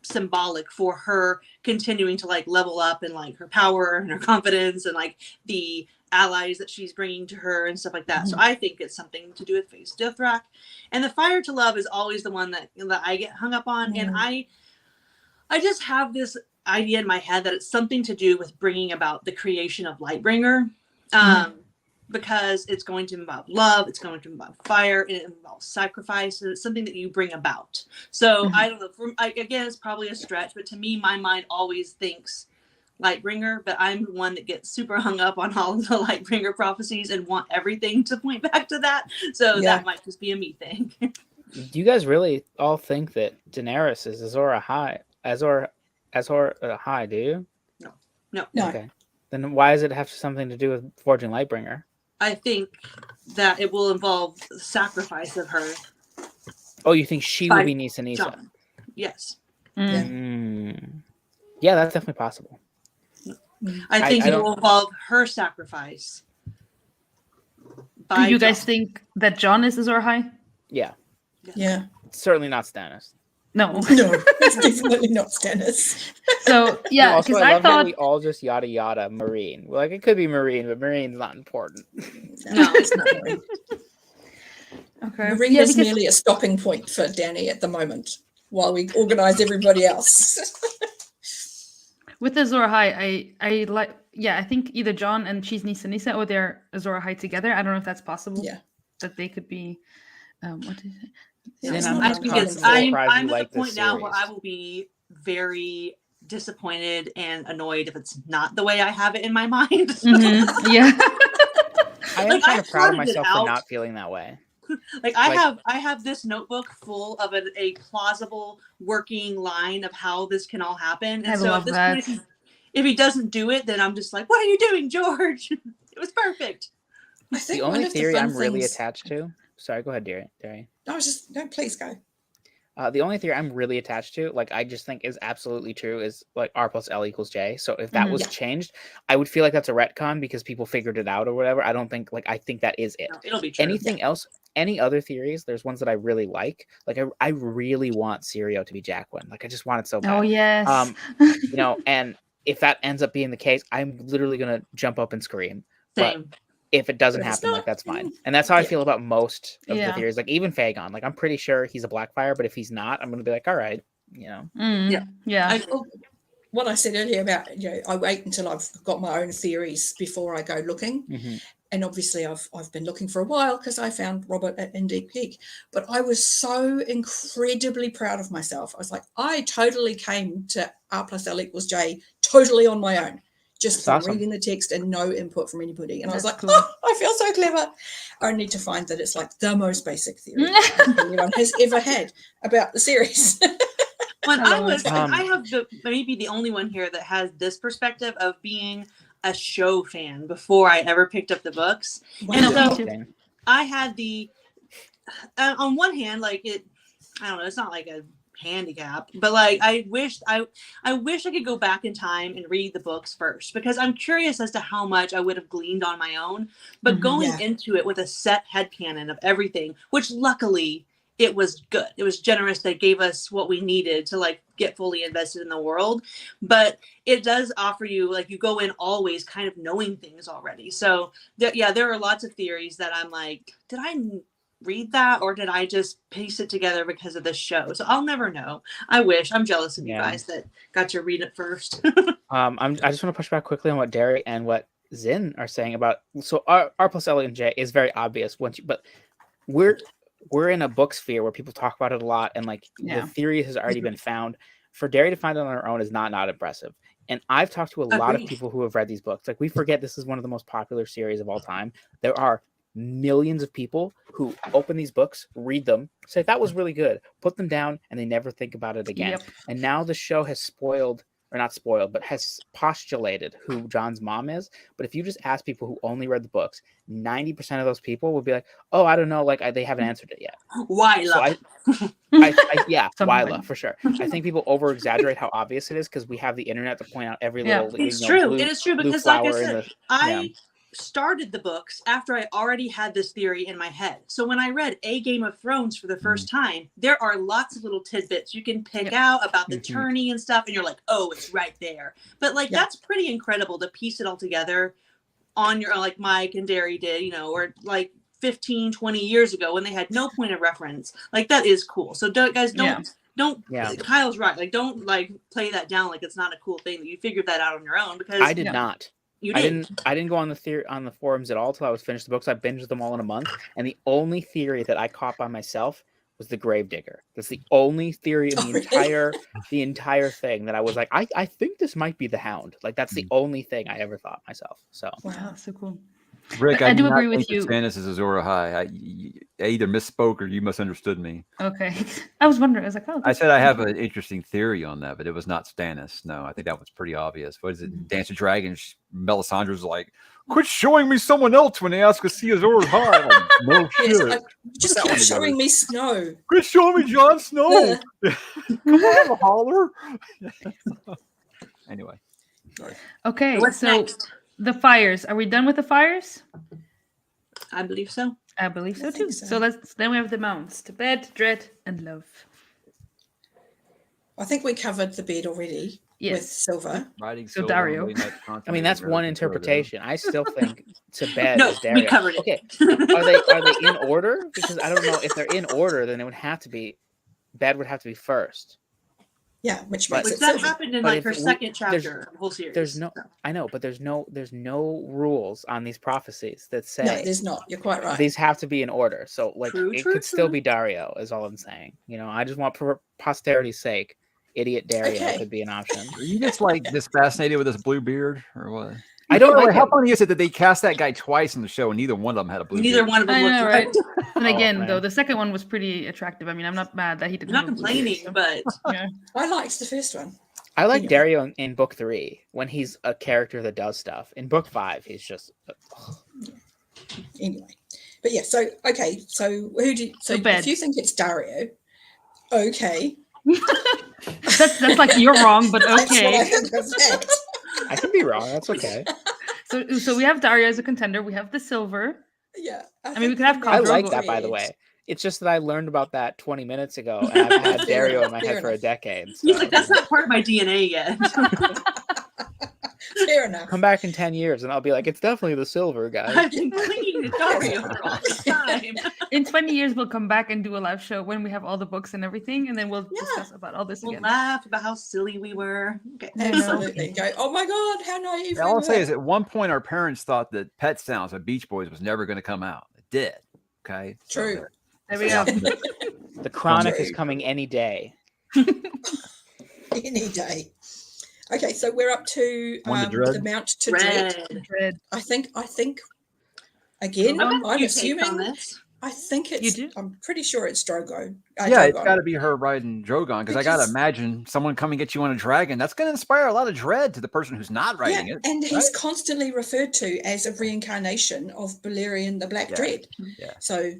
symbolic for her continuing to like level up and like her power and her confidence and like the allies that she's bringing to her and stuff like that. So I think it's something to do with Vastothrak. And the Fire to Love is always the one that I get hung up on. And I just have this idea in my head that it's something to do with bringing about the creation of Lightbringer, because it's going to involve love, it's going to involve fire, and it involves sacrifice, and it's something that you bring about. So I don't know. Again, it's probably a stretch, but to me, my mind always thinks Lightbringer. But I'm the one that gets super hung up on all of the Lightbringer prophecies and want everything to point back to that. So that might just be a me thing. Do you guys really all think that Daenerys is Azor Ahai, do you? No. Okay. Then why does it have something to do with forging Lightbringer? I think that it will involve the sacrifice of her. Oh, you think she will be Nissa? Yes. Yeah, that's definitely possible. I think it will involve her sacrifice. Do you guys think that Jon is Azor Ahai? Yeah. Yeah. Certainly not Stannis. No, it's definitely not Stannis. So yeah, because I love thought how we all just yada yada Marine. Like it could be Marine, but Marine's not important. No, it's not Marine. Okay. Marine is merely a stopping point for Dany at the moment while we organize everybody else. With Azor Ahai, I like. Yeah, I think either Jon and she's Nissa, or they're Azor Ahai together. I don't know if that's possible. Yeah, that they could be. What is it? I'm at the point now where I will be very disappointed and annoyed if it's not the way I have it in my mind. Yeah. I am kind of proud of myself for not feeling that way. I have this notebook full of a plausible working line of how this can all happen. And I love that. if he doesn't do it, then I'm just like, what are you doing, George? It was perfect. I think The one only of the theory fun I'm really things- attached to. Sorry, go ahead, Derry. No, please go. The only theory I'm really attached to, like I just think is absolutely true, is like R plus L equals J. So if that was Yeah. changed, I would feel like that's a retcon because people figured it out or whatever. I don't think I think that is it. No, it'll be true. Anything else? Any other theories? There's ones that I really like. Like I really want Sirio to be Jacqueline. Like I just want it so bad. Oh yes. You know, and if that ends up being the case, I'm literally gonna jump up and scream. Same. But if it doesn't But if it's happen, not, like that's fine. And that's how I yeah. feel about most of the Yeah. theories. Like even Fagon. Like I'm pretty sure he's a Blackfire, but if he's not, I'm gonna be like, all right, you know. Yeah. Yeah. What I said earlier about, I wait until I've got my own theories before I go looking. Mm-hmm. And obviously I've been looking for a while because I found Robert at Indie Peak. But I was so incredibly proud of myself. I was like, I totally came to R plus L equals J totally on my own, just That's from awesome. reading the text and no input from anybody. And I was That's like, cool. oh, I feel so clever. Only to find that it's like the most basic theory anyone has ever had about the series. When I I love was, it. and I have maybe the only one here that has this perspective of being a show fan before I ever picked up the books. And Wow. so I had the, on one hand, like I don't know, it's not like a handicap, but like I wish I could go back in time and read the books first, because I'm curious as to how much I would have gleaned on my own. But going Yeah. into it with a set headcanon of everything, which luckily it was good. It was generous. They gave us what we needed to like get fully invested in the world. But it does offer you, like, you go in always kind of knowing things already. So there are lots of theories that I'm like, did I read that or did I just piece it together because of this show? So I'll never know. I wish. I'm jealous of you guys that got to read it first. I just want to push back quickly on what Derry and what Zin are saying about. So R plus L and J is very obvious but we're in a book sphere where people talk about it a lot, and like the theory has already been found. For Derry to find it on her own is not impressive. And I've talked to a lot of people who have read these books. Like, we forget this is one of the most popular series of all time. There are millions of people who open these books, read them, say that was really good, put them down, and they never think about it again. Yep. And now the show has spoiled, or not spoiled, but has postulated who John's mom is. But if you just ask people who only read the books, 90% of those people will be like, oh, I don't know, like they haven't answered it yet. Why? So yeah, Wyla, for sure. I think people over exaggerate how obvious it is because we have the internet to point out every little. It's true. It is true, because like I said, I started the books after I already had this theory in my head. So when I read A Game of Thrones for the first time, there are lots of little tidbits you can pick out about the tourney and stuff, and you're like, oh, it's right there. But like that's pretty incredible to piece it all together on your own, like Mike and Derry did, or like 15, 20 years ago when they had no point of reference. Like, that is cool. So don't Kyle's right. Like, don't like play that down like it's not a cool thing that you figured that out on your own, because I did not. You did. I didn't go on the forums at all till I was finished the books. I binged them all in a month, and the only theory that I caught by myself was the Gravedigger. That's the only theory in the entire thing that I was like, I think this might be the Hound. Like, that's the only thing I ever thought myself. So Wow, so cool. Rick, I do agree with you. Stannis is Azor Ahai. I either misspoke or you misunderstood me. Okay. I was wondering. I was like, oh. I said I have an interesting theory on that, but it was not Stannis. No, I think that was pretty obvious. What is it? Dance of Dragons. Melisandre's like, quit showing me someone else when they ask to see Azor Ahai. Like, no shit. Just keep showing me Snow. Quit showing me Jon Snow. Come on, holler. Anyway. Sorry. Okay. What's next? The fires. Are we done with the fires? I believe so. I believe so I too. think so. So then we have the mounts: to bed, dread, and love. I think we covered the bed already with Yes. Silver. Riding So Silver, Dario. Late Night Content, I mean, that's one interpretation. I still think to bed No, is Dario. we covered it. Okay, are they in order? Because I don't know if they're in order. Then it would have to be bed would have to be first. Yeah, which But- makes Which it that Silver. happened in But like if her we- second there's- chapter of the whole series. There's no, I know, but there's no rules on these prophecies that say No, there's not. You're quite right. these have to be in order. So like True, it true, could still true. be Dario, is all I'm saying. I just want for posterity's sake, idiot Dario Okay. could be an option. Are you just like this fascinated with this blue beard or what? I don't By the way, like how him. funny is it that they cast that guy twice in the show and neither one of them had a blue Neither beard? one of them I looked know, right. right? And again, man. though, the second one was pretty attractive. I mean, I'm not mad that he didn't. I'm not have a blue beard, complaining, so- but Yeah. I liked the first one. I like Anyway. Dario in book 3 when he's a character that does stuff. In book 5, he's just. Anyway, but yeah. So okay. So who do? So Bed. if you think it's Dario, okay. That's like you're wrong, but That's what I okay. think of that. I can be wrong. That's okay. So we have Dario as a contender. We have the silver. Yeah. I mean, we think could have the Khal I red like Drogo. that, by the red- way. It's just that I learned about that 20 minutes ago, and I've had Fair Dario in enough, my fair head for a enough. decade. He's so- like, that's not part of my DNA yet. Fair enough. Come back in 10 years, and I'll be like, it's definitely the silver guy. I've been clinging to Dario for all this time. In 20 years, we'll come back and do a live show when we have all the books and everything, and then we'll Yeah. discuss about all this We'll again. laugh about how silly we were. Okay. I know. Absolutely. Go. Oh my God! How naive. All I'll we say were. is, at one point, our parents thought that Pet Sounds by Beach Boys was never going to come out. It did. Okay. So True. There we go. The Chronic is True. coming any day. Any day. Okay, so we're up to On to Dread? the Mount to Dread. Red. Dread. I think. Again, I've got a I'm few takes on assuming. this. I think it's. You do? I'm pretty sure it's Drogo. yeah, it's Drogon. got to be her riding Drogon, because I got to Because- imagine someone coming get you on a dragon. That's going to inspire a lot of dread to the person who's not riding Yeah, it. and he's right? constantly referred to as a reincarnation of Balerion the Black Yeah. Dread. Yeah. So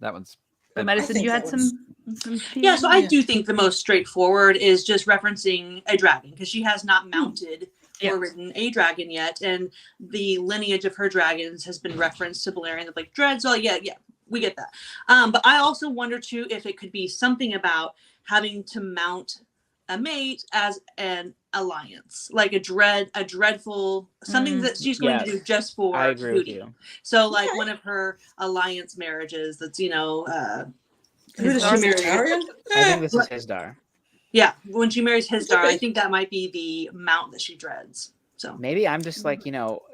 That one's. But I Madison, think you had that was- some Yeah, so I Yeah. do think the most straightforward is just referencing a dragon because she has not mounted Yeah. or ridden a dragon yet, and the lineage of her dragons has been referenced to Balerion the Black Dread. So yeah, we get that. But I also wonder too if it could be something about having to mount a mate as an alliance, like a dreadful something that she's going to do Yes, just for I agree with booty. you. So like Okay. one of her alliance marriages that's Who does she marry? Targaryen? I think this is Hisdar. Yeah, when she marries Hisdar, I Okay. think that might be the mount that she dreads. So Maybe I'm just like,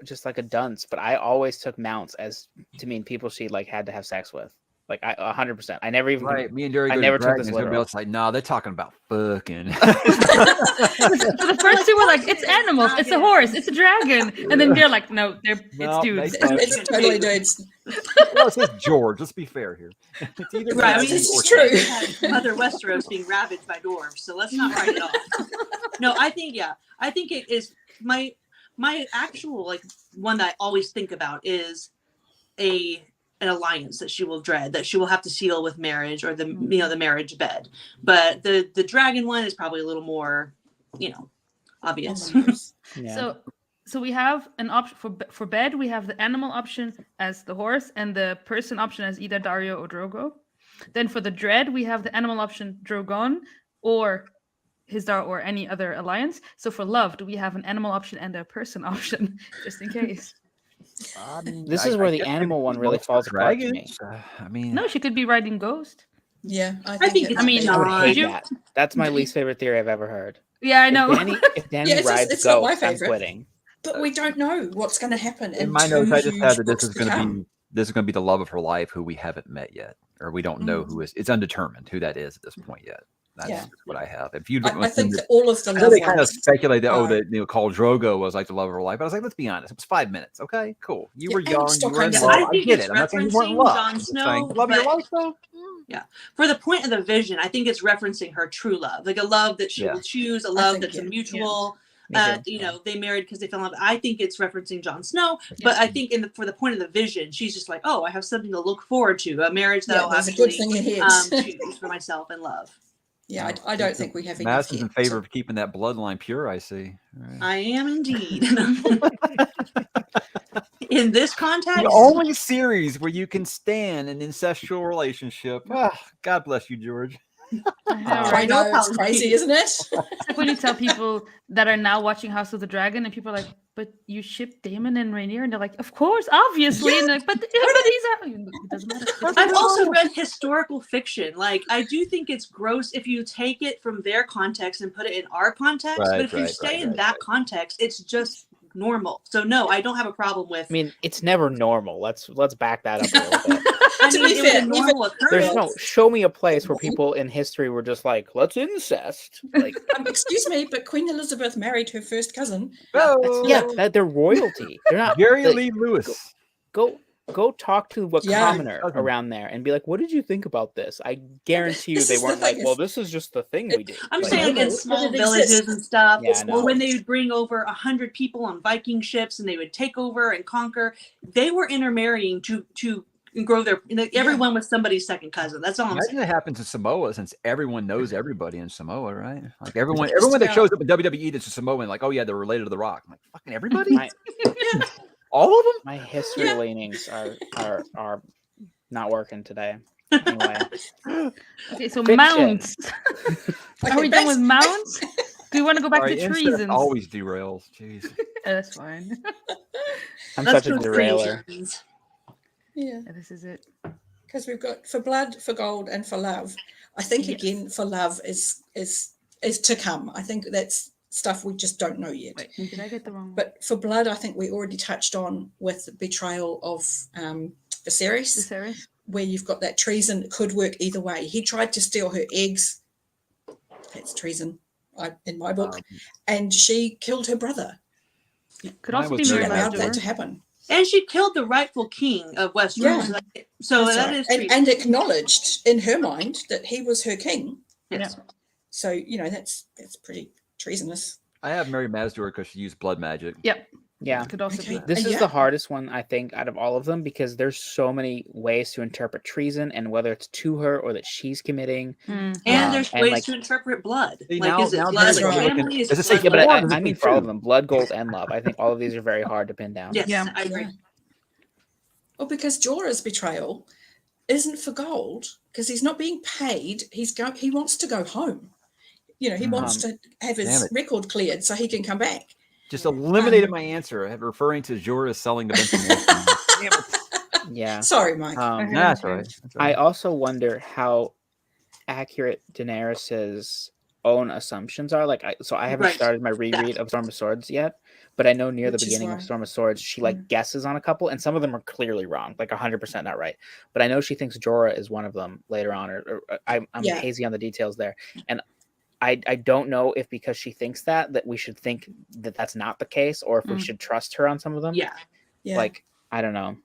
just like a dunce, but I always took mounts as to mean people she like had to have sex with. Like 100%. I never even Right. Me and Derry I go never to took dragons. this Everybody literal. else is like, no, they're talking about fucking. So the first two were like, it's animals, it's a horse, it's a dragon, and then they're like, no, No, it's dudes. they- It's totally dudes. Well, it says George. Let's be fair here. It's either right, I mean, George this or is true. we had Mother Westeros being ravaged by dwarves, so let's not write it off. No, I think it is my actual like one that I always think about is an alliance that she will dread, that she will have to seal with marriage or the the marriage bed. But the dragon one is probably a little more obvious. Yeah. So we have an option for bed. We have the animal option as the horse and the person option as either Dario or Drogo. Then for the dread, we have the animal option Drogon or Hisdar or any other alliance. So for loved, we have an animal option and a person option, just in case. I mean, This is where the guess animal maybe one really most falls apart to me. dragons, I mean, No, she could be riding Ghost. Yeah, I think think it's I mean, I would John. hate Did you- that. That's my least favorite theory I've ever heard. Yeah, I know. If Danny Yeah, rides it's not my Ghost, I'm favorite. quitting. but we don't know what's going to happen. in my notes, I just had that this is going to come. be the love of her life, who we haven't met yet, or we don't know who is. It's undetermined who that is at this point yet. That's Yeah. what I have. If you, I think that all of the I know love they kind of ones speculate that are- that Khal Drogo was like the love of her life. But I was like, let's be honest, it was 5 minutes. Okay, cool. You Yeah, were and young, you were Stockholm in Syndrome. love. I I think get it's it. I'm not saying you weren't in referencing love. Jon I'm just Snow, saying, love of your but- life though. For the point of the vision, I think it's referencing her true love, like a love that she Yeah. will choose, a love think, that's yeah. a mutual. Me too. They married because they fell in love. I think it's referencing Jon Snow, but I think for the point of the vision, she's just like, oh, I have something to look forward to, a marriage that Yeah, I'll there's a actually good thing ahead. choose for myself and love. Yeah, I don't think we have enough Madison's in yet. favor of keeping that bloodline pure. I see. All right. I am indeed. In this context, The only series where you can stand an incestual relationship. Ah, God bless you, George. I know, I right? know, no it's crazy, isn't it? It's like when you tell people that are now watching House of the Dragon, and people are like, "But you ship Daemon and Rhaenyra," and they're like, "Of course, obviously." And they're like, but these are. It doesn't matter. I've also read historical fiction. Like, I do think it's gross if you take it from their context and put it in our context. Right, but if you right, stay right, in right, that right. context, it's just normal. So no, I don't have a problem with. I mean, it's never normal. Let's back that up a little bit. I to mean, be it was fair, a normal There's occurrence. no show me a place where people in history were just like, let's incest. Like, Excuse me, but Queen Elizabeth married her first cousin. Oh, yeah, they're royalty. They're not. Gary like, Lee Lewis. Go go talk to a Yeah. commoner around there and be like, what did you think about this? I guarantee you This they is the weren't like, thing, well, is- this is just the thing we do. I'm Like, saying like in no, small but it villages exists. and stuff, Yeah, I know. or when they would bring over 100 people on Viking ships and they would take over and conquer, they were intermarrying to grow their. Everyone was somebody's second cousin. That's all I'm Imagine saying. it happens in Samoa, since everyone knows everybody in Samoa, right? Like everyone Just that about. shows up in WWE that's a Samoan, like, oh yeah, they're related to The Rock. I'm like, fucking everybody, my, all of them. my history Yeah. leanings are not working today. Anyway, Okay, so Fiction. mounts. Are Okay, we done back- with mounts? Do we want to go back Sorry, to incest treasons? always derails. Jeez. That's fine. I'm Let's such a go derailer. treasons. Yeah, This is it. because we've got for blood, for gold, and for love. I think Yes. again for love is to come. I think that's stuff we just don't know yet. Wait, did I get the wrong one? But for blood, I think we already touched on with the betrayal of Viserys, Viserys? where you've got that treason. It could work either way. He tried to steal her eggs. That's treason, in my book. And she killed her brother. Could Mine also was be She Mary very allowed that Mountjoy. to happen. And she killed the rightful king of Westeros. Yeah. Like, so That's that right. is and, treason. and acknowledged in her mind that he was her king. Yes. So, you know, that's pretty treasonous. I have Mary Masdor because she used blood magic. Yep. Yeah. Could also Okay. be. This is Yeah. the hardest one, I think, out of all of them, because there's so many ways to interpret treason, and whether it's to her or that she's committing. Mm. And there's and, ways like- to interpret blood. See, like, is it now blood that's like right. family? Is Does it it say blood Yeah, but Or I does it mean say for all of two? them, blood, gold, and love. I think all of these are very hard to pin down. Yes, Yeah. I agree. Yeah. Well, because Jorah's betrayal isn't for gold, because he's not being paid. He wants to go home. You know, he wants to have Damn his it. record cleared so he can come back. Just eliminated my answer, referring to Jorah selling the Benson. Damn it. Yeah. Sorry, Mike. Um, Nah, that's all right. That's all I right. also wonder how accurate Daenerys's own assumptions are. Like, I haven't Right. started my reread of Storm of Swords yet, but I know near the Which is beginning of why. Storm of Swords, she like guesses on a couple, and some of them are clearly wrong, like 100% not right. But I know she thinks Jorah is one of them later on, or I'm Yeah. hazy on the details there, and I don't know if because she thinks that we should think that that's not the case, or if we should trust her on some of them. Yeah. Yeah. Like, I don't know.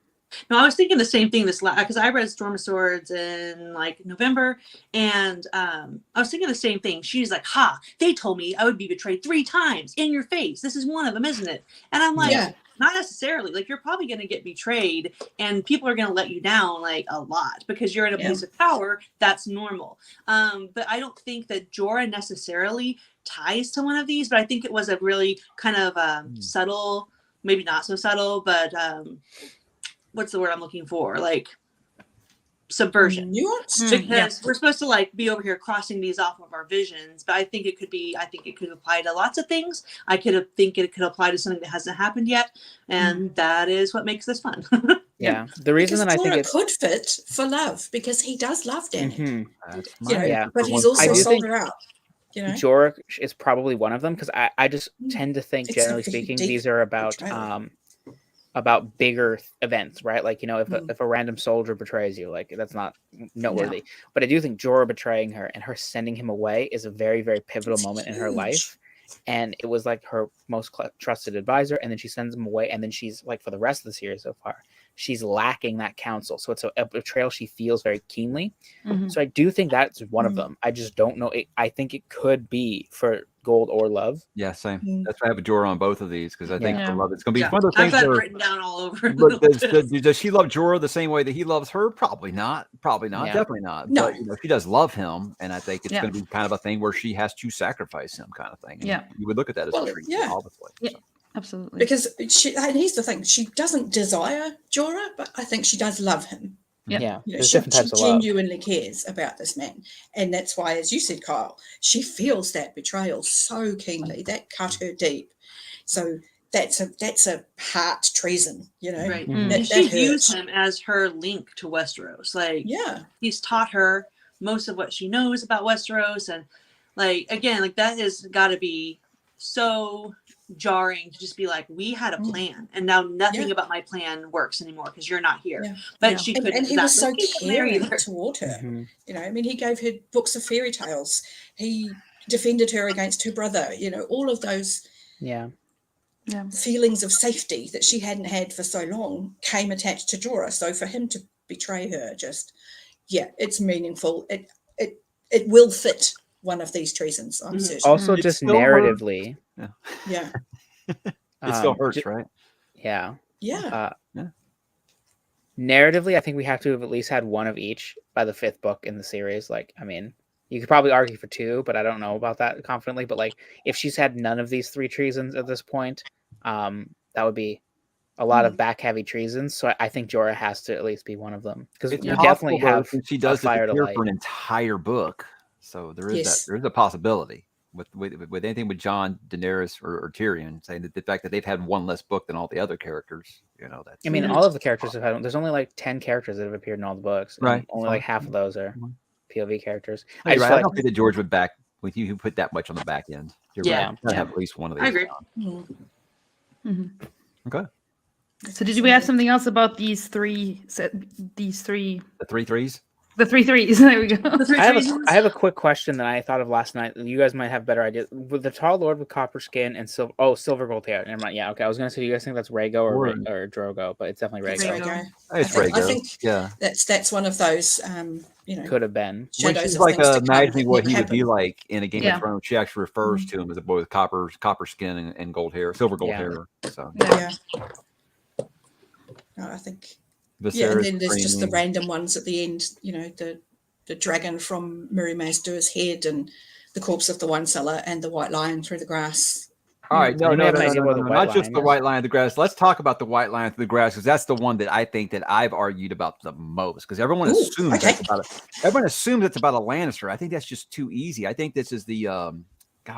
No, I was thinking the same thing because I read Storm of Swords in like November, and I was thinking the same thing. She's like, "Ha! They told me I would be betrayed 3 times in your face. This is one of them, isn't it?" And I'm like, Yeah. not necessarily. Like, you're probably going to get betrayed, and people are going to let you down like a lot because you're in a place of power. That's normal. But I don't think that Jorah necessarily ties to one of these. But I think it was a really kind of subtle, maybe not so subtle, but what's the word I'm looking for? Like subversion. Nuance. Because we're supposed to like be over here crossing these off of our visions, but I think it could apply to lots of things. Think it could apply to something that hasn't happened yet, and that is what makes this fun. Yeah. The reason Because that I think Jorah it's could fit for love because he does love Danny. Mhm. That's You know, my- Yeah. but he's I also do sold think- her out. You know, Jorah is probably one of them, because I just tend to think, It's a generally pretty speaking, deep these are about betrayal. bigger events, right? Like, if a random soldier betrays you, like, that's not noteworthy. But I do think Jorah betraying her and her sending him away is a very, very pivotal It's moment in her huge. life. And it was like her most trusted advisor, and then she sends him away, and then she's like, for the rest of the series so far, she's lacking that counsel. So it's a betrayal she feels very keenly. So I do think that's one of them. I just don't know. I think it could be for gold or love. Yeah, same. That's why I have a Jorah on both of these, because I think Yeah. for love it's going to be Yeah. one of those I've things got it where. written down all over. But does she love Jorah the same way that he loves her? Probably not. Yeah. Definitely not. No. But she does love him, and I think it's Yeah. going to be kind of a thing where she has to sacrifice him, kind of thing. And Yeah. you would look at that as Well, a treat, yeah. obviously. Yeah. Absolutely. because and here's the thing: she doesn't desire Jorah, but I think she does love him. Yeah. You know, There's she different types of love. genuinely cares about this man, and that's why, as you said, Kyle, she feels that betrayal so keenly that cut her deep. So that's a heart treason, you know. Right. Mhm. That, And she that views hurts. him as her link to Westeros. Like, Yeah, he's taught her most of what she knows about Westeros, and like, again, like, that has got to be so jarring to just be like, we had a plan, and now nothing Yeah. about my plan works anymore because you're not here. Yeah. But Yeah. she and, could, and he was so marry caring her. toward her. Mhm. You know, I mean, he gave her books of fairy tales. He defended her against her brother. You know, all of those. Yeah. Yeah. feelings of safety that she hadn't had for so long came attached to Jorah. So for him to betray her, it's meaningful. It will fit one of these treasons, I'm certain. Also, It just still hurts. narratively, Yeah. It still hurts, right? Yeah. Yeah. Narratively, I think we have to have at least had one of each by the 5th book in the series. Like, I mean, you could probably argue for 2, but I don't know about that confidently. But like, if she's had none of these 3 treasons at this point, that would be a lot of back-heavy treasons. So I think Jorah has to at least be one of them, because we It's definitely possible, though, have since she a does fire to disappear light. for an entire book. So there is Yes. there is a possibility with anything with Jon, Daenerys, or Tyrion, saying that the fact that they've had one less book than all the other characters, that's. I mean, all of the characters have had. There's only like 10 characters that have appeared in all the books, and Right. only like half of those are POV characters. I just right. feel I don't think that George would back with you who put that much on the back end. You're Yeah. right. Gotta have at least one of these. I agree. Okay. So did we have something else about these three? The 3 threes. The 3 threes. There we go. The 3 I treasons. have a quick question that I thought of last night. You guys might have better ideas. With the tall lord with copper skin and silver gold hair. Never mind. Yeah, okay. I was gonna say, do you guys think that's Rhaego or Drogo? But it's definitely It's Rhaego. Rhaego. It's I Rhaego. think Yeah. that's one of those Could have been. When shadows she's of like things to come imagining that what never he would be happened. like in a Game Yeah. of Thrones, she actually refers to him as a boy with copper skin and gold hair, silver gold Yeah. hair. So Yeah. No, I think. Viserys And then there's just the screaming. random ones at the end. The dragon from Miri Mazdoor's head, and the corpse of the wine cellar, and the white lion through the grass. All right, no, Anybody have an idea what the white not just lion the is? white lion through the grass. Let's talk about the white lion through the grass, because that's the one that I think that I've argued about the most. Because everyone Ooh, assumes okay. that's about everyone assumes it's about a Lannister. I think that's just too easy. I think this is the God,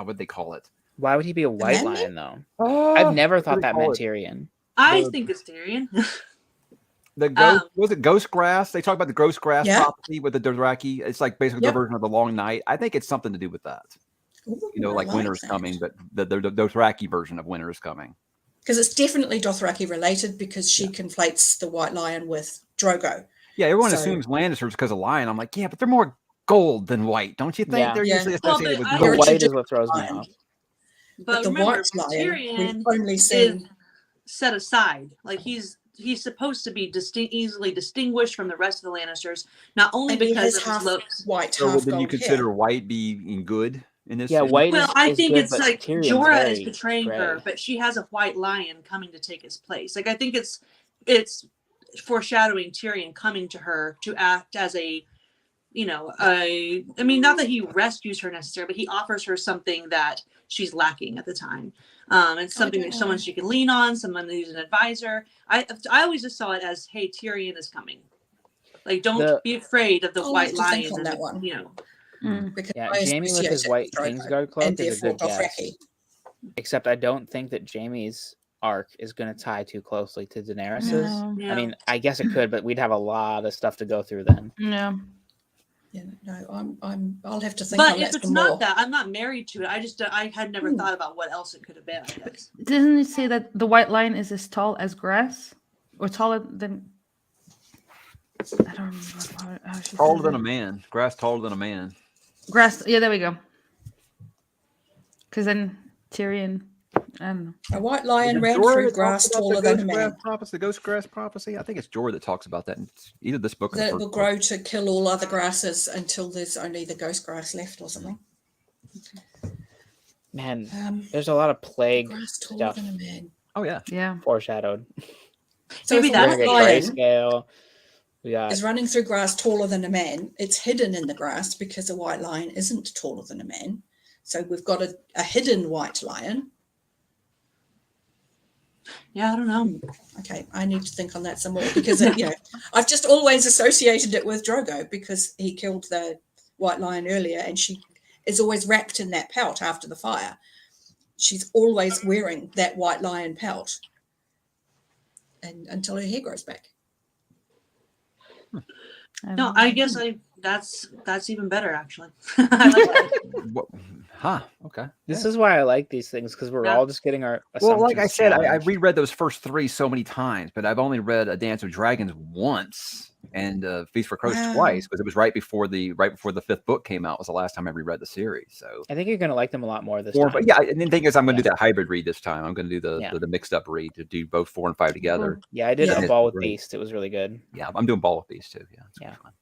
what they call it? Why would he be a white Landing? lion though? I've never thought that meant Tyrion. I think it's Tyrion. The ghost was it ghost grass? They talk about the ghost grass Yeah. prophecy with the Dothraki. It's like basically Yep. the version of the long night. I think it's something to do with that. Ooh, Like I winter is that. coming, but the Dothraki version of winter is coming. Because it's definitely Dothraki related, because she conflates the white lion with Drogo. Yeah, everyone So- assumes Lannisters because of lion. I'm like, yeah, but they're more gold than white, don't you think? Yeah. They're Yeah. usually Well, associated but with I- The gold. white is what throws me lion. off. But the remember, white lion, Tyrion we've only seen. is set aside. Like he's supposed to be easily distinguished from the rest of the Lannisters, not only And he because has of his half looks. white, So half then you gold consider hair. white being good in this? Yeah, in this- white Well, is, I is think good, it's but like Tyrion's Jorah is very betraying gray. her, but she has a white lion coming to take his place. Like I think it's foreshadowing Tyrion coming to her to act as I mean, not that he rescues her necessarily, but he offers her something that she's lacking at the time. It's something that someone she can lean on, someone who's an advisor. I always just saw it as, hey, Tyrion is coming. Like, don't be afraid of the I'll white have to think lion. on that one. Because Yeah, I Jaime with associate his it white Drogo, Kingsguard cloak and is a therefore good guess. Dothraki. Except I don't think that Jaime's arc is going to tie too closely to Daenerys's. No. Yeah. I mean, I guess it could, but we'd have a lot of stuff to go through then. Yeah. Yeah, no, I'll have to think But on if that it's some not more. that, I'm not married to it. I had never thought about what else it could have been, I guess. Doesn't it say that the white lion is as tall as grass, or taller than? I don't remember how she Taller said than it. a man. Grass taller than a man. Grass. Yeah, there we go. Because then Tyrion, I don't know. A white lion ran Jorah through that grass talks about taller the than a ghost man. grass prophecy, the ghost grass prophecy. I think it's Jorah that talks about that in either this book or the That it first will book. grow to kill all other grasses until there's only the ghost grass left or something. Man, Um, there's a lot of plague grass taller stuff than a man. Oh yeah. Yeah. foreshadowed. So Maybe if a We're that's gonna white get lion grayscale. We got is running through grass taller than a man, it's hidden in the grass because a white lion isn't taller than a man. So we've got a hidden white lion. Yeah, I don't know. Okay, I need to think on that some more because I've just always associated it with Drogo because he killed the white lion earlier, and she is always wrapped in that pelt after the fire. She's always wearing that white lion pelt, and until her hair grows back. No, I guess that's even better actually. I like that. What? Huh. Okay. this is why I like these things, because we're Yeah. all just getting our Well, like I assumptions said, I challenged. reread those first three so many times, but I've only read A Dance with Dragons once. and Feast for Crows Wow. twice, because it was right before the 5th book came out. Was the last time I reread the series. So I think you're gonna like them a lot more this 4 time. and 5, yeah. And the thing is, I'm going to Yeah. do that hybrid read this time. I'm going to do the mixed up read to do both 4 and 5 together. Yeah, I did Yeah. a ball with Great. Beast. It was really good. Yeah, I'm doing Ball with Beast too. Yeah, it's Yeah. fun.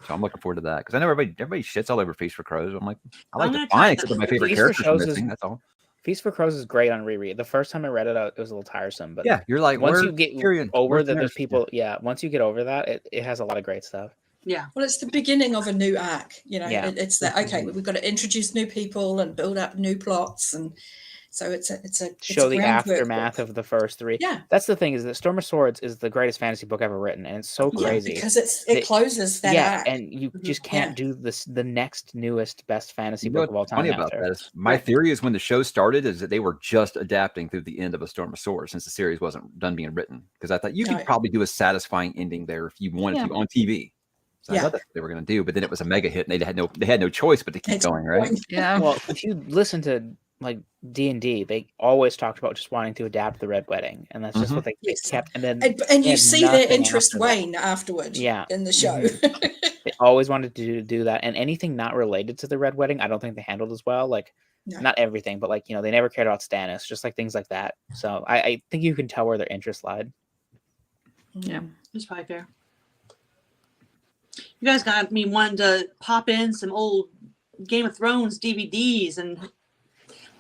So I'm looking forward to that, because I know everybody shits all over Feast for Crows. I'm like, I like I'm the gonna fine, try except that. that my favorite Feast for characters are Crows is- missing. That's all. Feast for Crows is great on reread. The first time I read it, it was a little tiresome, but Yeah, you're like, once where's you get Tyrion? over Where's that, there's Daenerys? people. Yeah, once you get over that, it has a lot of great stuff. Yeah. Well, it's the beginning of a new arc. You know, Yeah. it's that, okay, we've got to introduce new people and build up new plots. And so it's a Show the groundwork aftermath book. of the first 3. Yeah. That's the thing, is that Storm of Swords is the greatest fantasy book ever written, and it's so Yeah, crazy. because it closes that arc. And you just can't do the next newest best fantasy You know book of all what's funny time about after. that is my theory is when the show started is that they were just adapting through the end of A Storm of Swords, since the series wasn't done being written. Because I thought you could probably do a satisfying ending there if you wanted to on TV. So I thought that's what they were going to do, but then it was a mega hit, and they had no choice but to keep going, right? Yeah. Well, if you listen to like D&D, they always talked about just wanting to adapt the Red Wedding, and that's just what they kept. And then and you had see their nothing interest after that. wane afterward. Yeah. In the show. They always wanted to do that, and anything not related to the Red Wedding, I don't think they handled as well. Like, not everything, but like, they never cared about Stannis, just like things like that. So I think you can tell where their interest lied. Yeah. It's probably fair. You guys got me wanting to pop in some old Game of Thrones DVDs and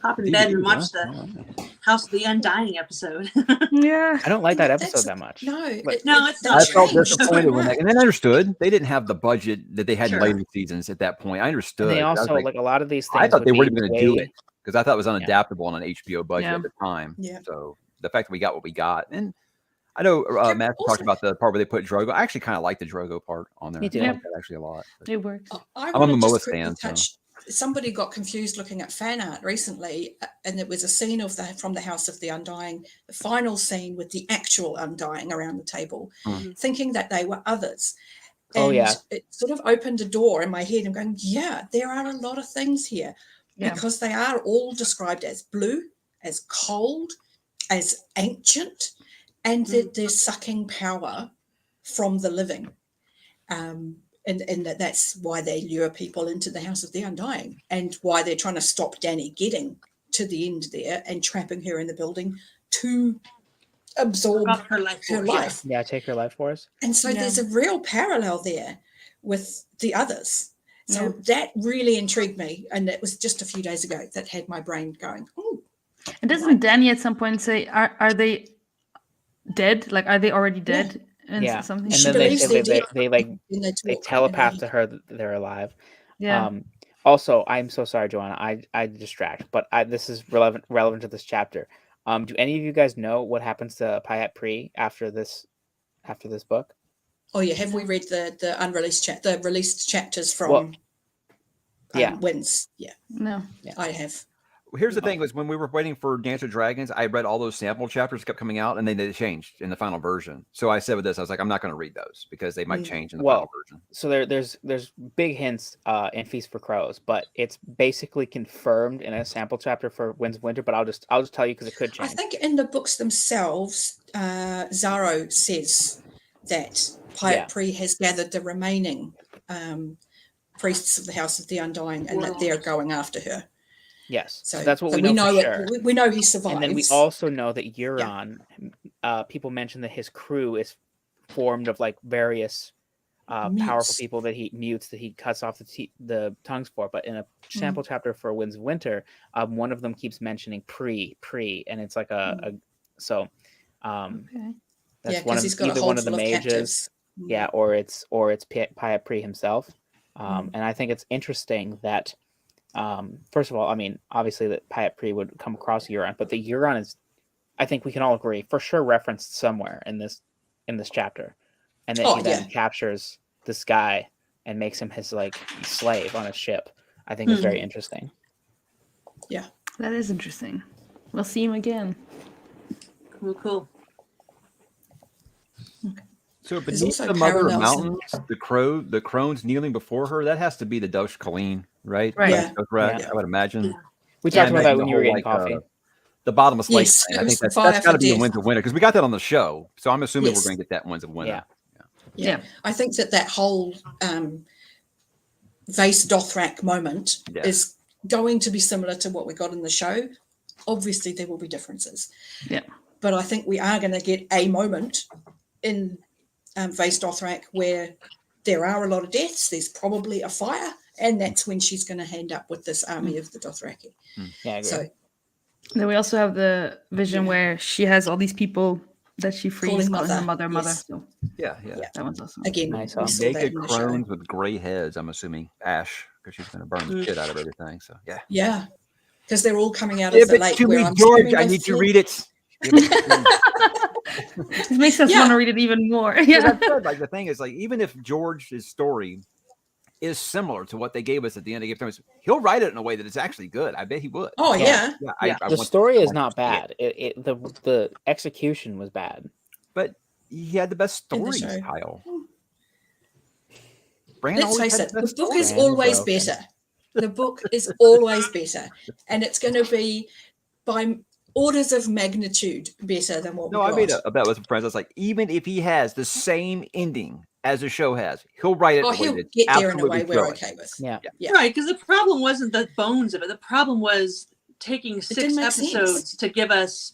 hop in bed and watch the House of the Undying episode. Yeah. I don't like that episode that much. No, But it's I not. felt disappointed when and then I understood they didn't have the budget that they had in Sure. later seasons at that point. I understood. And they I was also like a lot of these things. I thought they would weren't be going to do way- it, because I thought it was unadaptable on an HBO budget Yeah. at the time. Yeah. So the fact that we got what we got, and I know Matt also- talked about the part where they put Drogo. I actually kind of like the Drogo part on there. Me too. I like that actually a lot. But It works. I I'm a wanna Momoa just quickly fan, so- touch. Somebody got confused looking at fan art recently, and it was a scene from the House of the Undying, the final scene with the actual Undying around the table, thinking that they were others. And Oh, yeah. it sort of opened a door in my head. I'm going, yeah, there are a lot of things here, Yeah. because they are all described as blue, as cold, as ancient, and that they're sucking power from the living. And that's why they lure people into the House of the Undying, and why they're trying to stop Dany getting to the end there and trapping her in the building to absorb About her life her force, life. Yeah, take your life for us. And so there's a real parallel there with the others. So Yeah. that really intrigued me. And it was just a few days ago that had my brain going, oh, And doesn't Danny at some point say, "Are they dead? Like, are they already dead?" And Yeah. something. And She then they believes say they're they dead. like and they talk, telepath and to her that they're alive. Yeah. Also, I'm so sorry, Joanna. I distract, but this is relevant to this chapter. Do any of you guys know what happens to Pyat Pri after this book? Oh yeah, have we read the unreleased the released chapters from Well, yeah. Wins? Yeah, No. I have. Here's the thing: was when we were waiting for Dance of Dragons, I read all those sample chapters kept coming out, and then they changed in the final version. So I said with this, I was like, I'm not going to read those because they might change in the final version. So there's big hints in Feast for Crows, but it's basically confirmed in a sample chapter for Winds of Winter. But I'll just tell you because it could I change. think in the books themselves, Zaro says that Pyat Pri has gathered the remaining priests of the House of the Undying, and that they're going after her. Yes, So that's what so we know for sure. We know he survives. And then we also know that Euron, people mention that his crew is formed of like various powerful people that he mutes, that he cuts off the tongues for. But in a sample chapter for Winds of Winter, one of them keeps mentioning Pri, and it's like that's one of he's got either a one of the hold full of mages, captives. or it's Pyat Pri himself. And I think it's interesting that. First of all, I mean, obviously that Pyat Pri would come across Euron, but the Euron is, I think we can all agree, for sure referenced somewhere in this chapter, and then he then captures this guy and makes him his like slave on a ship. I think is very interesting. Yeah, That is interesting. We'll see him again. Cool. So There's beneath also the mother of parallels in- mountains, the crones kneeling before her, that has to be the Dosh Colleen, right? Right. Yeah. I would imagine. We talked about that when the you were whole, getting coffee. The bottomless lake Yes, thing. it I was think the that's fire got to for be in death. Winds of Winter because we got that on the show. So I'm assuming Yes. we're going to get that in Winds of Winter. Yeah. Yeah. I think that whole Vace Dothrak moment is going to be similar to what we got in the show. Obviously, there will be differences. Yeah. But I think we are going to get a moment in Vace Dothrak where there are a lot of deaths. There's probably a fire, and that's when she's going to hand up with this army of the Dothraki. Yeah, I agree. So Then we also have the vision where she has all these people that she frees, Calling calling her mother. mother. Yes. So Yeah. that one's awesome. again, Nice we one. saw that Naked in the show. crones with gray heads. I'm assuming Ash, because she's going to burn the shit out of everything. So yeah. Yeah, because they're all coming out Give of the it lake. to where me, I'm George. assuming I they need to flew- read it. Give it to me. It makes us Yeah. want to read it even more. Because Yeah. I've said, like, the thing is, like, even if George's story is similar to what they gave us at the end of Game of Thrones, he'll write it in a way that it's actually good. I bet he would. Oh yeah, Yeah, Yeah. I The want- story I is want not to see it. bad. The execution was bad. But he had the best In the stories, show. Kyle. Bran let's always face had it, the best book stories. is Brand always broken. better. The book is always better, and it's going to be by orders of magnitude better than what No, we I got. made a bet with some friends. I was like, even if he has the same ending as the show has, he'll write it. Oh, in a way he'll that's get there in a absolutely way we're thrilling. okay with. Yeah. Yeah. Right, because the problem wasn't the bones of it. The problem was taking didn't 6 make episodes sense. to give us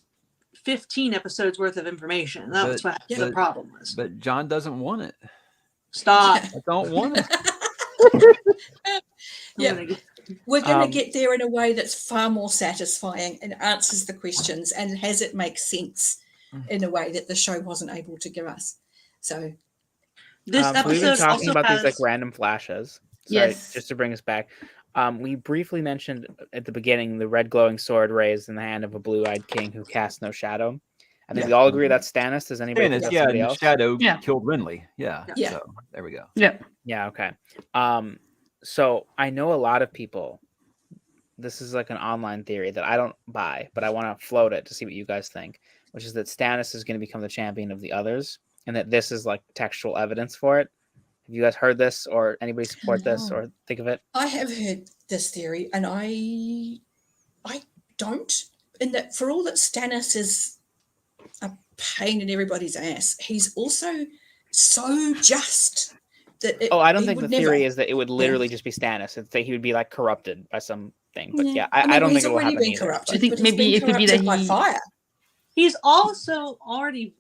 15 episodes worth of information. That was what Yeah. the problem was. But John doesn't want it. Stop. I don't want it. Yeah. I'm gonna get- We're going to Um, get there in a way that's far more satisfying and answers the questions and has it make sense in a way that the show wasn't able to give us. So This So we've been episode talking also about has these like random flashes. Sorry, Yes. just to bring us back. We briefly mentioned at the beginning the red glowing sword raised in the hand of a blue-eyed king who casts no shadow. I think Yeah. we all agree that's Stannis. Does anybody think Stannis, that's yeah, somebody and else? Shadow Yeah. killed Renly. Yeah. Yeah. So there we go. Yeah. Yeah, okay. So I know a lot of people. This is like an online theory that I don't buy, but I want to float it to see what you guys think, which is that Stannis is going to become the champion of the others, and that this is like textual evidence for it. Have you guys heard this, or anybody support this, No. or think of it? I have heard this theory and I don't. In that for all that Stannis is a pain in everybody's ass, he's also so just that Oh, I don't he think the would theory never- is that it would literally just be Stannis. It's that he would be like corrupted by something. But yeah, I I mean, don't he's think it will already happen been either. corrupted. I think but he's maybe been it could be that corrupted by he- fire. He's also already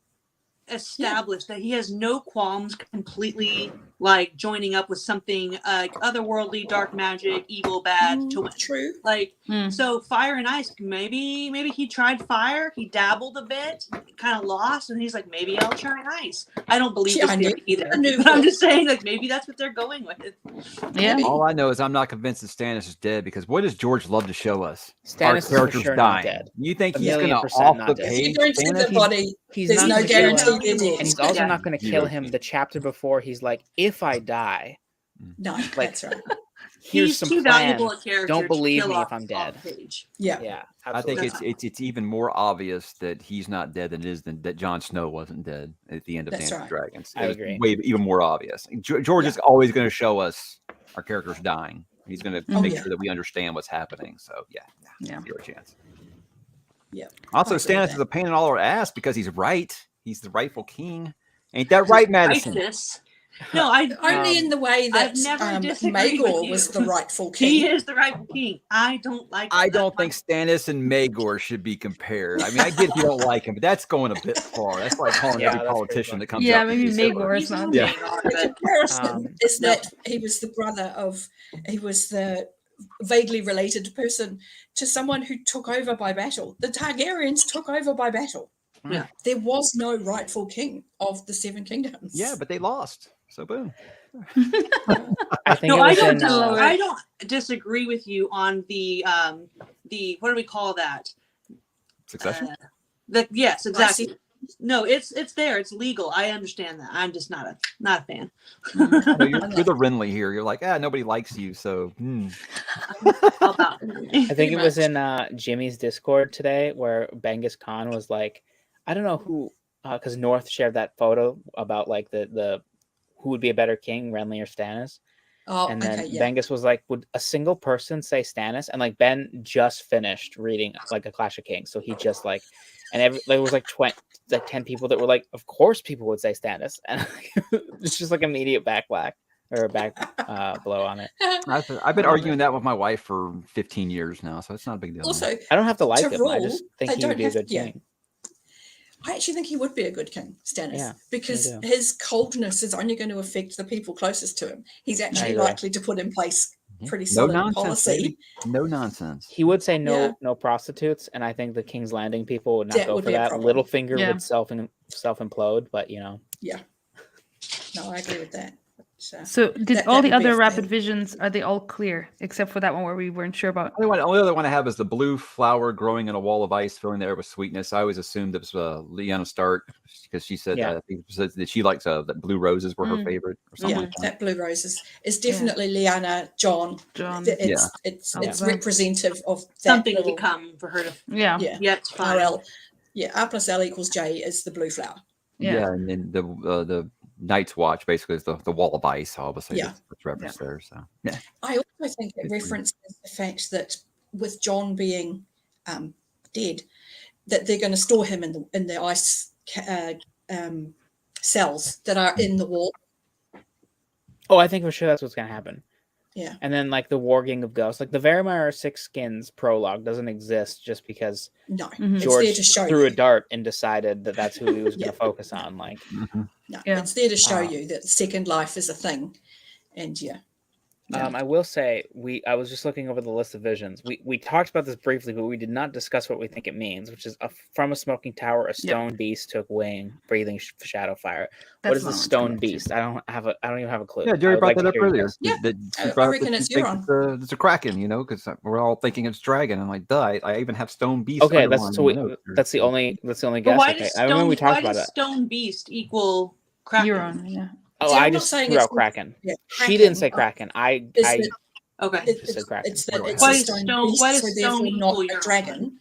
established that he has no qualms completely like joining up with something like otherworldly, dark magic, evil, bad to win. True. Like Mm. so, fire and ice. Maybe he tried fire. He dabbled a bit, kind of lost, and he's like, maybe I'll try ice. I don't believe Yeah, this I theory knew- either. I knew But I'm that. just saying, like maybe that's what they're going with. Yeah. All I know is I'm not convinced that Stannis is dead because what does George love to show us? Stannis is for characters sure not dying. dead. You think A he's going to 1,000,000% off not the dead. If you page? don't see the Stannis? body, He's there's not no gonna kill him. guarantee they're dead. And he's also Yeah. not going to kill him. The chapter before, he's like, if I die, No, Like- that's right. here's He's some too valuable plans. a character. Don't to believe kill me off if I'm off dead. page. Yeah. Yeah, I think absolutely. it's even more obvious that he's not dead than it is that Jon Snow wasn't dead at the end of That's Dance of right. Dragons. I It was agree. Way even more obvious. George is always going to show us our characters dying. He's going to Oh, make yeah. sure that we understand what's happening. So yeah, Yeah. zero chance. Yeah. Also, I agree with Stannis that. is a pain in all our ass because he's right. He's the rightful king. Ain't that right, Madison? ISIS. No, I. Only in the way that I've never disagreed with Magor you. was the rightful He king. is the rightful king. I don't like. I him. don't That's think Stannis and Maegor should be compared. I mean, I get if you don't like him, but that's going a bit far. That's like calling Yeah, every that's politician that comes Yeah, up. maybe and says, Maegor is He's not. Yeah. Maegor, The but comparison is no. that he was the brother of, he was the vaguely related person to someone who took over by battle. The Targaryens took over by battle. Yeah. There was no rightful king of the Seven Kingdoms. Yeah, but they lost. So boom. I think No, it I was don't. in. I don't disagree with you on the what do we call that? Succession. Yes, I exactly. see. No, it's there. It's legal. I understand that. I'm just not a fan. No, you're the Renly here. You're like, nobody likes you. So How about I think it was in Jimmy's Discord today where Genghis Khan was like, I don't know who, because North shared that photo about like the who would be a better king, Renly or Stannis. Oh, And then okay, yeah. Genghis was like, would a single person say Stannis? And like Ben just finished reading like A Clash of Kings. So he just like, and it was like like 10 people that were like, of course people would say Stannis, and it's just like immediate backlash or a back blow on it. I've been arguing that with my wife for 15 years now, so it's not a big deal. Also, I don't have to like to him. I rule, just think they he would don't be a have good to- yeah. king. I actually think he would be a good king, Stannis, Yeah, because me too. his coldness is only going to affect the people closest to him. He's actually agree. likely to put in place pretty No solid nonsense, policy. baby. No nonsense. He would say no, Yeah. no prostitutes, and I think the King's Landing people would not That go would for be a that. problem. Littlefinger Yeah. would self implode, but you know, Yeah. No, I agree with that. But, So did That- all that the would be other a rapid thing. Visions, are they all clear except for that one where we weren't sure about? Only other one I have is the blue flower growing in a wall of ice, filling the air with sweetness. I always assumed it was Lyanna Stark because she said, Yeah. I think she said that she likes that blue roses were her favorite or something yeah, like that. that blue roses is definitely Lyanna, John. John. It's Yeah. representative of that Something to little, become for her to. Yeah. yeah. Yeah, it's fine. RL. Yeah, R plus L equals J is the blue flower. Yeah. And then the Night's Watch basically is the wall of ice. Obviously, Yeah. that's referenced there. So yeah, I also think it references the fact that with John being dead, that they're going to store him in the ice cells that are in the wall. oh, I think for sure that's what's gonna happen. Yeah. And then like the Warging of Ghosts, like the Varamir Six Skins prologue doesn't exist just because No, Mhm. it's George there to show threw you. a dart and decided that that's who he was Yeah. going to focus on. Like, No, Yeah. it's there to show Um, you that second life is a thing. And yeah. Yeah. I will say I was just looking over the list of visions. We talked about this briefly, but we did not discuss what we think it means, which is from a smoking tower, a stone beast took wing, breathing shadow fire. What That's is what the I was stone going to. beast? I don't even have a clue. yeah. I Jerry would brought like that to up hear you earlier. guys. Yeah, She I brought up reckon that it's she thinks Euron. it's a kraken, because we're all thinking it's dragon. I'm like, duh. I even have stone beast. Okay, underlined in my notes. that's the only guess. But why Okay, does I remember we talked why about does that. Stone Beast equal Kraken? Euron, yeah. Oh, See, I I'm not just saying threw it's out Kraken. Yeah, She didn't say Kraken. Kraken. I Is that- Okay. just said Kraken. It's that Why it's Why a does stone stone- beast, why does so stone therefore not equal a Euron? dragon,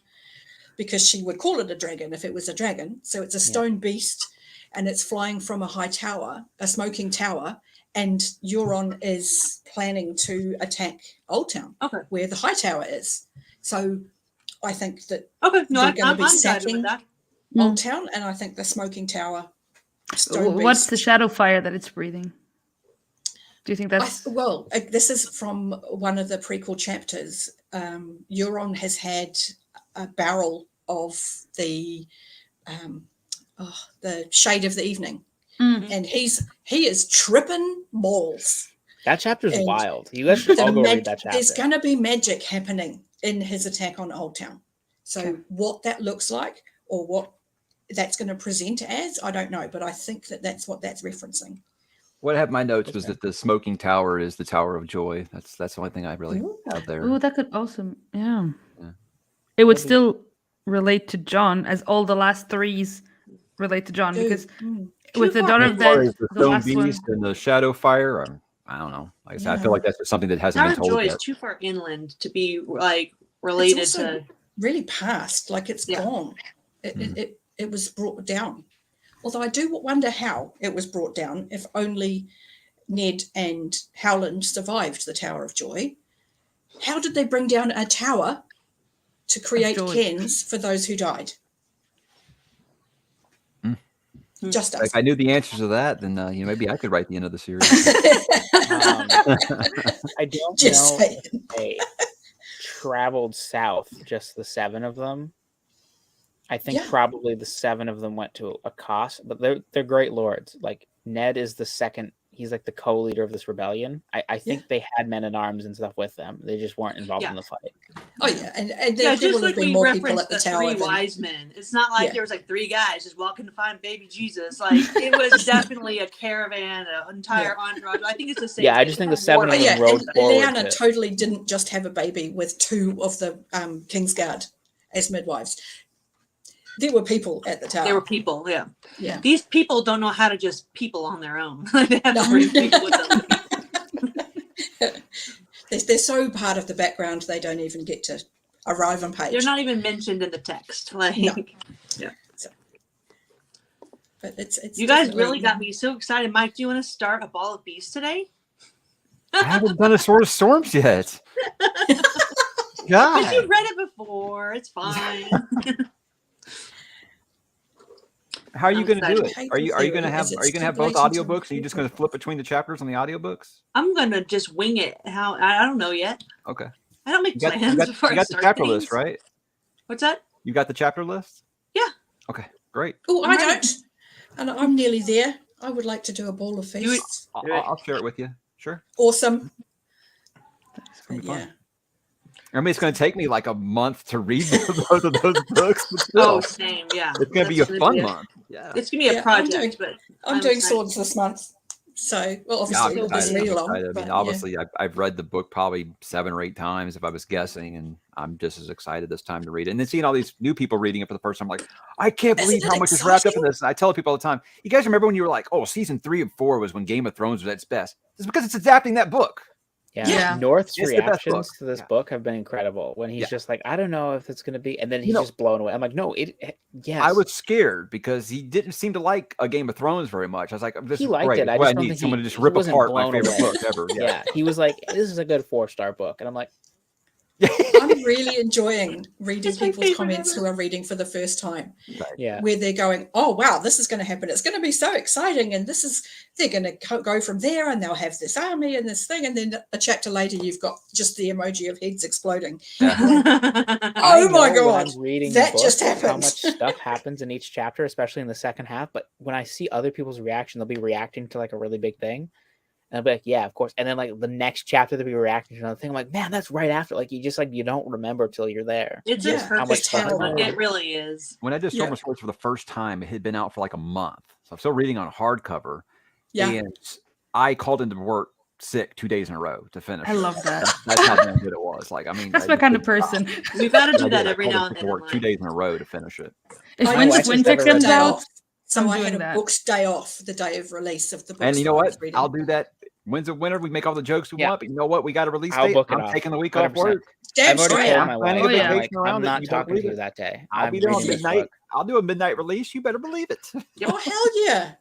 because she would call it a dragon if it was a dragon. So it's a stone beast, and it's flying from a high tower, a smoking tower, and Euron is planning to attack Old Town, Okay. where the high tower is. So I think that Okay. No, They're I'm gonna be driving sacking- with that. Old Town, and I think the smoking tower, stone What's beast. the shadow fire that it's breathing? Do you think that's This is from one of the prequel chapters. Euron has had a barrel of the shade of the evening, Mm. and he is tripping balls. That chapter's And wild. You guys should all go read that There's chapter. going to be magic happening in his attack on Old Town. So Okay. what that looks like, or what that's going to present as, I don't know, but I think that that's what that's referencing. What I have in my notes was Okay. that the smoking tower is the Tower of Joy. That's the only thing I really Ooh. have there. Oh, that could also, yeah. Yeah. It would That'd be- still relate to John, as all the last threes relate to John, because with the far daughter in. of As far the, as the the Stone last one, Beast and the Shadow Fire, I don't know. Like I said, I Yeah. feel like that's just something that hasn't Tower been of told Joy yet. is too far inland to be like related also- to. Really past, like it's Yeah. gone. It was brought down. Although I do wonder how it was brought down, if only Ned and Howland survived the Tower of Joy. How did they bring down a tower to create joy. cairns for those who died? Just us. If I knew the answers to that, then maybe I could write the end of the series. I don't Just know saying. if they traveled south, just the 7 of them. I think Yeah. probably the 7 of them went to Akos, but they're great lords. Like Ned is the second. He's like the co-leader of this rebellion. I think they had men at arms and stuff with them. They just weren't involved in the fight. Oh yeah, and there Yeah, probably just would like have been we more people referenced at the the tower. three than- wise men. It's not like Yeah. there was like 3 guys just walking to find baby Jesus. Like it was definitely a caravan, an entire entourage. I think it's the same. Yeah, I thing. just think the 7 Oh of yeah, them rode and forward. Lyanna totally didn't just have a baby with 2 of the Kingsguard as midwives. There were people at the tower. There were people, yeah. Yeah. These people don't know how to just people on their own. They have to bring people with them. They're so part of the background they don't even get to arrive on page. They're not even mentioned in the text. Like, No. But it's you guys definitely- really got me so excited. Mike, do you want to start a Ball of Beasts today? I haven't done a Sword of Storms yet. But God. you've read it before. It's fine. How are you I'm going to do excited. it? Are you going to have both audiobooks? Are you just going to flip between the chapters on the audiobooks? I'm gonna just wing it. How I don't know yet. Okay. I don't make You got, plans before you I got the start chapter things. list, right? What's that? You got the chapter list? Yeah. Okay, great. Oh, I'm I ready. don't. And I'm nearly there. I would like to do a ball of Do it. feasts. I'll share it with you. Sure. Awesome. It's going to be Yeah. fun. I mean, it's going to take me like a month to read both of those books. But Oh, still, same. Yeah. it's going to be a That's fun be month. Yeah. It's gonna be a Yeah, project, but I'm doing excited. swords this month. So, well, Yeah, I'm obviously, with this excited. read I'm along. excited. I but, mean, yeah. obviously, I've read the book probably 7 or 8 times if I was guessing, and I'm just as excited this time to read it. And then seeing all these new people reading it for the first time, I'm like, I can't Isn't believe it how much is wrapped up in exciting? this. And I tell people all the time, you guys remember when you were like, oh, season 3 and 4 was when Game of Thrones was at its best? It's because it's adapting that book. Yeah. Yeah. North's It's the best reactions book. to this Yeah. book have been incredible. When he's Yeah. just like, I don't know if it's going to be, and then he's You know- just blown away. I'm like, no, yes. I was scared because he didn't seem to like a Game of Thrones very much. I was like, this He is liked great. it. I It's what just don't need think someone he- to just he rip wasn't apart my blown favorite away. book ever. Yeah, he was like, this is a good 4-star book, and I'm like, I'm really enjoying reading It's my people's favorite comments ever. who are reading for the first time, yeah, where they're going, oh, wow, this is going to happen. It's going to be so exciting. And they're going to go from there and they'll have this army and this thing. And then a chapter later, you've got just the emoji of heads exploding. Oh I my know when God, I'm reading that the just book, how happened. much stuff happens in each chapter, especially in the second half. But when I see other people's reaction, they'll be reacting to like a really big thing. And I'll be like, yeah, of course. And then like the next chapter they'll be reacting to another thing. I'm like, man, that's right after. Like you don't remember till you're there. It's Yeah, a how much perfect stuff is book. going on. It really is. When I did Yeah. Storm of Swords for the first time, it had been out for like a month. So I'm still reading on hardcover. Yeah. And I called into work sick 2 days in a row to finish. I it. love that. That's how damn good it was. Like, I mean, That's I my just kind of couldn't person. We've got to stop. do I that did. I every called now in and for then. work 2 days in a row to finish it. If My wife winter has winter never read comes day that. out, off. So I'm I had doing a that. book's day off the day of release of the books. And you know that I what? was reading. I'll do that. When's the winter? We make all the jokes we Yeah. want, but you know what? We got a release I'll date. book it I'm off. taking the week off 100%. work. Damn I've already straight. told I'm my planning wife, a I'm vacation like, around I'm it. not You better talking to believe you it. that day. I'll I'm be there on reading this midnight. book. I'll do a midnight release. You better believe it. Oh, hell yeah.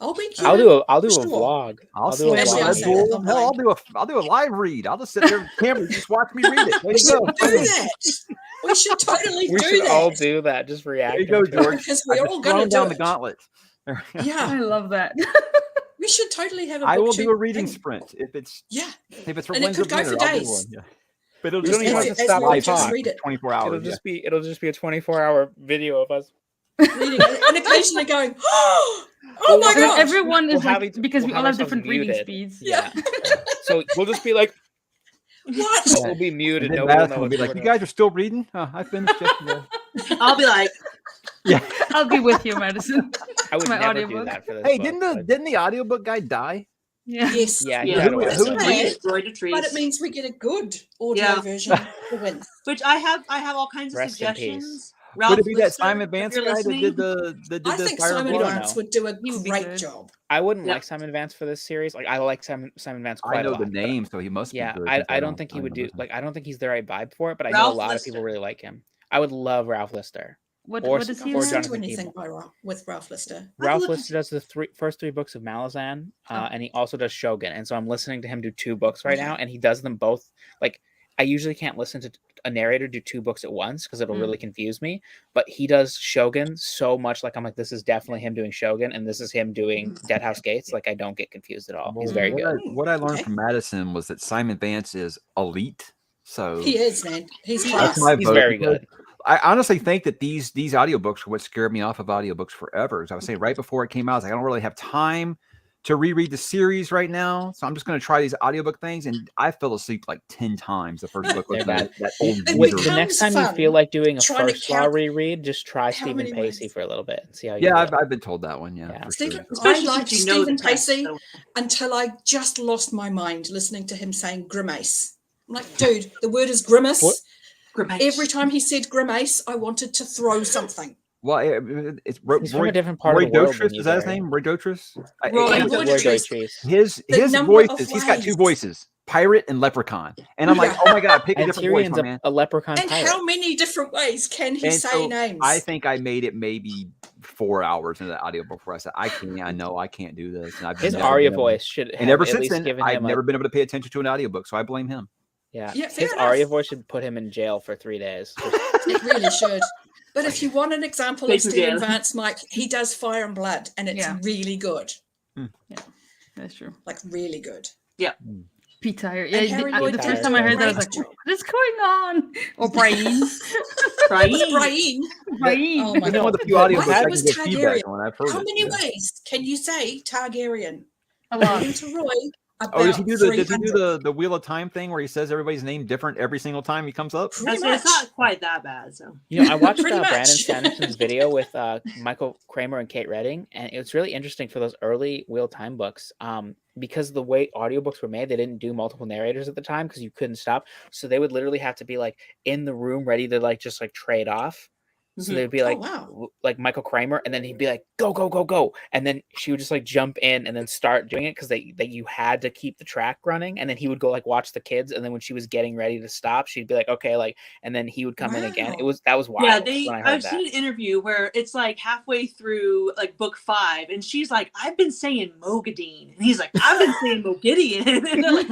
I'll be cute. I'll do a For sure. vlog. I'll do a slam Actually, a I'll Red say vlog. it. Bull. Hell, I'll do a live read. I'll just sit there with the camera and just watch me read it. There We you should go. do that. We should totally We do should that. all do that. Just react. There you go, George. Because I we're just all going thrown to do down the it. gauntlet. Yeah. I love that. We should totally have a I will booktube do a reading thing. sprint if it's Yeah. for And it Wednesday could go winter. for I'll do days. one. Yeah. But it'll We just don't be even like have to as stop we all and just talk. read it. 24 hours. It'll just be a 24-hour video of us. Reading it and occasionally going, oh my And then gosh. everyone We'll is have like, each- because we'll we all have have ourselves different reading muted. speeds. Yeah. So we'll just be like, What? we'll be muted. And then Nobody will Madison know will be what's like, "You going on. guys are still reading? I finished yesterday." I'll be like, Yeah. I'll be with you, Madison. I would my never do audiobook. that for this Hey, book. didn't the audiobook guy die? Yeah. Yes. Yeah, he yeah, got who- away. That's who would bad, read it? destroyed the trees. but it means we get a good audio Yeah. version of the win. Which I have all kinds of Rest in peace. suggestions. Would Ralph it be that Lister, Simon if Vance you're guy that listening. did the I think Fire Simon We don't Vance know. would do a He would be great good. job. I wouldn't Yep. like Simon Vance for this series. Like I like Simon Vance quite I know a lot. the but- name, so he must Yeah, be good. I don't think he would do like I don't think he's the right vibe for it, but I know Ralph a lot of Lister. people really like him. I would love Ralph Lister. What Or does he or Or have? Jonathan do anything Keeble. with Ralph Lister. Ralph look Lister does the first three books of Malazan, Oh. and he also does Shogun. And so I'm listening to him do 2 books right Okay. now, and he does them both. Like I usually can't listen to a narrator do 2 books at once because it'll Mm. really confuse me. But he does Shogun so much, like I'm like, this is definitely him doing Shogun, and this is him doing Dead House Gates. Like I don't get confused at all. He's very what good. what I learned Okay. from Madison was that Simon Vance is elite. So He is, man. He's He class. that's my He's vote, very because good. I honestly think that these audiobooks are what scared me off of audiobooks forever. As I was saying right before it came out, I was like, I don't really have time to reread the series right now, so I'm just going to try these audiobook things. And I fell asleep like 10 times the first book was They're bad. that old And Wait, geezer. the next time you fun feel like doing a trying to first law count reread, just try how Stephen many Pacey words. for a little bit and see how you Yeah, feel. I've been told that one. Yeah, Yeah. for Stephen, sure. I Especially liked since you know the Stephen text, Pacey so- until I just lost my mind listening to him saying grimace. I'm like, dude, the word is grimace. What? Grimace. Every time he said grimace, I wanted to throw something. Well, it's He's from a different part of the world than Dotrice. you, Is that his Barry. name? Roy Dotrice? Roy Roy Roy Dotrice. Dotrice. His The number voices. of He's got 2 ways. voices: pirate and leprechaun. And I'm like, Yeah. oh my god, pick a And different voice, Tyrion's my man. a leprechaun And pirate. how many different ways can he And say so names? I think I made it maybe 4 hours into the audiobook before I said, I know I can't do this. And I've His never Arya been able- voice should have And ever at since least then, given I've him never been able to pay attention to an audiobook, so I blame him. yeah. Yeah, fair His enough. Arya voice should put him in jail for 3 days. Just- It really should. But if you want an example Thanks of Stephen again. Vance, Mike, he does Fire and Blood, and it's really good. That's true. Like really good. Pete Tyre. And Yeah, Harry Lloyd the first Tyre. time I heard that, I was Great like, job. what is going on? Or Brian. Right. Brian. Brian. Oh my Even with god. a few audio My books, I name can was get feedback Targaryen. on. I've heard How it. many Yeah. ways can you say Targaryen? A lot. According to Roy, about Oh, does he do 300. the Wheel of Time thing where he says everybody's name different every single time he comes up? Pretty It's much. not quite that bad. So You know, I watched Pretty much. Brandon Sanderson's video with Michael Kramer and Kate Redding, and it was really interesting for those early Wheel of Time books. Because the way audiobooks were made, they didn't do multiple narrators at the time because you couldn't stop. So they would literally have to be like in the room ready to like just like trade off. So they'd be like, wow. like Michael Kramer, and then he'd be like, go, go, go, go. And then she would just like jump in and then start doing it because you had to keep the track running. And then he would go like watch the kids. And then when she was getting ready to stop, she'd be like, okay, like, and then he would come in again. That was wild. Yeah, when I heard I've that. seen an interview where it's like halfway through like book 5, and she's like, I've been saying Mogadine. And he's like, I've been saying Mogideon. And they're like,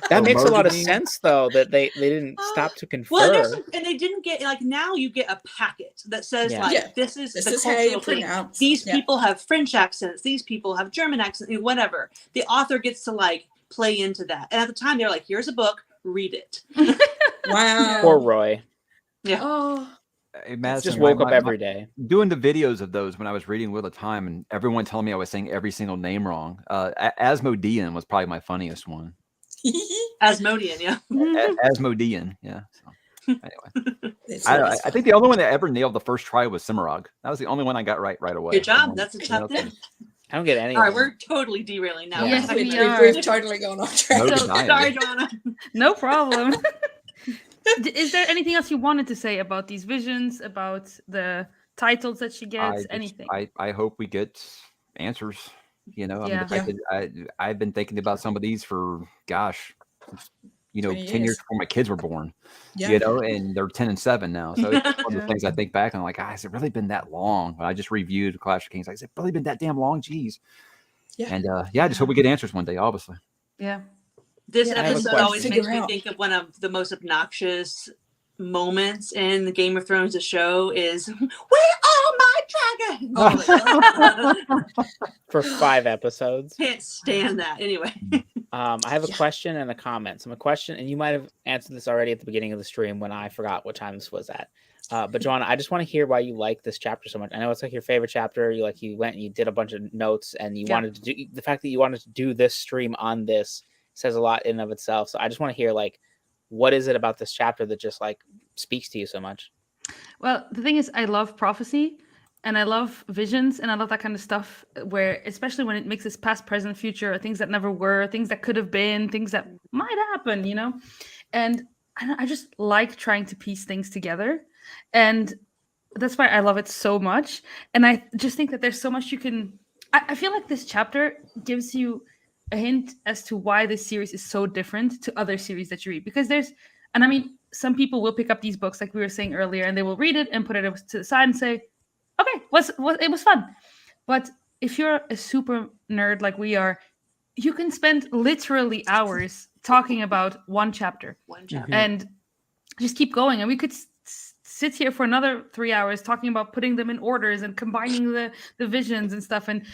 That makes a lot of Mogadine. sense, though, that they didn't stop to confer. well, and they didn't get like now you get a packet that says Yeah. like Yeah. this is This the is how cultural you thing. pronounce. These Yeah. people have French accents. These people have German accents. Whatever. The author gets to like play into that. And at the time, they're like, "Here's a book. Read it." Wow. Poor Roy. Yeah. Oh, Hey, Madison, Just woke up every day. doing the videos of those when I was reading Wheel of Time, and everyone telling me I was saying every single name wrong. Asmodean was probably my funniest one. Asmodean, yeah. Asmodean, yeah. So, anyway, it's I always think the only one that ever nailed the first try was Cimarog. That was the only one I got right away. Good job. And That's a then, tough thing. I don't get any All right, of them. we're totally derailing now. Yeah. Yes, we we've, are. we've totally gone off track. No So, denying sorry, it. Joanna. No problem. Is there anything else you wanted to say about these visions, about the titles that she gets, anything? I hope we get answers. You know, I mean, Yeah. the fact that I've been thinking about some of these for, gosh, you know, 20 10 years years. before my kids were born. Yeah. You know, and they're 10 and 7 now. So it's one of Yeah. the things I think back and I'm like, has it really been that long? When I just reviewed Clash of Kings, like, has it really been that damn long? Jeez. Yeah. And yeah, I just hope we get answers one day, obviously. Yeah. This Yeah, I have a episode question. always makes Figure me out. think of one of the most obnoxious moments in the Game of Thrones, the show, is "Where are my dragons?" Oh For 5 episodes. Can't stand that. Anyway, I have a Yeah. question and a comment. So my question, and you might have answered this already at the beginning of the stream when I forgot what time this was at. But Joanna, I just want to hear why you like this chapter so much. I know it's like your favorite chapter. You went and you did a bunch of notes, and you wanted to do the fact that you wanted to do this stream on this says a lot in and of itself. So I just want to hear like, what is it about this chapter that just like speaks to you so much? Well, the thing is, I love prophecy and I love visions and I love that kind of stuff where, especially when it mixes past, present, future, things that never were, things that could have been, things that might happen, you know? And I just like trying to piece things together. And that's why I love it so much. And I just think that there's so much you can. I feel like this chapter gives you a hint as to why this series is so different to other series that you read. Because and I mean, some people will pick up these books, like we were saying earlier, and they will read it and put it to the side and say, okay, it was fun. But if you're a super nerd like we are, you can spend literally hours talking about one chapter one chapter. and just keep going. And we could sit here for another 3 hours talking about putting them in orders and combining the visions and stuff. And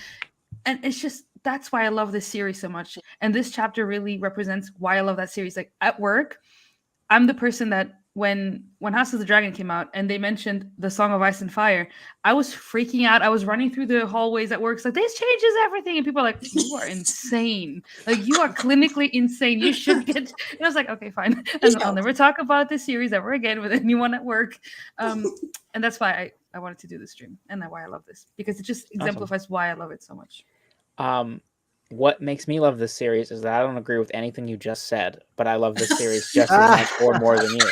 it's just, that's why I love this series so much. And this chapter really represents why I love that series. Like at work, I'm the person that when House of the Dragon came out and they mentioned the Song of Ice and Fire, I was freaking out. I was running through the hallways at work. It's like, this changes everything. And people are like, you are insane. Like, you are clinically insane. You should get... And I was like, okay, fine. And I'll never talk about this series ever again with anyone at work. And that's why I wanted to do this stream and why I love this. Because it just exemplifies why I love it so much. What makes me love this series is that I don't agree with anything you just said, but I love this series just as much or more than you.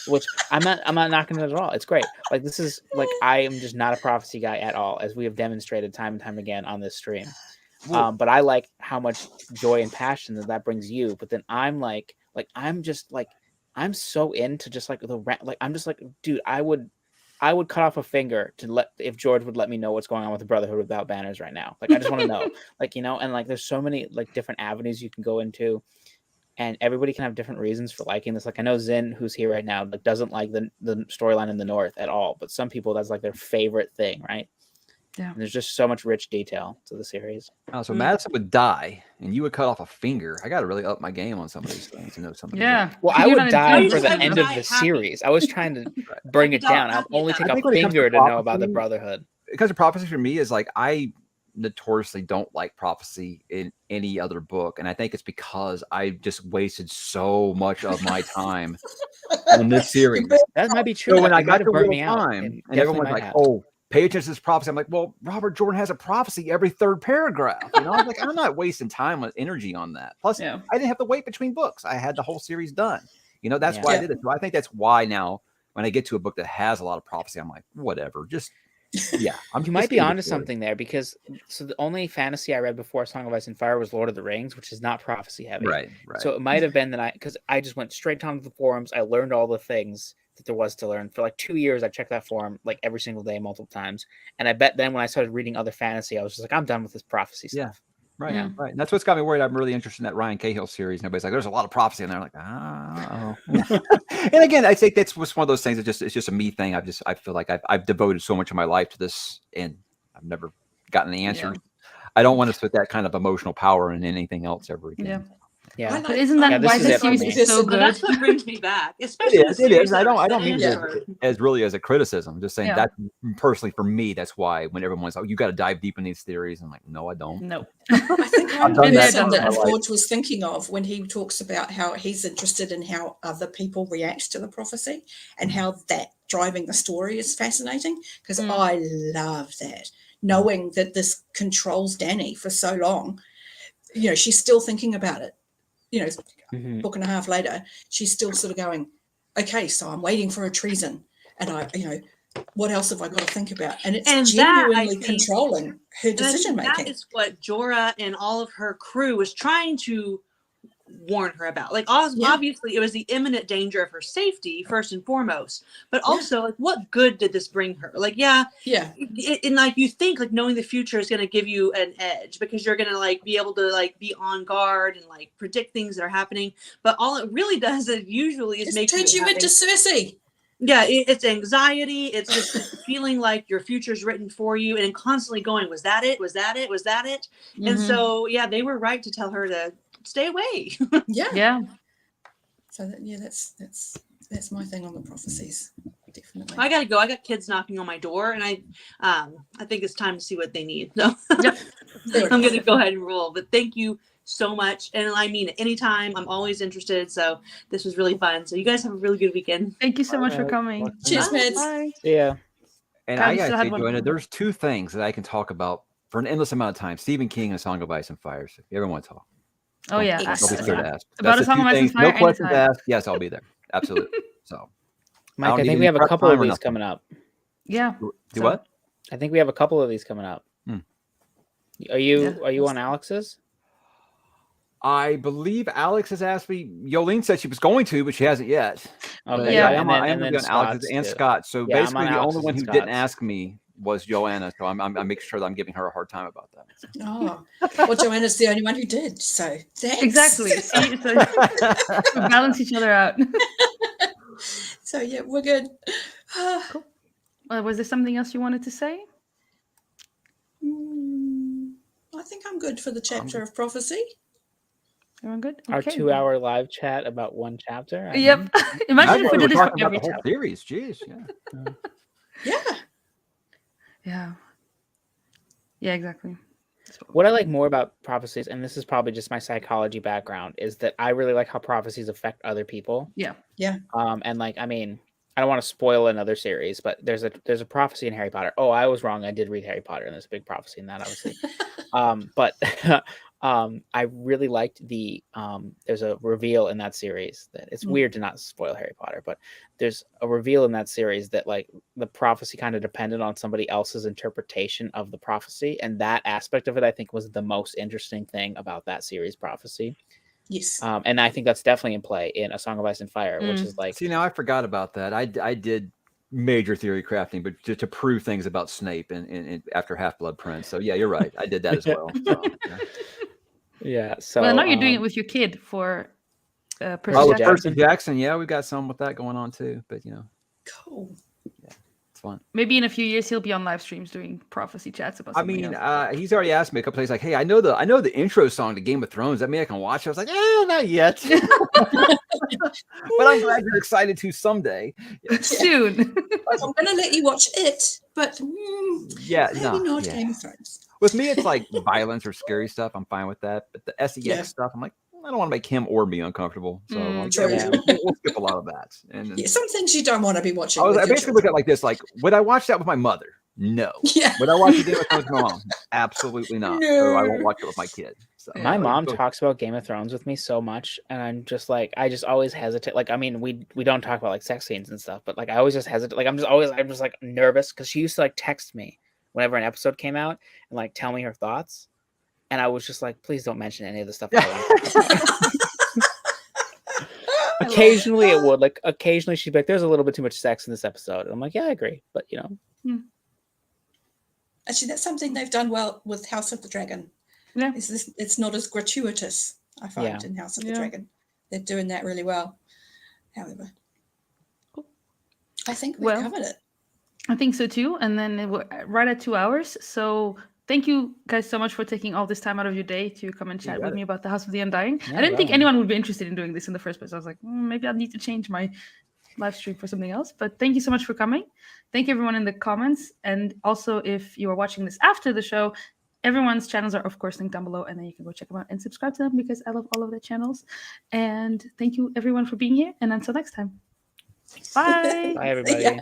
Which I'm not knocking it at all. It's great. Like this is like I am just not a prophecy guy at all, as we have demonstrated time and time again on this stream. But I like how much joy and passion that brings you. But then I'm like I'm just like I'm so into just like I'm just like, dude, I would cut off a finger if George would let me know what's going on with the Brotherhood Without Banners right now. Like I just want to know, like, you know, and like there's so many like different avenues you can go into. and everybody can have different reasons for liking this. Like I know Zin, who's here right now, like doesn't like the storyline in the North at all, but some people that's like their favorite thing, right? Yeah. And there's just so much rich detail to the series. Oh, so Madison would die, and you would cut off a finger. I got to really up my game on some of these things. You know, some of these Yeah. Well, I You're would not die intense. for the I would end of die the happy. series. I was trying to bring it down. I'll only take I a think when it comes to finger to know about the prophecy- Brotherhood. because of prophecy for me is like I notoriously don't like prophecy in any other book, and I think it's because I just wasted so much of my time on this series. That might be true. So when It I might got have to burnt Wheel me of out. Time, It and definitely everyone's might like, have. "Oh, pay attention to this prophecy." I'm like, "Well, Robert Jordan has a prophecy every third paragraph." You know, I was like, "I'm not wasting time with energy on that." Plus, Yeah. I didn't have to wait between books. I had the whole series done. You know, that's Yeah. why I Yeah. did it. So I think that's why now when I get to a book that has a lot of prophecy, I'm like, whatever, just yeah. You might be onto something there because so the only fantasy I read before Song of Ice and Fire was Lord of the Rings, which is not prophecy heavy. Right, right. So it might have been that because I just went straight down to the forums. I learned all the things that there was to learn for like 2 years. I checked that forum like every single day, multiple times. And I bet then when I started reading other fantasy, I was just like, I'm done with this prophecy Yeah. stuff. Right, Yeah. right. And that's what's got me worried. I'm really interested in that Ryan Cahill series. And everybody's like, there's a lot of prophecy in there. I'm like, and again, I think that's was one of those things that it's just a me thing. I feel like I've devoted so much of my life to this and I've never gotten the answers. I don't want to put that kind of emotional power in anything else ever again. Yeah. Yeah. I But like- isn't that Yeah, this why is this it for series me. is so But good? that's what brings me back, especially It the is. It series is. that I are don't set mean in it short. as really as a criticism. I'm just saying Yeah. that personally for me, that's why when everyone's like, you got to dive deep in these theories, I'm like, no, I don't. No. I think I've I'm done the that person in that my life. George was thinking of when he talks about how he's interested in how other people react to the prophecy and how that driving the story is fascinating because I love that. Knowing that this controls Danny for so long, you know, she's still thinking about it. You know, Mhm. book and a half later, she's still sort of going, okay, so I'm waiting for a treason. And what else have I got to think about? And it's And that, I genuinely think- controlling her And I think decision that making. is what Jorah and all of her crew was trying to warn her about. Like, obviously, it was the imminent danger of her safety first and foremost, but also, like, what good did this bring her? Like, Yeah. and like you think, like knowing the future is going to give you an edge because you're going to like be able to like be on guard and like predict things that are happening. But all it really does is usually is It make turns you have into Cersei. Yeah, it's anxiety. It's just feeling like your future's written for you, and constantly going, "Was that it? Was that it? Was that it?" And Mhm. so, yeah, they were right to tell her to stay away. Yeah. Yeah. So that's my thing on the prophecies. Definitely. I gotta go. I got kids knocking on my door, and I think it's time to see what they need. So Yep. I'm gonna go ahead and roll. But thank you so much, and I mean, anytime. I'm always interested. So this was really fun. So you guys have a really good weekend. Thank you so much for Alright. coming. Cheers, Bye. Mads. Bye. Yeah. And God, I you still gotta had say, one Joanna, more. there's two things that I can talk about for an endless amount of time: Stephen King and A Song of Ice and Fire. So if you ever want to talk, Oh yeah. Don't don't be scared to ask. About That's A the Song two of Ice and things. Fire No questions anytime. asked. Yes, I'll be there. Absolutely. So Mike, don't I need think any we have a prep couple time of or these nothing. coming up. Yeah. do So- what? I think we have a couple of these coming up. Are you Yeah. on Alex's? I believe Alex has asked me. Yolene said she was going to, but she hasn't yet. But Okay. Yeah. I am and going then to be on Alex's Scott's and too. Scott. So Yeah, I'm basically, on the only Alex's one and who didn't Scott's. ask me was Joanna. So I'm making sure that I'm giving her a hard time about that. Oh, well, Joanna's the only one who did. So thanks. Exactly. See, so we balance each other out. So yeah, we're good. Was there something else you wanted to say? I think I'm good for the chapter of prophecy. Everyone good? Our Okay. 2-hour live chat about one chapter. I Yep. think. Imagine if we We're did this for talking about every the whole chapter. series. Jeez, yeah. Yeah. Yeah. Yeah, exactly. What I like more about prophecies, and this is probably just my psychology background, is that I really like how prophecies affect other people. Yeah. And like, I mean, I don't want to spoil another series, but there's a prophecy in Harry Potter. Oh, I was wrong. I did read Harry Potter, and there's a big prophecy in that, obviously. But I really liked there's a reveal in that series that it's weird to not spoil Harry Potter, but there's a reveal in that series that like the prophecy kind of depended on somebody else's interpretation of the prophecy. And that aspect of it, I think, was the most interesting thing about that series prophecy. Yes. And I think that's definitely in play in A Song of Ice and Fire, which is like, See, now I forgot about that. I did major theory crafting, but to prove things about Snape and after Half-Blood Prince. So yeah, you're right. I did that as well. So, yeah. yeah. So Well, now you're doing it with your kid for Percy Oh, with Jackson. Percy Jackson, yeah, we've got some with that going on too. But Cool. it's fun. Maybe in a few years he'll be on live streams doing prophecy chats about I something mean, else. he's already asked me a couple days, like, "Hey, I know the intro song to Game of Thrones. That mean I can watch it?" I was like, not yet." But I'm glad you're excited to someday. Soon. Like, I'm going to let you watch it, but maybe not Game of Thrones. With me, it's like violence or scary stuff. I'm fine with that. But the SEX stuff, I'm like, I don't want to make him or me uncomfortable. So like, true. we'll skip a lot of that. And Some things you don't want to be watching. I basically look at it like this: like, would I watch that with my mother? No. Yeah. Would I watch the Game of Thrones with my mom? Absolutely not. So I won't watch it with my kid. So My mom talks about Game of Thrones with me so much, and I'm just like, I just always hesitate. Like, I mean, we don't talk about like sex scenes and stuff, but like, I always just hesitate. Like, I'm just like nervous because she used to like text me whenever an episode came out and like tell me her thoughts, and I was just like, please don't mention any of the stuff. Occasionally it would, like, occasionally she'd be like, "There's a little bit too much sex in this episode," and I'm like, "Yeah, I agree," but Actually, that's something they've done well with House of the Dragon. Yeah. It's not as gratuitous, I find, in House of the Dragon. They're doing that really well. However, I think we've covered it. I think so too. And then we're right at 2 hours. So thank you guys so much for taking all this time out of your day to come and chat with me about the House of the Undying. Yeah, I didn't think anyone would be interested in doing this in the first place. I was like, maybe I'll need to change my live stream for something else. But thank you so much for coming. Thank you everyone in the comments. And also, if you are watching this after the show, everyone's channels are of course linked down below, and then you can go check them out and subscribe to them because I love all of their channels. And thank you everyone for being here. And until next time, bye. Bye everybody.